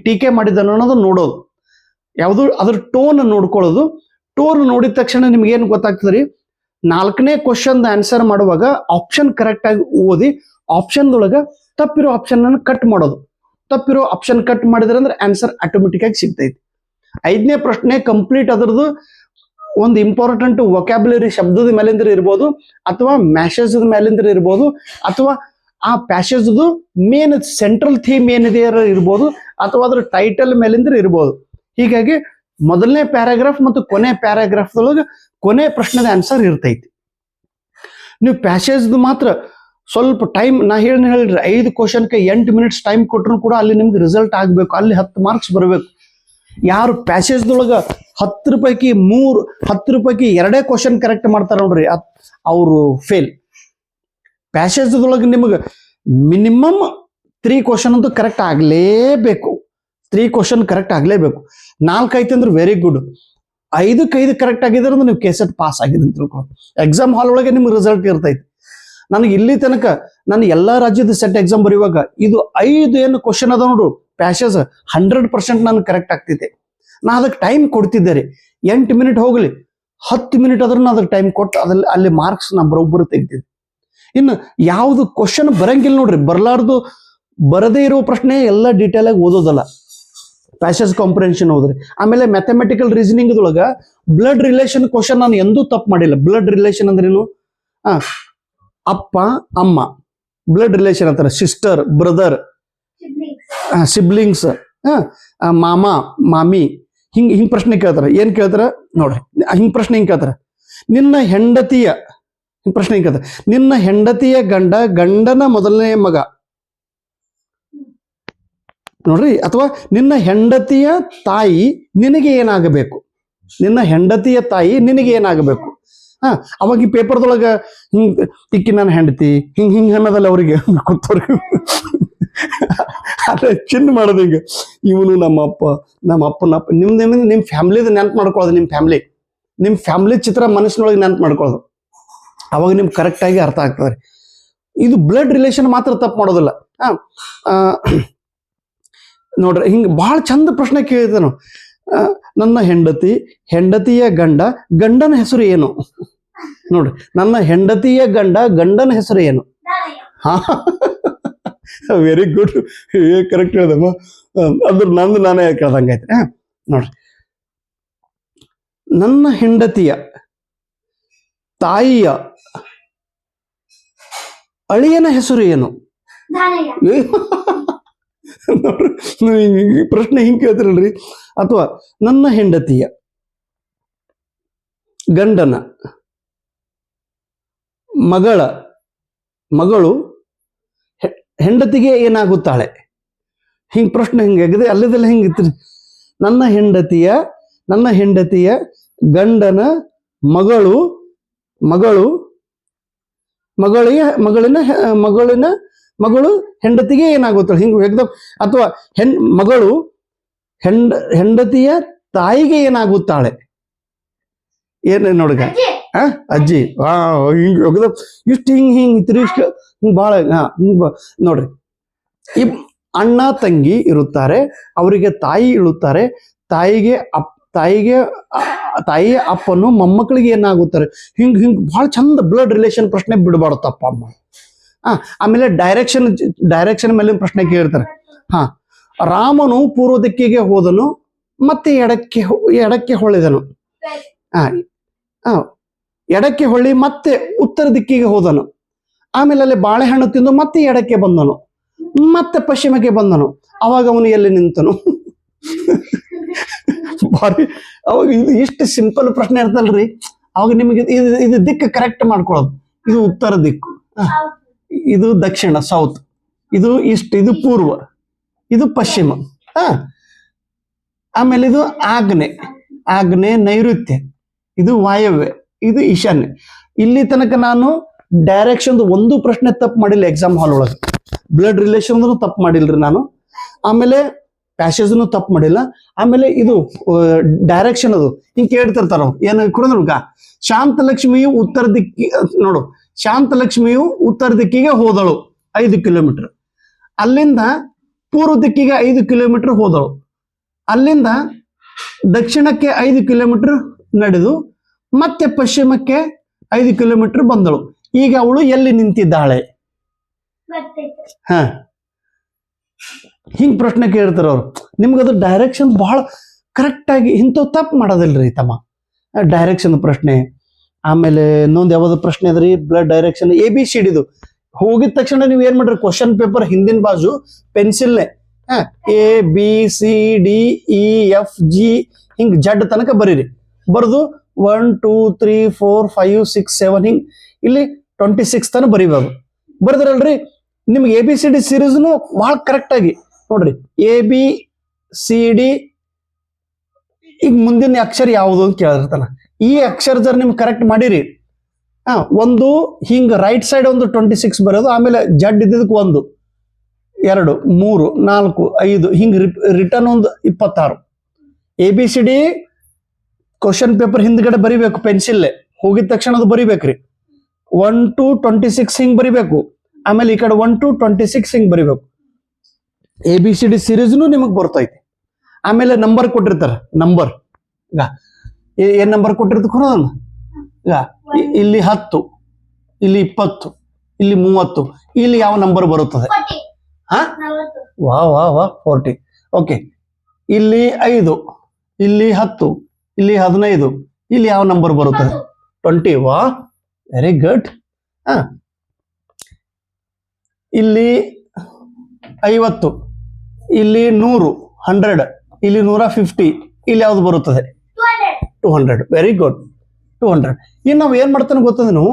S1: ಟೀಕೆ ಮಾಡಿದ್ದನೋ ಅನ್ನೋದು ನೋಡೋದು. ಯಾವುದು ಅದ್ರ ಟೋನ್ ನೋಡ್ಕೊಳ್ಳೋದು. ಟೋನ್ ನೋಡಿದ ತಕ್ಷಣ ನಿಮ್ಗೆ ಏನು ಗೊತ್ತಾಗ್ತದ್ರಿ, 4ನೇ ಕ್ವಶನ್ ಆನ್ಸರ್ ಮಾಡುವಾಗ ಆಪ್ಷನ್ ಕರೆಕ್ಟ್ ಆಗಿ ಓದಿ, ಆಪ್ಷನ್ದೊಳಗೆ ತಪ್ಪಿರೋ ಆಪ್ಷನ್ ಅನ್ನು ಕಟ್ ಮಾಡೋದು. ತಪ್ಪಿರೋ ಆಪ್ಷನ್ ಕಟ್ ಮಾಡಿದ್ರೆ ಅಂದ್ರೆ ಆನ್ಸರ್ ಆಟೋಮೆಟಿಕ್ ಆಗಿ ಸಿಗ್ತೈತಿ. 5ನೇ ಪ್ರಶ್ನೆ ಕಂಪ್ಲೀಟ್ ಅದರದ್ದು ಒಂದು ಇಂಪಾರ್ಟೆಂಟ್ ವೊಕ್ಯಾಬ್ಯುಲರಿ ಶಬ್ದದ ಮೇಲಿಂದ ಇರ್ಬೋದು, ಅಥವಾ ಮ್ಯಾಸೇಜ್ ಮೇಲಿಂದ ಇರ್ಬೋದು, ಅಥವಾ ಆ ಪ್ಯಾಸೇಜ್ದು ಮೇನ್ ಸೆಂಟ್ರಲ್ ಥೀಮ್ ಏನಿದೆ ಇರ್ಬೋದು, ಅಥವಾ ಅದ್ರ ಟೈಟಲ್ ಮೇಲಿಂದ ಇರ್ಬೋದು. ಹೀಗಾಗಿ ಮೊದಲನೇ ಪ್ಯಾರಾಗ್ರಾಫ್ ಮತ್ತು ಕೊನೆ ಪ್ಯಾರಾಗ್ರಾಫ್ದೊಳಗೆ ಕೊನೆ ಪ್ರಶ್ನೆದ ಆನ್ಸರ್ ಇರ್ತೈತಿ. ನೀವು ಪ್ಯಾಸೇಜ್ದು ಮಾತ್ರ ಸ್ವಲ್ಪ ಟೈಮ್, ನಾ ಹೇಳ್ರಿ 5 ಕ್ವಶನ್ಗೆ 8 ಮಿನಿಟ್ಸ್ ಟೈಮ್ ಕೊಟ್ಟರು ಕೂಡ ಅಲ್ಲಿ ನಿಮ್ಗೆ ರಿಸಲ್ಟ್ ಆಗಬೇಕು, ಅಲ್ಲಿ 10 ಮಾರ್ಕ್ಸ್ ಬರಬೇಕು. ಯಾರು ಪ್ಯಾಸೇಜ್ದೊಳಗೆ 10 ಪೈಕಿ 2 ಕ್ವಶನ್ ಕರೆಕ್ಟ್ ಮಾಡ್ತಾರೆ ನೋಡ್ರಿ, ಅವರು ಫೇಲ್. ಪ್ಯಾಸೇಜ್ದೊಳಗೆ ನಿಮಗೆ ಮಿನಿಮಮ್ 3 ಕ್ವಶನ್ ಅಂತೂ ಕರೆಕ್ಟ್ ಆಗಲೇಬೇಕು. 3 ಕ್ವಶನ್ ಕರೆಕ್ಟ್ ಆಗಲೇಬೇಕು. 4 ಐತೆ ಅಂದ್ರೆ ವೆರಿ ಗುಡ್. 5ಕ್ಕೆ 5 ಕರೆಕ್ಟ್ ಆಗಿದ್ರೆ ಅಂದ್ರೆ ನೀವು ಕೆಸೆಟ್ ಪಾಸ್ ಆಗಿದೆ ಅಂತ ತಿಳ್ಕೊಳ್ಳಿ. ಎಕ್ಸಾಮ್ ಹಾಲ್ ಒಳಗೆ ನಿಮ್ಗೆ ರಿಸಲ್ಟ್ ಇರ್ತೈತಿ. ನನಗೆ ಇಲ್ಲಿ ತನಕ ನಾನು ಎಲ್ಲಾ ರಾಜ್ಯದ ಸೆಟ್ ಎಕ್ಸಾಮ್ ಬರೆಯುವಾಗ ಇದು 5 ಏನು ಕ್ವಶನ್ ಅದ ನೋಡು ಪ್ಯಾಸೇಜ್ 100% ನಾನು ಕರೆಕ್ಟ್ ಆಗ್ತಿದ್ದೆ. ನಾ ಅದಕ್ಕೆ ಟೈಮ್ ಕೊಡ್ತಿದ್ದೆ ರೀ. 8 ಮಿನಿಟ್ ಹೋಗ್ಲಿ, 10 ಮಿನಿಟ್ ಆದ್ರೂ ಅದಕ್ಕೆ ಟೈಮ್ ಕೊಟ್ಟು ಅಲ್ಲಿ ಮಾರ್ಕ್ಸ್ ನಾ ಬರೋಬ್ಬರು ತೆಗ್ತಿದ್ದೆ. ಇನ್ನು ಯಾವ್ದು ಕ್ವಶನ್ ಬರಂಗಿಲ್ಲ ನೋಡ್ರಿ, ಬರದೇ ಇರೋ ಪ್ರಶ್ನೆ ಎಲ್ಲ ಡೀಟೇಲ್ ಆಗಿ ಓದೋದಲ್ಲ, ಪ್ಯಾಸೇಜ್ ಕಾಂಪ್ರಿಹೆನ್ಷನ್ ಓದ್ರಿ. ಆಮೇಲೆ ಮ್ಯಾಥಮೆಟಿಕಲ್ ರೀಸನಿಂಗ್ ದೊಳಗ ಬ್ಲಡ್ ರಿಲೇಷನ್ ಕ್ವಶನ್ ನಾನು ಎಂದೂ ತಪ್ಪು ಮಾಡಿಲ್ಲ. ಬ್ಲಡ್ ರಿಲೇಷನ್ ಅಂದ್ರೇನು, ಅಪ್ಪ ಅಮ್ಮ ಬ್ಲಡ್ ರಿಲೇಷನ್ ಅಂತಾರೆ. ಸಿಸ್ಟರ್, ಬ್ರದರ್, ಸಿಬ್ಲಿಂಗ್ಸ್, ಮಾಮ, ಮಾಮಿ, ಹಿಂಗ್ ಪ್ರಶ್ನೆ ಕೇಳ್ತಾರ. ಏನ್ ಕೇಳ್ತಾರ ನೋಡ್ರಿ, ಹಿಂಗ್ ಪ್ರಶ್ನೆ ಹಿಂಗ್ ಕೇಳ್ತಾರ. ನಿನ್ನ ಹೆಂಡತಿಯ ಪ್ರಶ್ನೆ ಹಿಂಗ್ ಕೇಳ್ತಾರ, ನಿನ್ನ ಹೆಂಡತಿಯ ಗಂಡನ ಮೊದಲನೇ ಮಗ ನೋಡ್ರಿ. ಅಥವಾ ನಿನ್ನ ಹೆಂಡತಿಯ ತಾಯಿ ನಿನಗೆ ಏನಾಗಬೇಕು, ನಿನ್ನ ಹೆಂಡತಿಯ ತಾಯಿ ನಿನಗೆ ಏನಾಗಬೇಕು. ಅವಾಗ ಈ ಪೇಪರ್ದೊಳಗ ಹಿಂಗ್ ಇಕ್ಕಿ ನನ್ನ ಹೆಂಡತಿ ಹಿಂಗ್ ಅನ್ನೋದಲ್ಲ ಅವ್ರಿಗೆ ಕೂತವ್ರಿಗೆ. ಅದೇ ಚಿನ್ನ ಮಾಡೋದು ಹಿಂಗ, ಇವನು ನಮ್ಮ ಅಪ್ಪನ ಅಪ್ಪ. ನಿಮ್ ಫ್ಯಾಮಿಲಿದ ನೆನ್ಪು ಮಾಡ್ಕೊಳ್ಳೋದು. ನಿಮ್ ಫ್ಯಾಮಿಲಿ ಚಿತ್ರ ಮನಸ್ಸಿನೊಳಗೆ ನೆನ್ಪು ಮಾಡ್ಕೊಳ್ಳೋದು. ಅವಾಗ ನಿಮ್ಗೆ ಕರೆಕ್ಟ್ ಆಗಿ ಅರ್ಥ ಆಗ್ತದೆ. ಇದು ಬ್ಲಡ್ ರಿಲೇಷನ್ ಮಾತ್ರ ತಪ್ಪು ಮಾಡೋದಿಲ್ಲ. ನೋಡ್ರಿ, ಹಿಂಗ್ ಬಹಳ ಚಂದ ಪ್ರಶ್ನೆ ಕೇಳಿದನು. ನನ್ನ ಹೆಂಡತಿಯ ಗಂಡನ ಹೆಸರು ಏನು? ನೋಡ್ರಿ, ನನ್ನ ಹೆಂಡತಿಯ ಗಂಡನ ಹೆಸರು ಏನು? ಹಾ, ವೆರಿ ಗುಡ್, ಕರೆಕ್ಟ್ ಹೇಳ್ದಮ್ಮ. ಅದ್ರ ನಂದು ನಾನೇ ಕೇಳ್ದಂಗಾಯ್ತು. ನೋಡ್ರಿ, ನನ್ನ ಹೆಂಡತಿಯ ತಾಯಿಯ ಅಳಿಯನ ಹೆಸರು ಏನು? ನೋಡ್ರಿ, ಪ್ರಶ್ನೆ ಹಿಂಗ್ ಕೇಳ್ತಿರಲ್ರಿ. ಅಥವಾ ನನ್ನ ಹೆಂಡತಿಯ ಗಂಡನ ಮಗಳು ಹೆಂಡತಿಗೆ ಏನಾಗುತ್ತಾಳೆ? ಹಿಂಗ್ ಪ್ರಶ್ನೆ ಹಿಂಗಾಗಿದೆ. ಅಲ್ಲದೆಲ್ಲ ಹಿಂಗಿತ್ತು. ನನ್ನ ಹೆಂಡತಿಯ ಗಂಡನ ಮಗಳು ಹೆಂಡತಿಗೆ ಏನಾಗುತ್ತಾಳೆ? ಹಿಂಗ್ ಎಕ್ದಮ್. ಅಥವಾ ಹೆಂಡತಿಯ ತಾಯಿಗೆ ಏನಾಗುತ್ತಾಳೆ? ಏನ್ ನೋಡ್ಗ, ಅಜ್ಜಿ. ಹಿಂಗ್ ಇಷ್ಟು ಹಿಂಗ್ ತಿರುಗಿಸ್ ಹಿಂಗ್ ಭಾಳ. ನೋಡ್ರಿ, ಈ ಅಣ್ಣ ತಂಗಿ ಇರುತ್ತಾರೆ, ಅವರಿಗೆ ತಾಯಿ ಇಳುತ್ತಾರೆ. ತಾಯಿಯ ಅಪ್ಪನು ಮೊಮ್ಮಕ್ಕಳಿಗೆ ಏನಾಗುತ್ತಾರೆ? ಹಿಂಗ್ ಬಹಳ ಚಂದ ಬ್ಲಡ್ ರಿಲೇಷನ್ ಪ್ರಶ್ನೆ ಬಿಡಬಾರ್ದು ತಪ್ಪ ಅಮ್ಮ. ಆಮೇಲೆ ಡೈರೆಕ್ಷನ್ ಮೇಲೆ ಪ್ರಶ್ನೆ ಕೇಳ್ತಾರೆ. ರಾಮನು ಪೂರ್ವ ದಿಕ್ಕಿಗೆ ಹೋದನು, ಮತ್ತೆ ಎಡಕ್ಕೆ ಹೊಳ್ಳಿದನು. ಎಡಕ್ಕೆ ಹೊಳ್ಳಿ ಮತ್ತೆ ಉತ್ತರ ದಿಕ್ಕಿಗೆ ಹೋದನು. ಆಮೇಲೆ ಅಲ್ಲಿ ಬಾಳೆಹಣ್ಣು ತಿಂದು ಮತ್ತೆ ಎಡಕ್ಕೆ ಬಂದನು, ಮತ್ತೆ ಪಶ್ಚಿಮಕ್ಕೆ ಬಂದನು. ಅವಾಗ ಅವನು ಎಲ್ಲಿ ನಿಂತನು? ಬಾರಿ. ಅವಾಗ ಇದು ಇಷ್ಟು ಸಿಂಪಲ್ ಪ್ರಶ್ನೆ ಇರ್ತಲ್ರಿ. ಅವಾಗ ನಿಮಗೆ ಇದು ದಿಕ್ಕು ಕರೆಕ್ಟ್ ಮಾಡ್ಕೊಳ್ಳೋದು. ಇದು ಉತ್ತರ ದಿಕ್ಕು, ಇದು ದಕ್ಷಿಣ ಸೌತ್, ಇದು ಈಸ್ಟ್, ಇದು ಪೂರ್ವ, ಇದು ಪಶ್ಚಿಮ. ಆಮೇಲೆ ಇದು ಆಗ್ನೆ ನೈಋತ್ಯ, ಇದು ವಾಯವ್ಯ, ಇದು ಈಶಾನ್ಯ. ಇಲ್ಲಿ ತನಕ ನಾನು ಡೈರೆಕ್ಷನ್ ಒಂದು ಪ್ರಶ್ನೆ ತಪ್ಪು ಮಾಡಿಲ್ಲ ಎಕ್ಸಾಮ್ ಹಾಲ್ ಒಳಗೆ. ಬ್ಲಡ್ ರಿಲೇಷನ್ ತಪ್ಪು ಮಾಡಿಲ್ರಿ ನಾನು. ಆಮೇಲೆ ಪ್ಯಾಸೇಜ್ನು ತಪ್ಪು ಮಾಡಿಲ್ಲ. ಆಮೇಲೆ ಇದು ಡೈರೆಕ್ಷನ್ ಅದು ಹಿಂಗೆ ಕೇಳ್ತಿರ್ತಾರ. ಏನು ಕುಡಿದ್ರುಗ ಶಾಂತಲಕ್ಷ್ಮಿಯು ಉತ್ತರ ದಿಕ್ಕಿಗೆ ಹೋದಳು 5 ಕಿಲೋಮೀಟರ್. ಅಲ್ಲಿಂದ ಪೂರ್ವ ದಿಕ್ಕಿಗೆ 5 ಕಿಲೋಮೀಟರ್ ಹೋದಳು. ಅಲ್ಲಿಂದ ದಕ್ಷಿಣಕ್ಕೆ 5 ಕಿಲೋಮೀಟರ್ ನಡೆದು ಮತ್ತೆ ಪಶ್ಚಿಮಕ್ಕೆ 5 ಕಿಲೋಮೀಟರ್ ಬಂದಳು. ಈಗ ಅವಳು ಎಲ್ಲಿ ನಿಂತಿದ್ದಾಳೆ? ಹಿಂಗ್ ಪ್ರಶ್ನೆ ಕೇಳ್ತಾರ ಅವ್ರು. ನಿಮ್ಗದು ಡೈರೆಕ್ಷನ್ ಬಹಳ ಕರೆಕ್ಟ್ ಆಗಿ ಇಂಥವು ತಪ್ಪು ಮಾಡೋದಿಲ್ರಿ ತಮ್ಮ. ಡೈರೆಕ್ಷನ್ ಪ್ರಶ್ನೆ. ಆಮೇಲೆ ಇನ್ನೊಂದು ಯಾವ್ದು ಪ್ರಶ್ನೆ ಅದ್ರಿ, ಬ್ಲಡ್ ಡೈರೆಕ್ಷನ್ ABCD. ಹೋಗಿದ ತಕ್ಷಣ ನೀವು ಏನ್ ಮಾಡ್ರಿ, ಕ್ವಶನ್ ಪೇಪರ್ ಹಿಂದಿನ ಬಾಜು ಪೆನ್ಸಿಲ್ನೆ ABCDEFG ಹಿಂಗ್ ಜಡ್ ತನಕ ಬರೀರಿ. ಬರೆದು 1 2 3 4 5 6 7 ಹಿಂಗ್ ಇಲ್ಲಿ 26 ತನಕ ಬರೀಬೇಕು. ಬರೆದ್ರಲ್ರಿ, ನಿಮ್ಗೆ ABCD ಸೀರೀಸ್ನು ಬಹಳ ಕರೆಕ್ಟ್ ಆಗಿ ನೋಡ್ರಿ. ABCD ಈಗ ಮುಂದಿನ ಅಕ್ಷರ ಯಾವುದು ಅಂತ ಕೇಳಿರ್ತಾನ. ಈ ಅಕ್ಷರ ಜರ ನಿಮ್ಗೆ ಕರೆಕ್ಟ್ ಮಾಡಿರಿ. ಒಂದು ಹಿಂಗ್ ರೈಟ್ ಸೈಡ್ ಒಂದು 26 ಬರೋದು. ಆಮೇಲೆ ಜಡ್ ಇದ್ದದಕ್ಕೆ 1 2 3 4 5 ಹಿಂಗ್ ರಿಟರ್ನ್ ಒಂದು 26. ABCD ಕ್ವಶನ್ ಪೇಪರ್ ಹಿಂದ್ಗಡೆ ಬರಿಬೇಕು ಪೆನ್ಸಿಲ್. ಹೋಗಿದ ತಕ್ಷಣ ಅದು ಬರಿಬೇಕ್ರಿ. 1 to 26 ಹಿಂಗ್ ಬರಿಬೇಕು. ಆಮೇಲೆ ಈ ಕಡೆ 1 to 26 ಹಿಂಗ್ ಬರಿಬೇಕು. ABCD ಸೀರೀಸ್ನು ನಿಮಗ್ ಬರ್ತೈತಿ. ಆಮೇಲೆ ನಂಬರ್ ಕೊಟ್ಟಿರ್ತಾರ. ನಂಬರ್ ಏನ್ ನಂಬರ್ ಕೊಟ್ಟಿರ್ತಾರ? ಇಲ್ಲಿ 10, ಇಲ್ಲಿ 20, ಇಲ್ಲಿ 30, ಇಲ್ಲಿ ಯಾವ ನಂಬರ್ ಬರುತ್ತದೆ? ವಾ 40. ಓಕೆ, ಇಲ್ಲಿ 5, ಇಲ್ಲಿ 10, ಇಲ್ಲಿ 15, ಇಲ್ಲಿ ಯಾವ ನಂಬರ್ ಬರುತ್ತದೆ? 20. ವಾ, ವೆರಿ ಗುಡ್. ಇಲ್ಲಿ 50, ಇಲ್ಲಿ 100, 100, ಇಲ್ಲಿ 150, ಇಲ್ಲಿ ಯಾವ್ದು ಬರುತ್ತದೆ 200. Very good, 200. ಇನ್ನು ನಾವು ಏನ್ ಮಾಡ್ತಾನೆ ಗೊತ್ತದೇನು,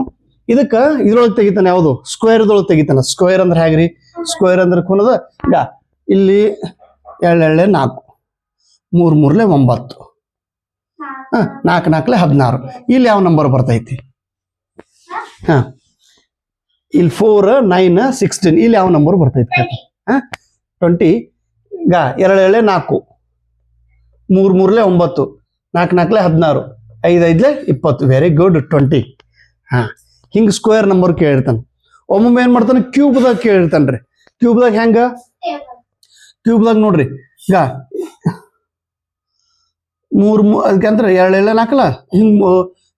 S1: ಇದಕ್ಕ ಇದ್ರೊಳಗೆ ತೆಗಿತಾನೆ, ಯಾವುದು ಸ್ಕ್ವೇರ್ ಇದ್ರೊಳಗೆ ತೆಗಿತಾನೆ. ಸ್ಕ್ವೇರ್ ಅಂದ್ರೆ ಹೇಗ್ರಿ, ಸ್ಕ್ವೇರ್ ಅಂದ್ರೆ ಕುನದ ಈಗ ಇಲ್ಲಿ 2 4, 3 9, 4 4 16. ಇಲ್ಲಿ ಯಾವ ನಂಬರ್ ಬರ್ತೈತಿ? ಹಾ, ಇಲ್ಲಿ 4 9 16, ಇಲ್ಲಿ ಯಾವ ನಂಬರ್ ಬರ್ತೈತಿ? 20. ಈಗ 2 4, 3 9, 4 4 16, 5 5 20. Very good, 20. ಹಾ, ಹಿಂಗ್ ಸ್ಕ್ವೇರ್ ನಂಬರ್ ಕೇಳಿರ್ತಾನೆ. ಒಮ್ಮೊಮ್ಮೆ ಏನ್ ಮಾಡ್ತಾನೆ, ಕ್ಯೂಬ್ದಾಗ ಕೇಳಿರ್ತಾನ್ರಿ. ಕ್ಯೂಬ್ದಾಗ ಹೆಂಗ, ಕ್ಯೂಬ್ದಾಗ ನೋಡ್ರಿ, ಈಗ 3 ಅದಕ್ಕಂದ್ರೆ 2 4 ಹಿಂಗ್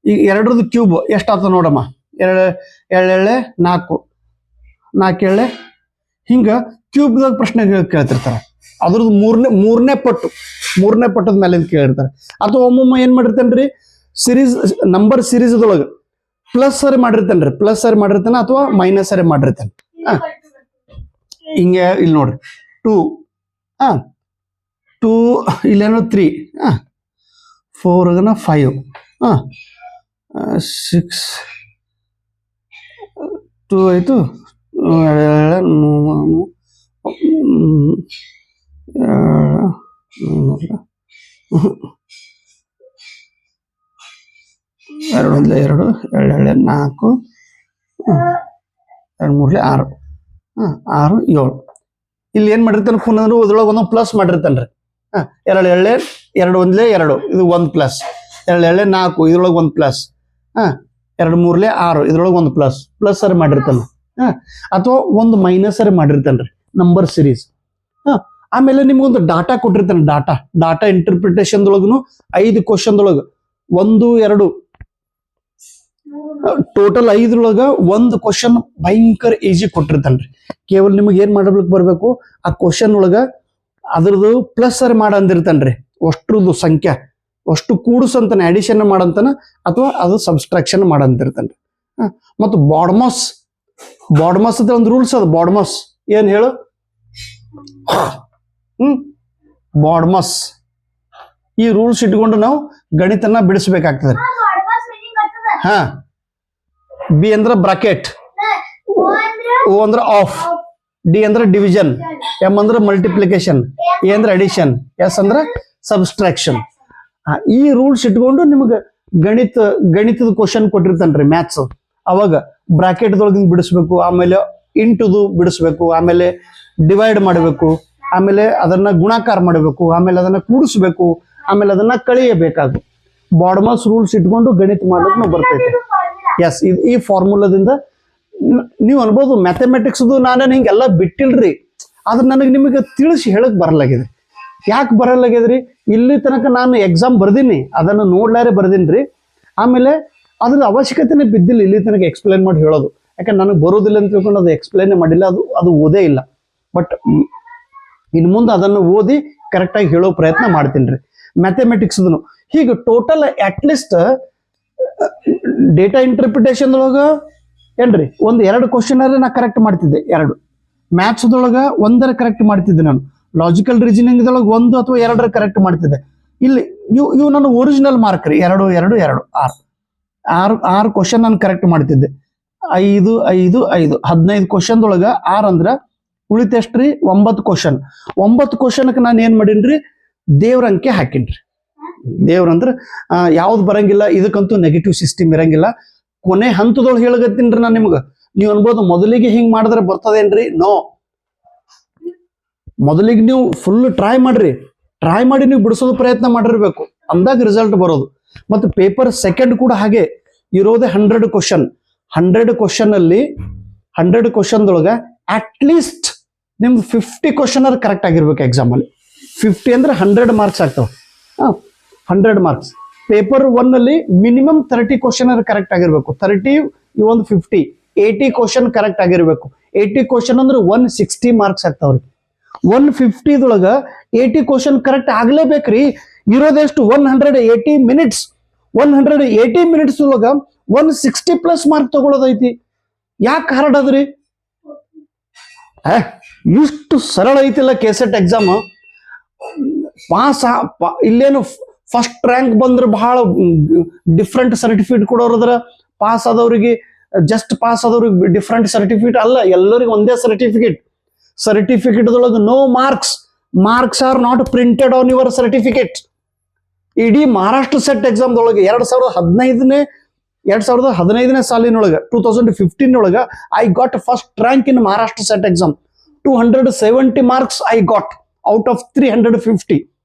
S1: ಈಗ 2 ಕ್ಯೂಬ್ ಎಷ್ಟಾಗ್ತದ ನೋಡಮ್ಮ. 2 4 4 7 ಹಿಂಗ ಕ್ಯೂಬ್ದಾಗ ಪ್ರಶ್ನೆ ಕೇಳ್ತಿರ್ತಾರ. ಅದ್ರದ್ದು ಮೂರನೇ ಪಟ್ಟದ ಮೇಲೆ ಕೇಳಿರ್ತಾರೆ. ಅಥವಾ ಒಮ್ಮೊಮ್ಮೆ ಏನ್ ಮಾಡಿರ್ತೇನ್ರಿ, ಸಿರೀಸ್ ನಂಬರ್ ಸಿರೀಸ್ದೊಳಗೆ ಪ್ಲಸ್ ಸರಿ ಮಾಡಿರ್ತಾನೆ ಅಥವಾ ಮೈನಸ್ ಸರಿ ಮಾಡಿರ್ತಾನೆ. ಹಿಂಗೆ ಇಲ್ಲಿ ನೋಡ್ರಿ 2 2 ಇಲ್ಲೇನೋ 3 4 5 6 2 ಆಯ್ತು 2 1 2 2 4 2 3 6 6 7. ಇಲ್ಲಿ ಏನ್ ಮಾಡಿರ್ತಾನೆ ಕುನಂದ್ರು ಅದ್ರೊಳಗೆ ಒಂದೊಂದು ಪ್ಲಸ್ ಮಾಡಿರ್ತಾನ್ರಿ. 2 1 2 ಇದು 1 ಪ್ಲಸ್, 2 4 ಇದ್ರೊಳಗೆ 1 ಪ್ಲಸ್, 2 3 6 ಇದ್ರೊಳಗೆ 1 ಪ್ಲಸ್ ಸರಿ ಮಾಡಿರ್ತಾನೆ. ಅಥವಾ ಒಂದು ಮೈನಸ್ ಸರಿ ಮಾಡಿರ್ತಾನ್ರಿ ನಂಬರ್ ಸಿರೀಸ್. ಆಮೇಲೆ ನಿಮ್ಗೊಂದು ಡಾಟಾ ಕೊಟ್ಟಿರ್ತಾನೆ. ಡಾಟಾ ಇಂಟರ್ಪ್ರಿಟೇಷನ್ದೊಳಗೂ 5 ಕ್ವಶನ್ದೊಳಗೆ 1 2 ಟೋಟಲ್ 5 ಒಂದು ಕ್ವಶನ್ ಭಯಂಕರ ಈಜಿ ಕೊಟ್ಟಿರ್ತಾನ್ರಿ. ಕೇವಲ ನಿಮಗೆ ಏನ್ ಮಾಡ್ಲಿಕ್ಕೆ ಬರ್ಬೇಕು, ಆ ಕ್ವಶನ್ ಒಳಗ ಅದ್ರದ್ದು ಪ್ಲಸ್ ಸರಿ ಮಾಡಂದಿರ್ತಾನ್ರಿ. ಅಷ್ಟ್ರದ್ದು ಸಂಖ್ಯೆ ಅಷ್ಟು ಕೂಡಿಸಂತಾನೆ, ಅಡಿಷನ್ ಮಾಡಂತಾನ ಅಥವಾ ಅದು ಸಬ್ಸ್ಟ್ರಾಕ್ಷನ್ ಮಾಡಂತಿರ್ತಾನ್ರಿ. ಮತ್ತು ಬಾಡ್ಮಾಸ್ ಅಂತ ಒಂದು ರೂಲ್ಸ್ ಅದ. ಬಾಡ್ಮಾಸ್ ಏನ್ ಹೇಳು, ಬಾಡ್ಮಾಸ್ ಈ ರೂಲ್ಸ್ ಇಟ್ಕೊಂಡು ನಾವು ಗಣಿತನ ಬಿಡಿಸ್ಬೇಕಾಗ್ತದೆ. ಹಾ, ಬಿ ಅಂದ್ರೆ ಬ್ರಾಕೆಟ್, ಓ ಅಂದ್ರೆ ಆಫ್, ಡಿ ಅಂದ್ರೆ ಡಿವಿಷನ್, ಎಂ ಅಂದ್ರೆ ಮಲ್ಟಿಪ್ಲಿಕೇಶನ್, ಎ ಅಂದ್ರೆ ಅಡಿಷನ್, ಎಸ್ ಅಂದ್ರೆ ಸಬ್ಸ್ಟ್ರಾಕ್ಷನ್. ಈ ರೂಲ್ಸ್ ಇಟ್ಕೊಂಡು ನಿಮ್ಗೆ ಗಣಿತದ ಕ್ವಶನ್ ಕೊಟ್ಟಿರ್ತಾನ್ರಿ ಮ್ಯಾಥ್ಸ್. ಅವಾಗ ಬ್ರಾಕೆಟ್ದೊಳಗಿಂದ ಬಿಡಿಸ್ಬೇಕು, ಆಮೇಲೆ ಇಂಟುದು ಬಿಡಿಸ್ಬೇಕು, ಆಮೇಲೆ ಡಿವೈಡ್ ಮಾಡಬೇಕು, ಆಮೇಲೆ ಅದನ್ನ ಗುಣಾಕಾರ ಮಾಡಬೇಕು, ಆಮೇಲೆ ಅದನ್ನ ಕೂಡಿಸ್ಬೇಕು, ಆಮೇಲೆ ಅದನ್ನ ಕಳಿಯಬೇಕಾಗು. ಬಾಡ್ಮಾಸ್ ರೂಲ್ಸ್ ಇಟ್ಕೊಂಡು ಗಣಿತ ಮಾಡ್ಲಿಕ್ಕೆ ನಾವು ಬರ್ತೈತೆ. ಎಸ್, ಈ ಫಾರ್ಮುಲಾದಿಂದ ನೀವು ಅನ್ಬೋದು ಮ್ಯಾಥಮೆಟಿಕ್ಸ್ದು ನಾನೇನು ಹಿಂಗೆಲ್ಲ ಬಿಟ್ಟಿಲ್ರಿ, ಆದ್ರೆ ನಿಮಗೆ ತಿಳಿಸಿ ಹೇಳಕ್ ಬರಲಾಗಿದೆ. ಯಾಕೆ ಬರಲಾಗ್ಯದ್ರಿ? ಇಲ್ಲಿ ತನಕ ನಾನು ಎಕ್ಸಾಮ್ ಬರ್ದೀನಿ, ಅದನ್ನು ನೋಡ್ಲಾರೆ ಬರ್ದೀನಿ. ಆಮೇಲೆ ಅದ್ರ ಅವಶ್ಯಕತೆನೇ ಬಿದ್ದಿಲ್ಲ ಇಲ್ಲಿ ತನಕ ಎಕ್ಸ್ಪ್ಲೈನ್ ಮಾಡಿ ಹೇಳೋದು. ಯಾಕಂದ್ರೆ ನನಗೆ ಬರೋದಿಲ್ಲ ಅಂತ ತಿಳ್ಕೊಂಡು ಅದು ಎಕ್ಸ್ಪ್ಲೈನ್ ಮಾಡಿಲ್ಲ, ಅದು ಓದೇ ಇಲ್ಲ. ಬಟ್ ಇನ್ನು ಮುಂದೆ ಅದನ್ನು ಓದಿ ಕರೆಕ್ಟಾಗಿ ಹೇಳೋ ಪ್ರಯತ್ನ ಮಾಡ್ತೀನಿ. ಮ್ಯಾಥಮೆಟಿಕ್ಸ್ದು ಹೀಗೆ ಟೋಟಲ್ ಅಟ್ಲೀಸ್ಟ್ ಡೇಟಾ ಇಂಟರ್ಪ್ರಿಟೇಷನ್ದೊಳಗ ಏನ್ರಿ 1-2 ಕ್ವಶನ್ ನಾ ಕರೆಕ್ಟ್ ಮಾಡ್ತಿದ್ದೆ. 2 ಮ್ಯಾಥ್ಸ್ದೊಳಗ 1 ಕರೆಕ್ಟ್ ಮಾಡ್ತಿದ್ದೆ ನಾನು. ಲಾಜಿಕಲ್ ರೀಸನಿಂಗ್ದೊಳಗೆ 1 ಅಥವಾ 2 ಕರೆಕ್ಟ್ ಮಾಡ್ತಿದ್ದೆ. ಇಲ್ಲಿ ಇವು ನನ್ನ ಒರಿಜಿನಲ್ ಮಾರ್ಕ್ ರೀ. 2 2 2 6 ಕ್ವಶನ್ ನಾನು ಕರೆಕ್ಟ್ ಮಾಡ್ತಿದ್ದೆ. 5 5 5 15 ಕ್ವಶನ್ದೊಳಗ 6 ಅಂದ್ರ ಉಳಿತೆಷ್ಟ್ರಿ 9 ಕ್ವಶನ್. 9 ಕ್ವಶನ್ಗೆ ನಾನು ಏನ್ ಮಾಡೀನ್ರಿ, ದೇವ್ರ ಅಂಕೆ ಹಾಕಿನ್ರಿ. ದೇವ್ರಂದ್ರ ಯಾವ್ದು ಬರಂಗಿಲ್ಲ, ಇದಕ್ಕಂತೂ ನೆಗೆಟಿವ್ ಸಿಸ್ಟಮ್ ಇರಂಗಿಲ್ಲ. ಕೊನೆ ಹಂತದೊಳಗೆ ಹೇಳಗತ್ತೀನ್ರಿ ನಾನು ನಿಮ್ಗೆ. ನೀವು ಅನ್ಬೋದು ಮೊದಲಿಗೆ ಹಿಂಗ್ ಮಾಡಿದ್ರೆ ಬರ್ತದೇನ್ರಿ? ನೋ, ಮೊದಲಿಗೆ ನೀವು ಫುಲ್ ಟ್ರೈ ಮಾಡಿ ನೀವು ಬಿಡಿಸೋದು ಪ್ರಯತ್ನ ಮಾಡಿರ್ಬೇಕು, ಅಂದಾಗ ರಿಸಲ್ಟ್ ಬರೋದು. ಮತ್ತು ಪೇಪರ್ ಸೆಕೆಂಡ್ ಕೂಡ ಹಾಗೆ ಇರೋದೇ 100 ಕ್ವಶನ್. 100 ಕ್ವಶನ್ ಅಲ್ಲಿ 100 ಕ್ವಶನ್ದೊಳಗ ಅಟ್ಲೀಸ್ಟ್ ನಿಮ್ದು 50 ಕ್ವಶನ್ ಅದು ಕರೆಕ್ಟ್ ಆಗಿರ್ಬೇಕು ಎಕ್ಸಾಮಲ್ಲಿ. 50 ಅಂದ್ರೆ 100 ಮಾರ್ಕ್ಸ್ ಆಗ್ತಾವ. 100 ಮಾರ್ಕ್ಸ್. ಪೇಪರ್ 1 ಅಲ್ಲಿ ಮಿನಿಮಮ್ 30 ಕ್ವಶನ್ ಕರೆಕ್ಟ್ ಆಗಿರ್ಬೇಕು. 30 ಇವೊಂದು 50 80 ಕ್ವಶನ್ ಕರೆಕ್ಟ್ ಆಗಿರ್ಬೇಕು. 80 ಕ್ವಶನ್ ಅಂದ್ರೆ 160 ಮಾರ್ಕ್ಸ್ ಆಗ್ತಾವ್ರಿ. 150ದೊಳಗ 80 ಕ್ವಶನ್ ಕರೆಕ್ಟ್ ಆಗ್ಲೇಬೇಕ್ರಿ. ಇರೋದೆಷ್ಟು 180 ಮಿನಿಟ್ಸ್. 180 ಮಿನಿಟ್ಸ್ ಒಳಗ 160 ಪ್ಲಸ್ ಮಾರ್ಕ್ ತಗೊಳ್ಳೋದೈತಿ. ಯಾಕೆ ಹಾರ್ಡ್ ಅದ್ರಿ? ಇಷ್ಟು ಸರಳ ಐತಿಲ್ಲ ಕೆಸೆಟ್ ಎಕ್ಸಾಮ್. ಇಲ್ಲೇನು ಫಸ್ಟ್ ರ್ಯಾಂಕ್ ಬಂದ್ರೆ ಬಹಳ ಡಿಫ್ರೆಂಟ್ ಸರ್ಟಿಫಿಕೇಟ್ ಕೊಡೋರದ್ರ, ಪಾಸ್ ಆದವ್ರಿಗೆ ಜಸ್ಟ್ ಪಾಸ್ ಆದವ್ರಿಗೆ ಡಿಫ್ರೆಂಟ್ ಸರ್ಟಿಫಿಕೇಟ್ ಅಲ್ಲ, ಎಲ್ಲರಿಗೂ ಒಂದೇ ಸರ್ಟಿಫಿಕೇಟ್. ಸರ್ಟಿಫಿಕೇಟ್ದೊಳಗೆ no marks are not printed on your certificate. ಇಡೀ ಮಹಾರಾಷ್ಟ್ರ ಸೆಟ್ ಎಕ್ಸಾಮ್ದೊಳಗೆ 2015ನೇ ಸಾಲಿನೊಳಗೆ 2015 ಒಳಗೆ I got first rank in Maharashtra SET exam. 270 marks I got out of 350.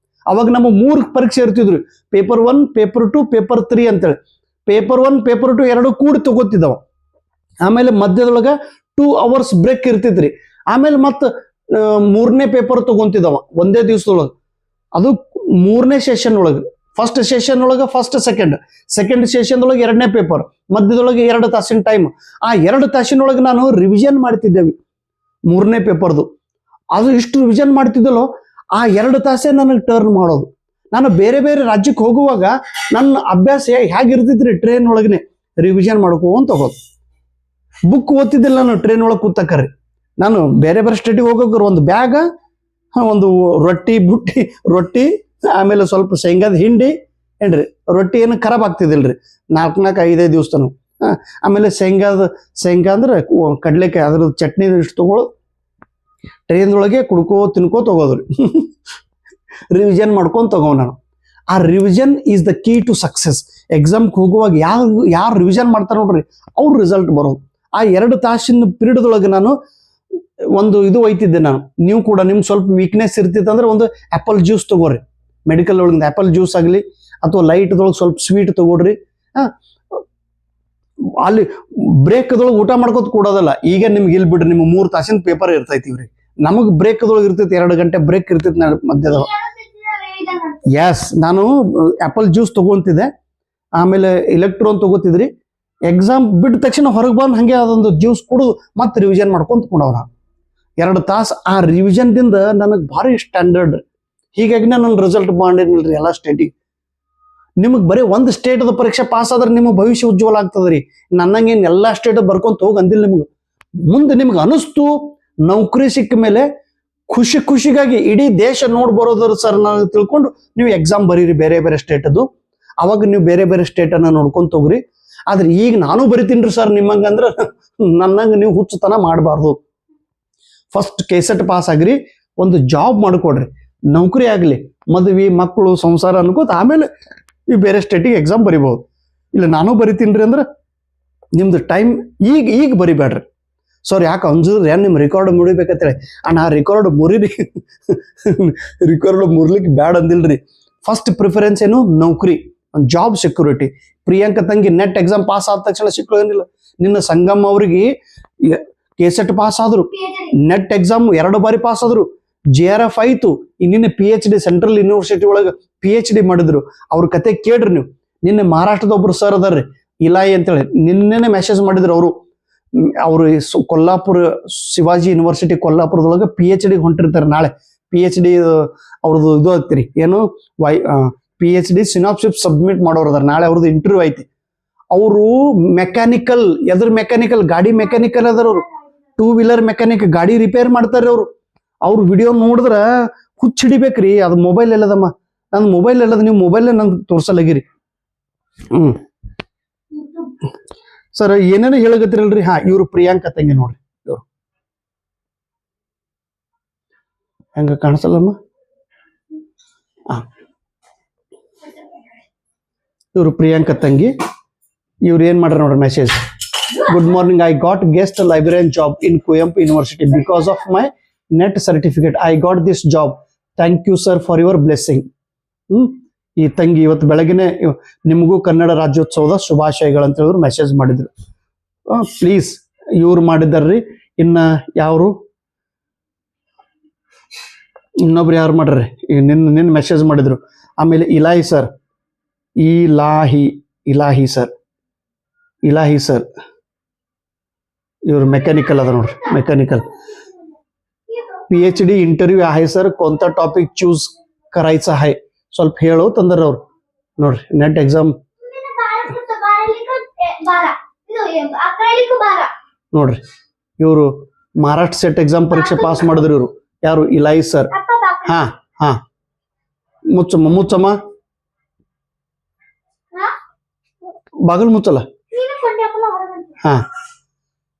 S1: ಅವಾಗ ನಮ್ಮ 3 ಪರೀಕ್ಷೆ ಇರ್ತಿದ್ರು, ಪೇಪರ್ 1, ಪೇಪರ್ 2, ಪೇಪರ್ 3 ಅಂತೇಳಿ. ಪೇಪರ್ 1, ಪೇಪರ್ 2 ಎರಡು ಕೂಡಿ ತಗೋತಿದ್ದವ. ಆಮೇಲೆ ಮಧ್ಯದೊಳಗೆ 2 hours ಬ್ರೇಕ್ ಇರ್ತಿದ್ರಿ. ಆಮೇಲೆ ಮತ್ತೆ 3ನೇ ಪೇಪರ್ ತಗೊಂತಿದ್ದವ ಒಂದೇ ದಿವಸದೊಳಗೆ. ಅದು 3ನೇ ಸೆಷನ್ ಒಳಗೆ. ಫಸ್ಟ್ ಸೆಷನ್ ಒಳಗೆ ಸೆಕೆಂಡ್ ಸೆಷನ್ ಒಳಗೆ 2ನೇ ಪೇಪರ್, ಮಧ್ಯದೊಳಗೆ 2 ತಾಸಿನ ಟೈಮ್. ಆ 2 ತಾಸಿನೊಳಗೆ ನಾನು ರಿವಿಷನ್ ಮಾಡ್ತಿದ್ದೇವೆ 3ನೇ ಪೇಪರ್ದು. ಅದು ಇಷ್ಟು ರಿವಿಷನ್ ಮಾಡ್ತಿದ್ದಲ್ಲೋ, ಆ 2 ತಾಸೇ ನನಗೆ ಟರ್ನ್ ಮಾಡೋದು. ನಾನು ಬೇರೆ ಬೇರೆ ರಾಜ್ಯಕ್ಕೆ ಹೋಗುವಾಗ ನನ್ನ ಅಭ್ಯಾಸ ಹೇಗಿರ್ತಿದ್ರಿ, ಟ್ರೈನ್ ಒಳಗನೆ ರಿವಿಷನ್ ಮಾಡ್ಕೊಂತ ಹೋಗೋದು. ಬುಕ್ ಓದ್ತಿದ್ದಿಲ್ಲ ನಾನು ಟ್ರೈನ್ ಒಳಗೆ ಕೂತಕ್ಕರಿ. ನಾನು ಬೇರೆ ಬೇರೆ ಸ್ಟೇಟಿಗೆ ಹೋಗೋಕ್ರ ಒಂದು ಬ್ಯಾಗ, ಒಂದು ರೊಟ್ಟಿ, ಆಮೇಲೆ ಸ್ವಲ್ಪ ಶೇಂಗಾದ ಹಿಂಡಿ ಏನ್ರಿ. ರೊಟ್ಟಿ ಏನು ಖರಾಬ್ ಆಗ್ತಿದ್ದಿಲ್ರಿ 4-5 ದಿವಸ ತನಕ. ಆಮೇಲೆ ಶೇಂಗಾ ಅಂದ್ರೆ ಕಡ್ಲೆಕಾಯಿ, ಅದ್ರ ಚಟ್ನಿ ಇಷ್ಟು ತಗೊಳ್ಳೋ, ಟ್ರೈನ್ದೊಳಗೆ ತಿನ್ಕೋ ತಗೋದ್ರಿ. ರಿವಿಷನ್ ಮಾಡ್ಕೊಂಡು ತಗೋ ನಾನು. ಆ revision is the key to success. ಎಕ್ಸಾಮ್ಗೆ ಹೋಗುವಾಗ ಯಾರು ರಿವಿಷನ್ ಮಾಡ್ತಾರೆ ನೋಡ್ರಿ, ಅವ್ರ ರಿಸಲ್ಟ್ ಬರೋದು. ಆ 2 ತಾಸಿನ ಪೀರಿಯಡ್ದೊಳಗೆ ನಾನು ಒಂದು ಇದು ಒಯ್ತಿದ್ದೆ ನಾನು. ನೀವು ಕೂಡ ನಿಮ್ಗೆ ಸ್ವಲ್ಪ ವೀಕ್ನೆಸ್ ಇರ್ತಿತ್ತು ಅಂದ್ರೆ ಒಂದು ಆ್ಯಪಲ್ ಜ್ಯೂಸ್ ತಗೋರಿ, ಮೆಡಿಕಲ್ ಒಳಗಿಂದ ಆ್ಯಪಲ್ ಜ್ಯೂಸ್ ಆಗಲಿ, ಅಥವಾ ಲೈಟ್ದೊಳಗೆ ಸ್ವಲ್ಪ ಸ್ವೀಟ್ ತಗೊಡ್ರಿ. ಅಲ್ಲಿ ಬ್ರೇಕ್ದೊಳಗೆ ಊಟ ಮಾಡ್ಕೋತ ಕೂಡೋದಲ್ಲ. ಈಗ ನಿಮ್ಗೆ ಇಲ್ಲಿ ಬಿಡ್ರಿ, ನಿಮ್ಗೆ 3 ತಾಸಿನ ಪೇಪರ್ ಇರ್ತೈತಿವ್ರಿ. ನಮಗೆ ಬ್ರೇಕ್ದೊಳಗೆ ಇರ್ತೈತಿ 2 ಗಂಟೆ ಬ್ರೇಕ್ ಇರ್ತೈತಿ ಮಧ್ಯದ. ಎಸ್, ನಾನು ಆ್ಯಪಲ್ ಜ್ಯೂಸ್ ತಗೊಂತಿದ್ದೆ, ಆಮೇಲೆ ಎಲೆಕ್ಟ್ರೋನ್ ತಗೋತಿದ್ರಿ. ಎಕ್ಸಾಮ್ ಬಿಟ್ಟ ತಕ್ಷಣ ಹೊರಗೆ ಬಂದು ಹಾಗೆ ಅದೊಂದು ಜ್ಯೂಸ್ ಕುಡಿದು ಮತ್ತೆ ರಿವಿಷನ್ ಮಾಡ್ಕೊಂತ ಕುಡೋಣ 2 ತಾಸು. ಆ ರಿವಿಷನ್ದಿಂದ ನನಗೆ ಭಾರಿ ಸ್ಟ್ಯಾಂಡರ್ಡ್. ಹೀಗಾಗಿ ನನ್ನ ರಿಸಲ್ಟ್ ಮಾಡಿರ್ಲಿಲ್ರಿ ಎಲ್ಲ ಸ್ಟೇಟಿಗೆ. ನಿಮಗೆ ಬರೀ ಒಂದು ಸ್ಟೇಟದ ಪರೀಕ್ಷೆ ಪಾಸ್ ಆದ್ರೆ ನಿಮ್ಮ ಭವಿಷ್ಯ ಉಜ್ವಲ ಆಗ್ತದ್ರಿ. ನನ್ನಂಗೇನು ಎಲ್ಲ ಸ್ಟೇಟ್ ಬರ್ಕೊಂತ ಹೋಗಿ ಅಂದಿಲ್ಲ. ಮುಂದೆ ನಿಮ್ಗೆ ಅನಿಸ್ತು ನೌಕರಿ ಸಿಕ್ಕ ಮೇಲೆ ಖುಷಿಗಾಗಿ ಇಡೀ ದೇಶ ನೋಡಿ ಬರೋದ್ರ ಸರ್ ನಾನು ತಿಳ್ಕೊಂಡು ನೀವು ಎಕ್ಸಾಮ್ ಬರೀರಿ ಬೇರೆ ಬೇರೆ ಸ್ಟೇಟದು. ಅವಾಗ ನೀವು ಬೇರೆ ಬೇರೆ ಸ್ಟೇಟನ್ನು ನೋಡ್ಕೊಂತ ಹೋಗ್ರಿ. ಆದ್ರೆ ಈಗ ನಾನು ಬರಿತೀನಿ ಸರ್ ನಿಮ್ಮಂಗಂದ್ರೆ ನನ್ನಂಗೆ ನೀವು ಹುಚ್ಚುತನ ಮಾಡಬಾರ್ದು. ಫಸ್ಟ್ ಕೆಸೆಟ್ ಪಾಸ್ ಆಗ್ರಿ, ಒಂದು ಜಾಬ್ ಮಾಡ್ಕೊಡ್ರಿ, ನೌಕರಿ ಆಗಲಿ, ಮದುವೆ ಮಕ್ಕಳು ಸಂಸಾರ ಅನ್ಕೋತ ಆಮೇಲೆ ನೀವು ಬೇರೆ ಸ್ಟೇಟಿಗೆ ಎಕ್ಸಾಮ್ ಬರಿಬೋದು. ಇಲ್ಲ ನಾನು ಬರಿತೀನಿ ಅಂದ್ರೆ ನಿಮ್ದು ಟೈಮ್ ಈಗ ಬರಿಬೇಡ್ರಿ. ಸರ್ ಯಾಕೆ ಅಂಜಿದ್ರೆ ನಿಮ್ಮ ರೆಕಾರ್ಡ್ ಮುರಿಬೇಕಂತೇಳಿ. ಆ ರೆಕಾರ್ಡ್ ಮುರಿಲಿಕ್ಕೆ ಬ್ಯಾಡ ಅಂದಿಲ್ರಿ. ಫಸ್ಟ್ ಪ್ರಿಫರೆನ್ಸ್ ಏನು, ನೌಕರಿ, ಒಂದು ಜಾಬ್ ಸೆಕ್ಯೂರಿಟಿ. ಪ್ರಿಯಾಂಕ ತಂಗಿ ನೆಟ್ ಎಕ್ಸಾಮ್ ಪಾಸ್ ಆದ ತಕ್ಷಣ ಸಿಕ್ಕೋದಿಲ್ಲ. ನಿನ್ನ ಸಂಗಮ್ ಅವ್ರಿಗೆ ಕೆಸೆಟ್ ಪಾಸ್ ಆದ್ರು, ನೆಟ್ ಎಕ್ಸಾಮ್ 2 ಬಾರಿ ಪಾಸ್ ಆದ್ರು, JRF ಆಯ್ತು. ನಿನ್ನೆ PhD ಸೆಂಟ್ರಲ್ ಯೂನಿವರ್ಸಿಟಿ ಒಳಗೆ PhD ಮಾಡಿದ್ರು. ಅವ್ರ ಕತೆ ಕೇಳ್ರಿ ನೀವು. ನಿನ್ನೆ ಮಹಾರಾಷ್ಟ್ರದ ಒಬ್ರು ಸರ್ ಅದಾರ್ರಿ, ಇಲಾಯಿ ಅಂತೇಳಿ, ನಿನ್ನೆನೆ ಮೆಸೇಜ್ ಮಾಡಿದ್ರು. ಅವರು ಕೊಲ್ಲಾಪುರ ಶಿವಾಜಿ ಯೂನಿವರ್ಸಿಟಿ ಕೊಲ್ಲಾಪುರದೊಳಗೆ PhD ಹೊಂಟಿರ್ತಾರೆ. ನಾಳೆ PhD ಅವ್ರದ್ದು ಇದು ಆಗ್ತೀರಿ ಏನು, PhD ಸಿನಾಪ್ಸಿಸ್ ಸಬ್ಮಿಟ್ ಮಾಡೋರು ಅದಾರ. ನಾಳೆ ಅವ್ರದ್ದು ಇಂಟರ್ವ್ಯೂ ಐತಿ. ಅವರು ಮೆಕ್ಯಾನಿಕಲ್, ಗಾಡಿ ಮೆಕ್ಯಾನಿಕಲ್ ಅದಾರ. ಅವರು 2 ವೀಲರ್ ಮೆಕ್ಯಾನಿಕ್, ಗಾಡಿ ರಿಪೇರ್ ಮಾಡ್ತಾರೆ ಅವ್ರು ವಿಡಿಯೋ ನೋಡಿದ್ರೆ ಹುಚ್ಚಿಡಿಬೇಕ್ರಿ. ಅದು ಮೊಬೈಲ್ ಎಲ್ಲದಮ್ಮ, ನನ್ನ ಮೊಬೈಲ್ ಎಲ್ಲದ, ನೀವು ಮೊಬೈಲ್ ನಂಗೆ ತೋರ್ಸಲಾಗಿರಿ. ಸರ್ ಏನೇನೋ ಹೇಳಗತ್ತಿರಲ್ರಿ. ಇವ್ರು ಪ್ರಿಯಾಂಕ ತಂಗಿ ನೋಡ್ರಿ. ಇವ್ರು ಹೆಂಗ ಕಾಣಿಸಲ್ಲಮ್ಮ? ಇವರು ಪ್ರಿಯಾಂಕ ತಂಗಿ. ಇವ್ರು ಏನ್ ಮಾಡ್ರ ನೋಡ್ರಿ message. Good morning, I got guest librarian job in Kuvempu university because of my NET certificate. I got this job. Thank you sir for your blessing. ಈ ತಂಗಿ ಇವತ್ತು ಬೆಳಗ್ಗೆನೆ ನಿಮಗೂ ಕನ್ನಡ ರಾಜ್ಯೋತ್ಸವದ ಶುಭಾಶಯಗಳಂತ ಹೇಳಿದ್ರು ಮೆಸೇಜ್ ಮಾಡಿದ್ರು. ಪ್ಲೀಸ್, ಇವ್ರು ಮಾಡಿದಾರ್ರಿ. ಇನ್ನ ಯಾರು ಇನ್ನೊಬ್ರು ಯಾರು ಮಾಡ್ರಿ ನಿನ್ನ ಮೆಸೇಜ್ ಮಾಡಿದ್ರು. ಆಮೇಲೆ ಇಲಾಹಿ ಸರ್, ಇಲಾಹಿ ಸರ್ ಇವ್ರು ಮೆಕ್ಯಾನಿಕಲ್ ಅದ ನೋಡ್ರಿ. ಮೆಕ್ಯಾನಿಕल PhD इंटरव्ह्यू आहे सर, कोणता टॉपिक चूज करायचा आहे ಸ್ವಲ್ಪ ಹೇಳೋ ತಂದ್ರ ಅವ್ರು ನೋಡ್ರಿ. ನೆಟ್ ಎಕ್ಸಾಮ್ ನೋಡ್ರಿ. ಇವರು ಮಹಾರಾಷ್ಟ್ರ ಸೆಟ್ ಎಕ್ಸಾಮ್ ಪರೀಕ್ಷೆ ಪಾಸ್ ಮಾಡಿದ್ರು ಇವರು ಯಾರು ಇಲಾಯಿ ಸರ್ ಹಾ ಹಾ ಮುಚ್ಚಮ್ಮ ಬಾಗಲ್ ಮುಚ್ಚಲ್ಲ ಹಾ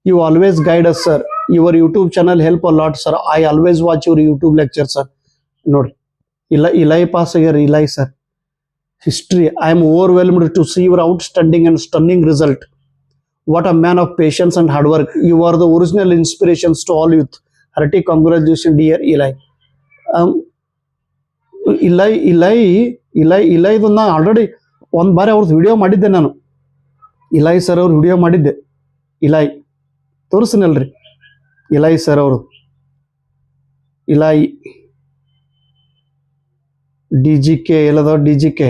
S1: you always guide us sir your YouTube channel help a lot sir I always watch your YouTube lecture sir ನೋಡಿ ಇಲಾಯಿ ಪಾಸ್ ಆಗ್ಯಾರ ಇಲಾಯಿ sir history I am overwhelmed to see your outstanding and stunning result what a man of patience and hard work you are the original inspirations to all youth hearty congratulations dear Eli ಇಲಾಯ್ದು ನಾನು already ಒಂದು ಬಾರಿ ಅವ್ರದ್ದು video ಮಾಡಿದ್ದೆ ನಾನು ಇಲಾಯಿ sir ಅವ್ರ video ಮಾಡಿದ್ದೆ ಇಲಾಯಿ ತೋರಿಸ್ತೀನಲ್ರಿ ಇಲಾಯಿ sir ಅವರು ಇಲಾಯಿ DGK ಎಲ್ಲದ DGK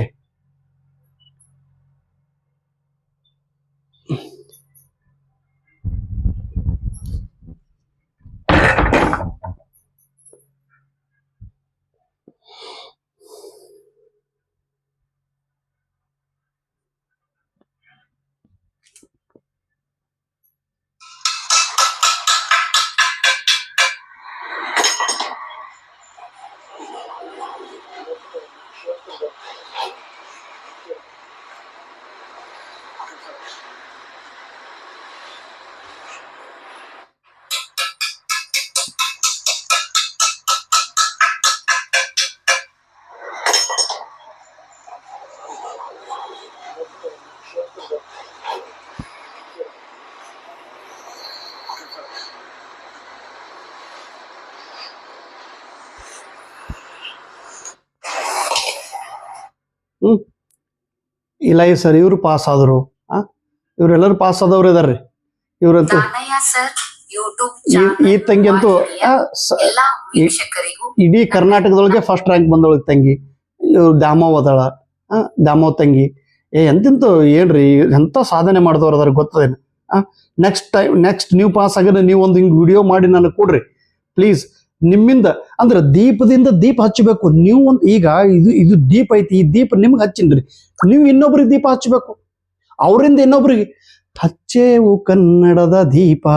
S1: ಇಲಾಯಿ ಸರ್ ಇವರು ಪಾಸ್ ಆದರು ಇವರೆಲ್ಲರೂ ಪಾಸ್ ಆದವ್ರು ಇದಾರ್ರಿ ಇವ್ರಂತೂ ಈ ತಂಗಿ ಅಂತೂ ಇಡೀ ಕರ್ನಾಟಕದೊಳಗೆ ಫಸ್ಟ್ ರ್ಯಾಂಕ್ ಬಂದೊಳಗೆ ತಂಗಿ ಇವ್ರು ದ್ಯಾಮವ್ ಅದಾಳ ದ್ಯಾಮವ್ ತಂಗಿ ಎಂತೆಂತ ಏನ್ರಿ ಎಂತ ಸಾಧನೆ ಮಾಡಿದವ್ರು ಅದಾರ ಗೊತ್ತದೇನು ನೆಕ್ಸ್ಟ್ ನೀವು ಪಾಸ್ ಆಗಿದ್ರೆ ನೀವು ಒಂದು ಹಿಂಗೆ ವಿಡಿಯೋ ಮಾಡಿ ನನಗೆ ಕೊಡ್ರಿ ಪ್ಲೀಸ್ ನಿಮ್ಮಿಂದ ಅಂದ್ರೆ ದೀಪದಿಂದ ದೀಪ ಹಚ್ಚಬೇಕು ನೀವು ಒಂದು ಈಗ ಇದು ದೀಪ ಐತಿ ಈ ದೀಪ ನಿಮ್ಗೆ ಹಚ್ಚಿನ್ರಿ ನೀವು ಇನ್ನೊಬ್ರಿಗೆ ದೀಪ ಹಚ್ಚಬೇಕು ಅವರಿಂದ ಇನ್ನೊಬ್ರಿಗೆ ಹಚ್ಚೇವು ಕನ್ನಡದ ದೀಪ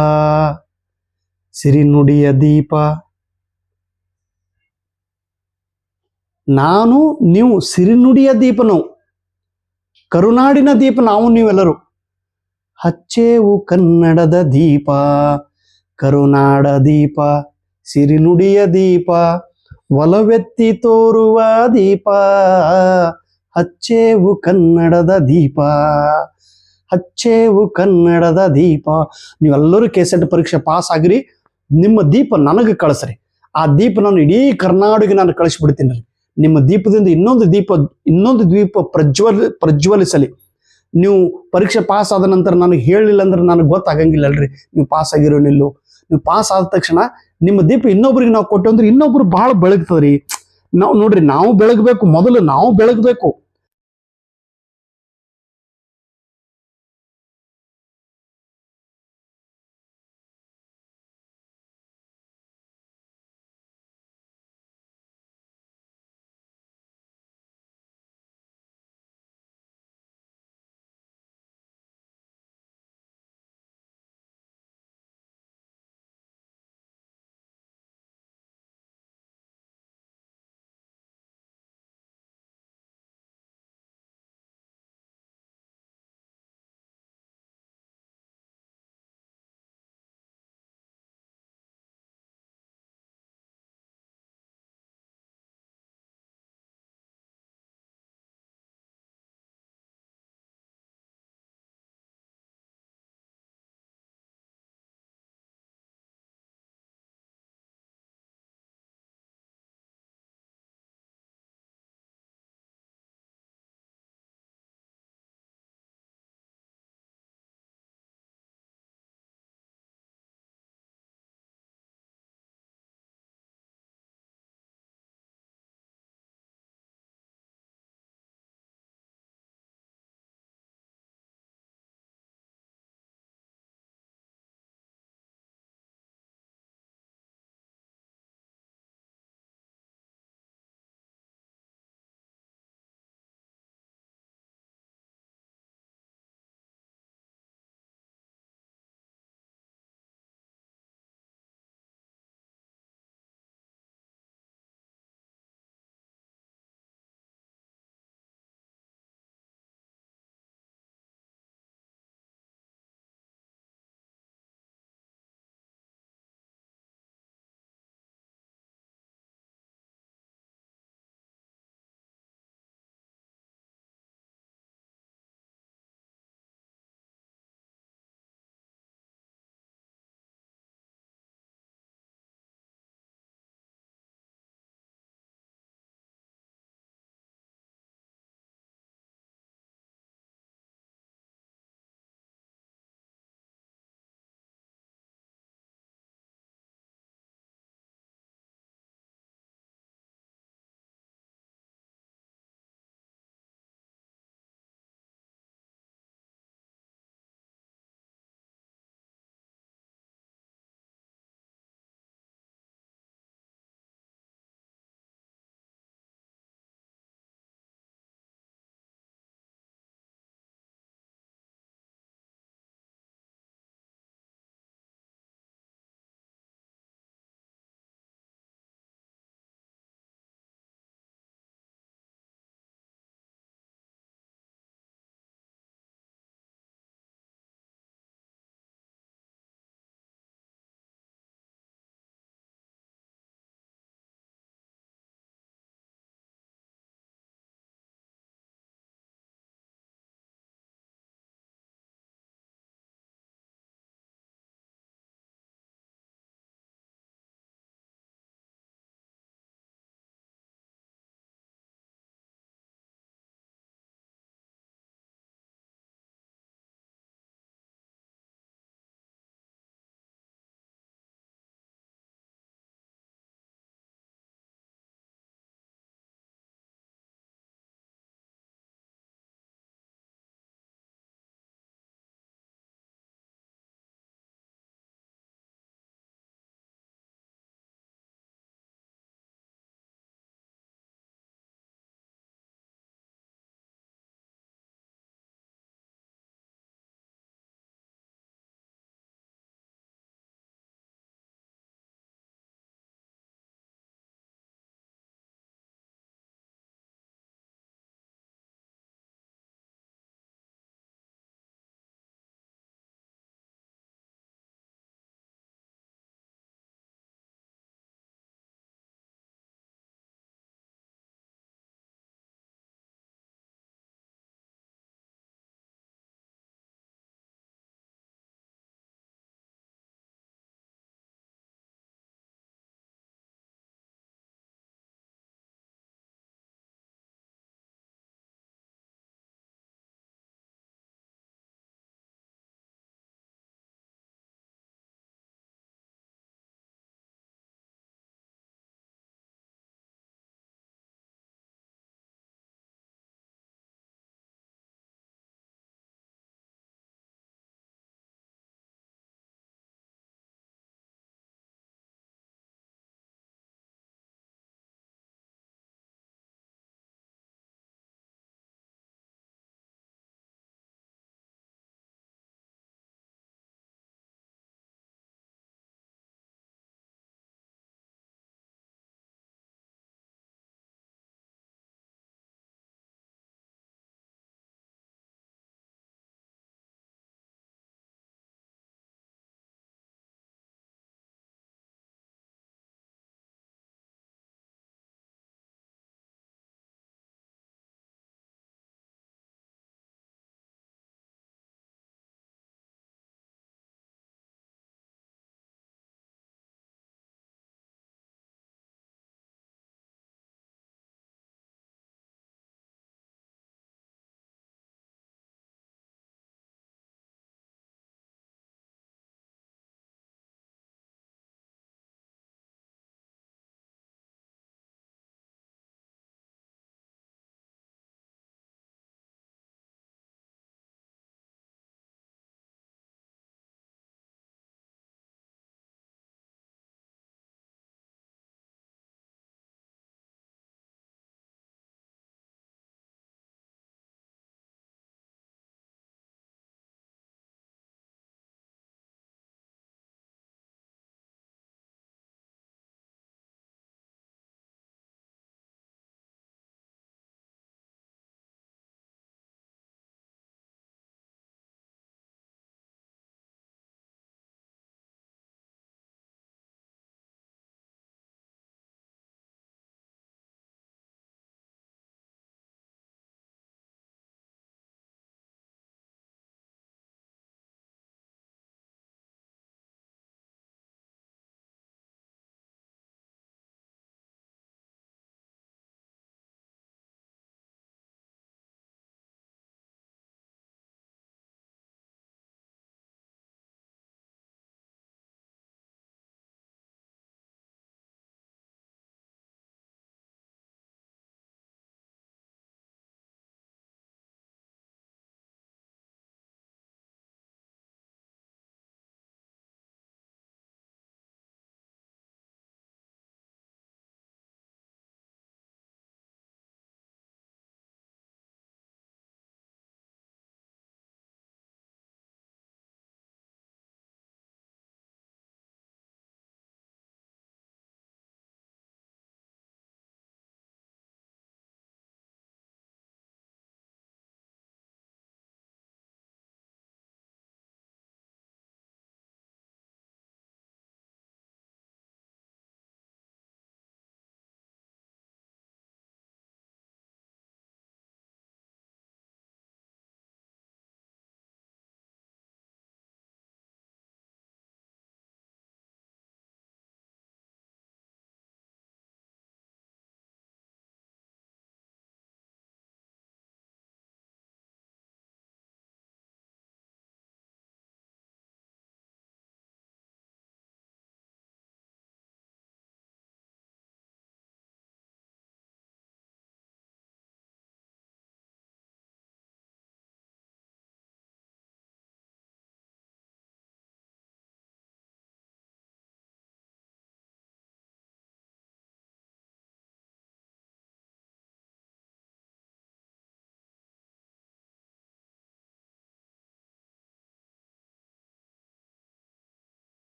S1: ಸಿರಿನುಡಿಯ ದೀಪ ನಾನು ನೀವು ಸಿರಿನುಡಿಯ ದೀಪ ನಾವು ಕರುನಾಡಿನ ದೀಪ ನಾವು ನೀವೆಲ್ಲರೂ ಹಚ್ಚೇವು ಕನ್ನಡದ ದೀಪ ಕರುನಾಡ ದೀಪ ಸಿರಿನುಡಿಯ ದೀಪ ಒಲವೆತ್ತಿ ತೋರುವ ದೀಪ ಹಚ್ಚೇವು ಕನ್ನಡದ ದೀಪ ಹಚ್ಚೇವು ಕನ್ನಡದ ದೀಪ ನೀವೆಲ್ಲರೂ ಕೆಸೆಟ್ ಪರೀಕ್ಷೆ ಪಾಸ್ ಆಗಿರಿ ನಿಮ್ಮ ದೀಪ ನನಗೆ ಕಳಿಸ್ರಿ ಆ ದೀಪ ನಾನು ಇಡೀ ಕರ್ನಾಟಕ ನಾನು ಕಳಿಸ್ಬಿಡ್ತೀನಿ ರೀ ನಿಮ್ಮ ದೀಪದಿಂದ ಇನ್ನೊಂದು ದ್ವೀಪ ಪ್ರಜ್ವಲಿಸಲಿ ನೀವು ಪರೀಕ್ಷೆ ಪಾಸ್ ಆದ ನಂತರ ನನಗೆ ಹೇಳಿಲ್ಲ ಅಂದ್ರೆ ನನಗೆ ಗೊತ್ತಾಗಂಗಿಲ್ಲ ಅಲ್ರಿ ನೀವು ಪಾಸ್ ಆಗಿರೋ ನಿಲ್ಲು ನೀವು ಪಾಸ್ ಆದ ತಕ್ಷಣ ನಿಮ್ಮ ದೀಪ ಇನ್ನೊಬ್ರಿಗೆ ನಾವು ಕೊಟ್ಟು ಅಂದ್ರೆ ಇನ್ನೊಬ್ರು ಭಾಳ ಬೆಳಗ್ತದ್ರಿ ನಾವು ನೋಡ್ರಿ ನಾವು ಬೆಳಗ್ಬೇಕು ಮೊದಲು ನಾವು ಬೆಳಗ್ಬೇಕು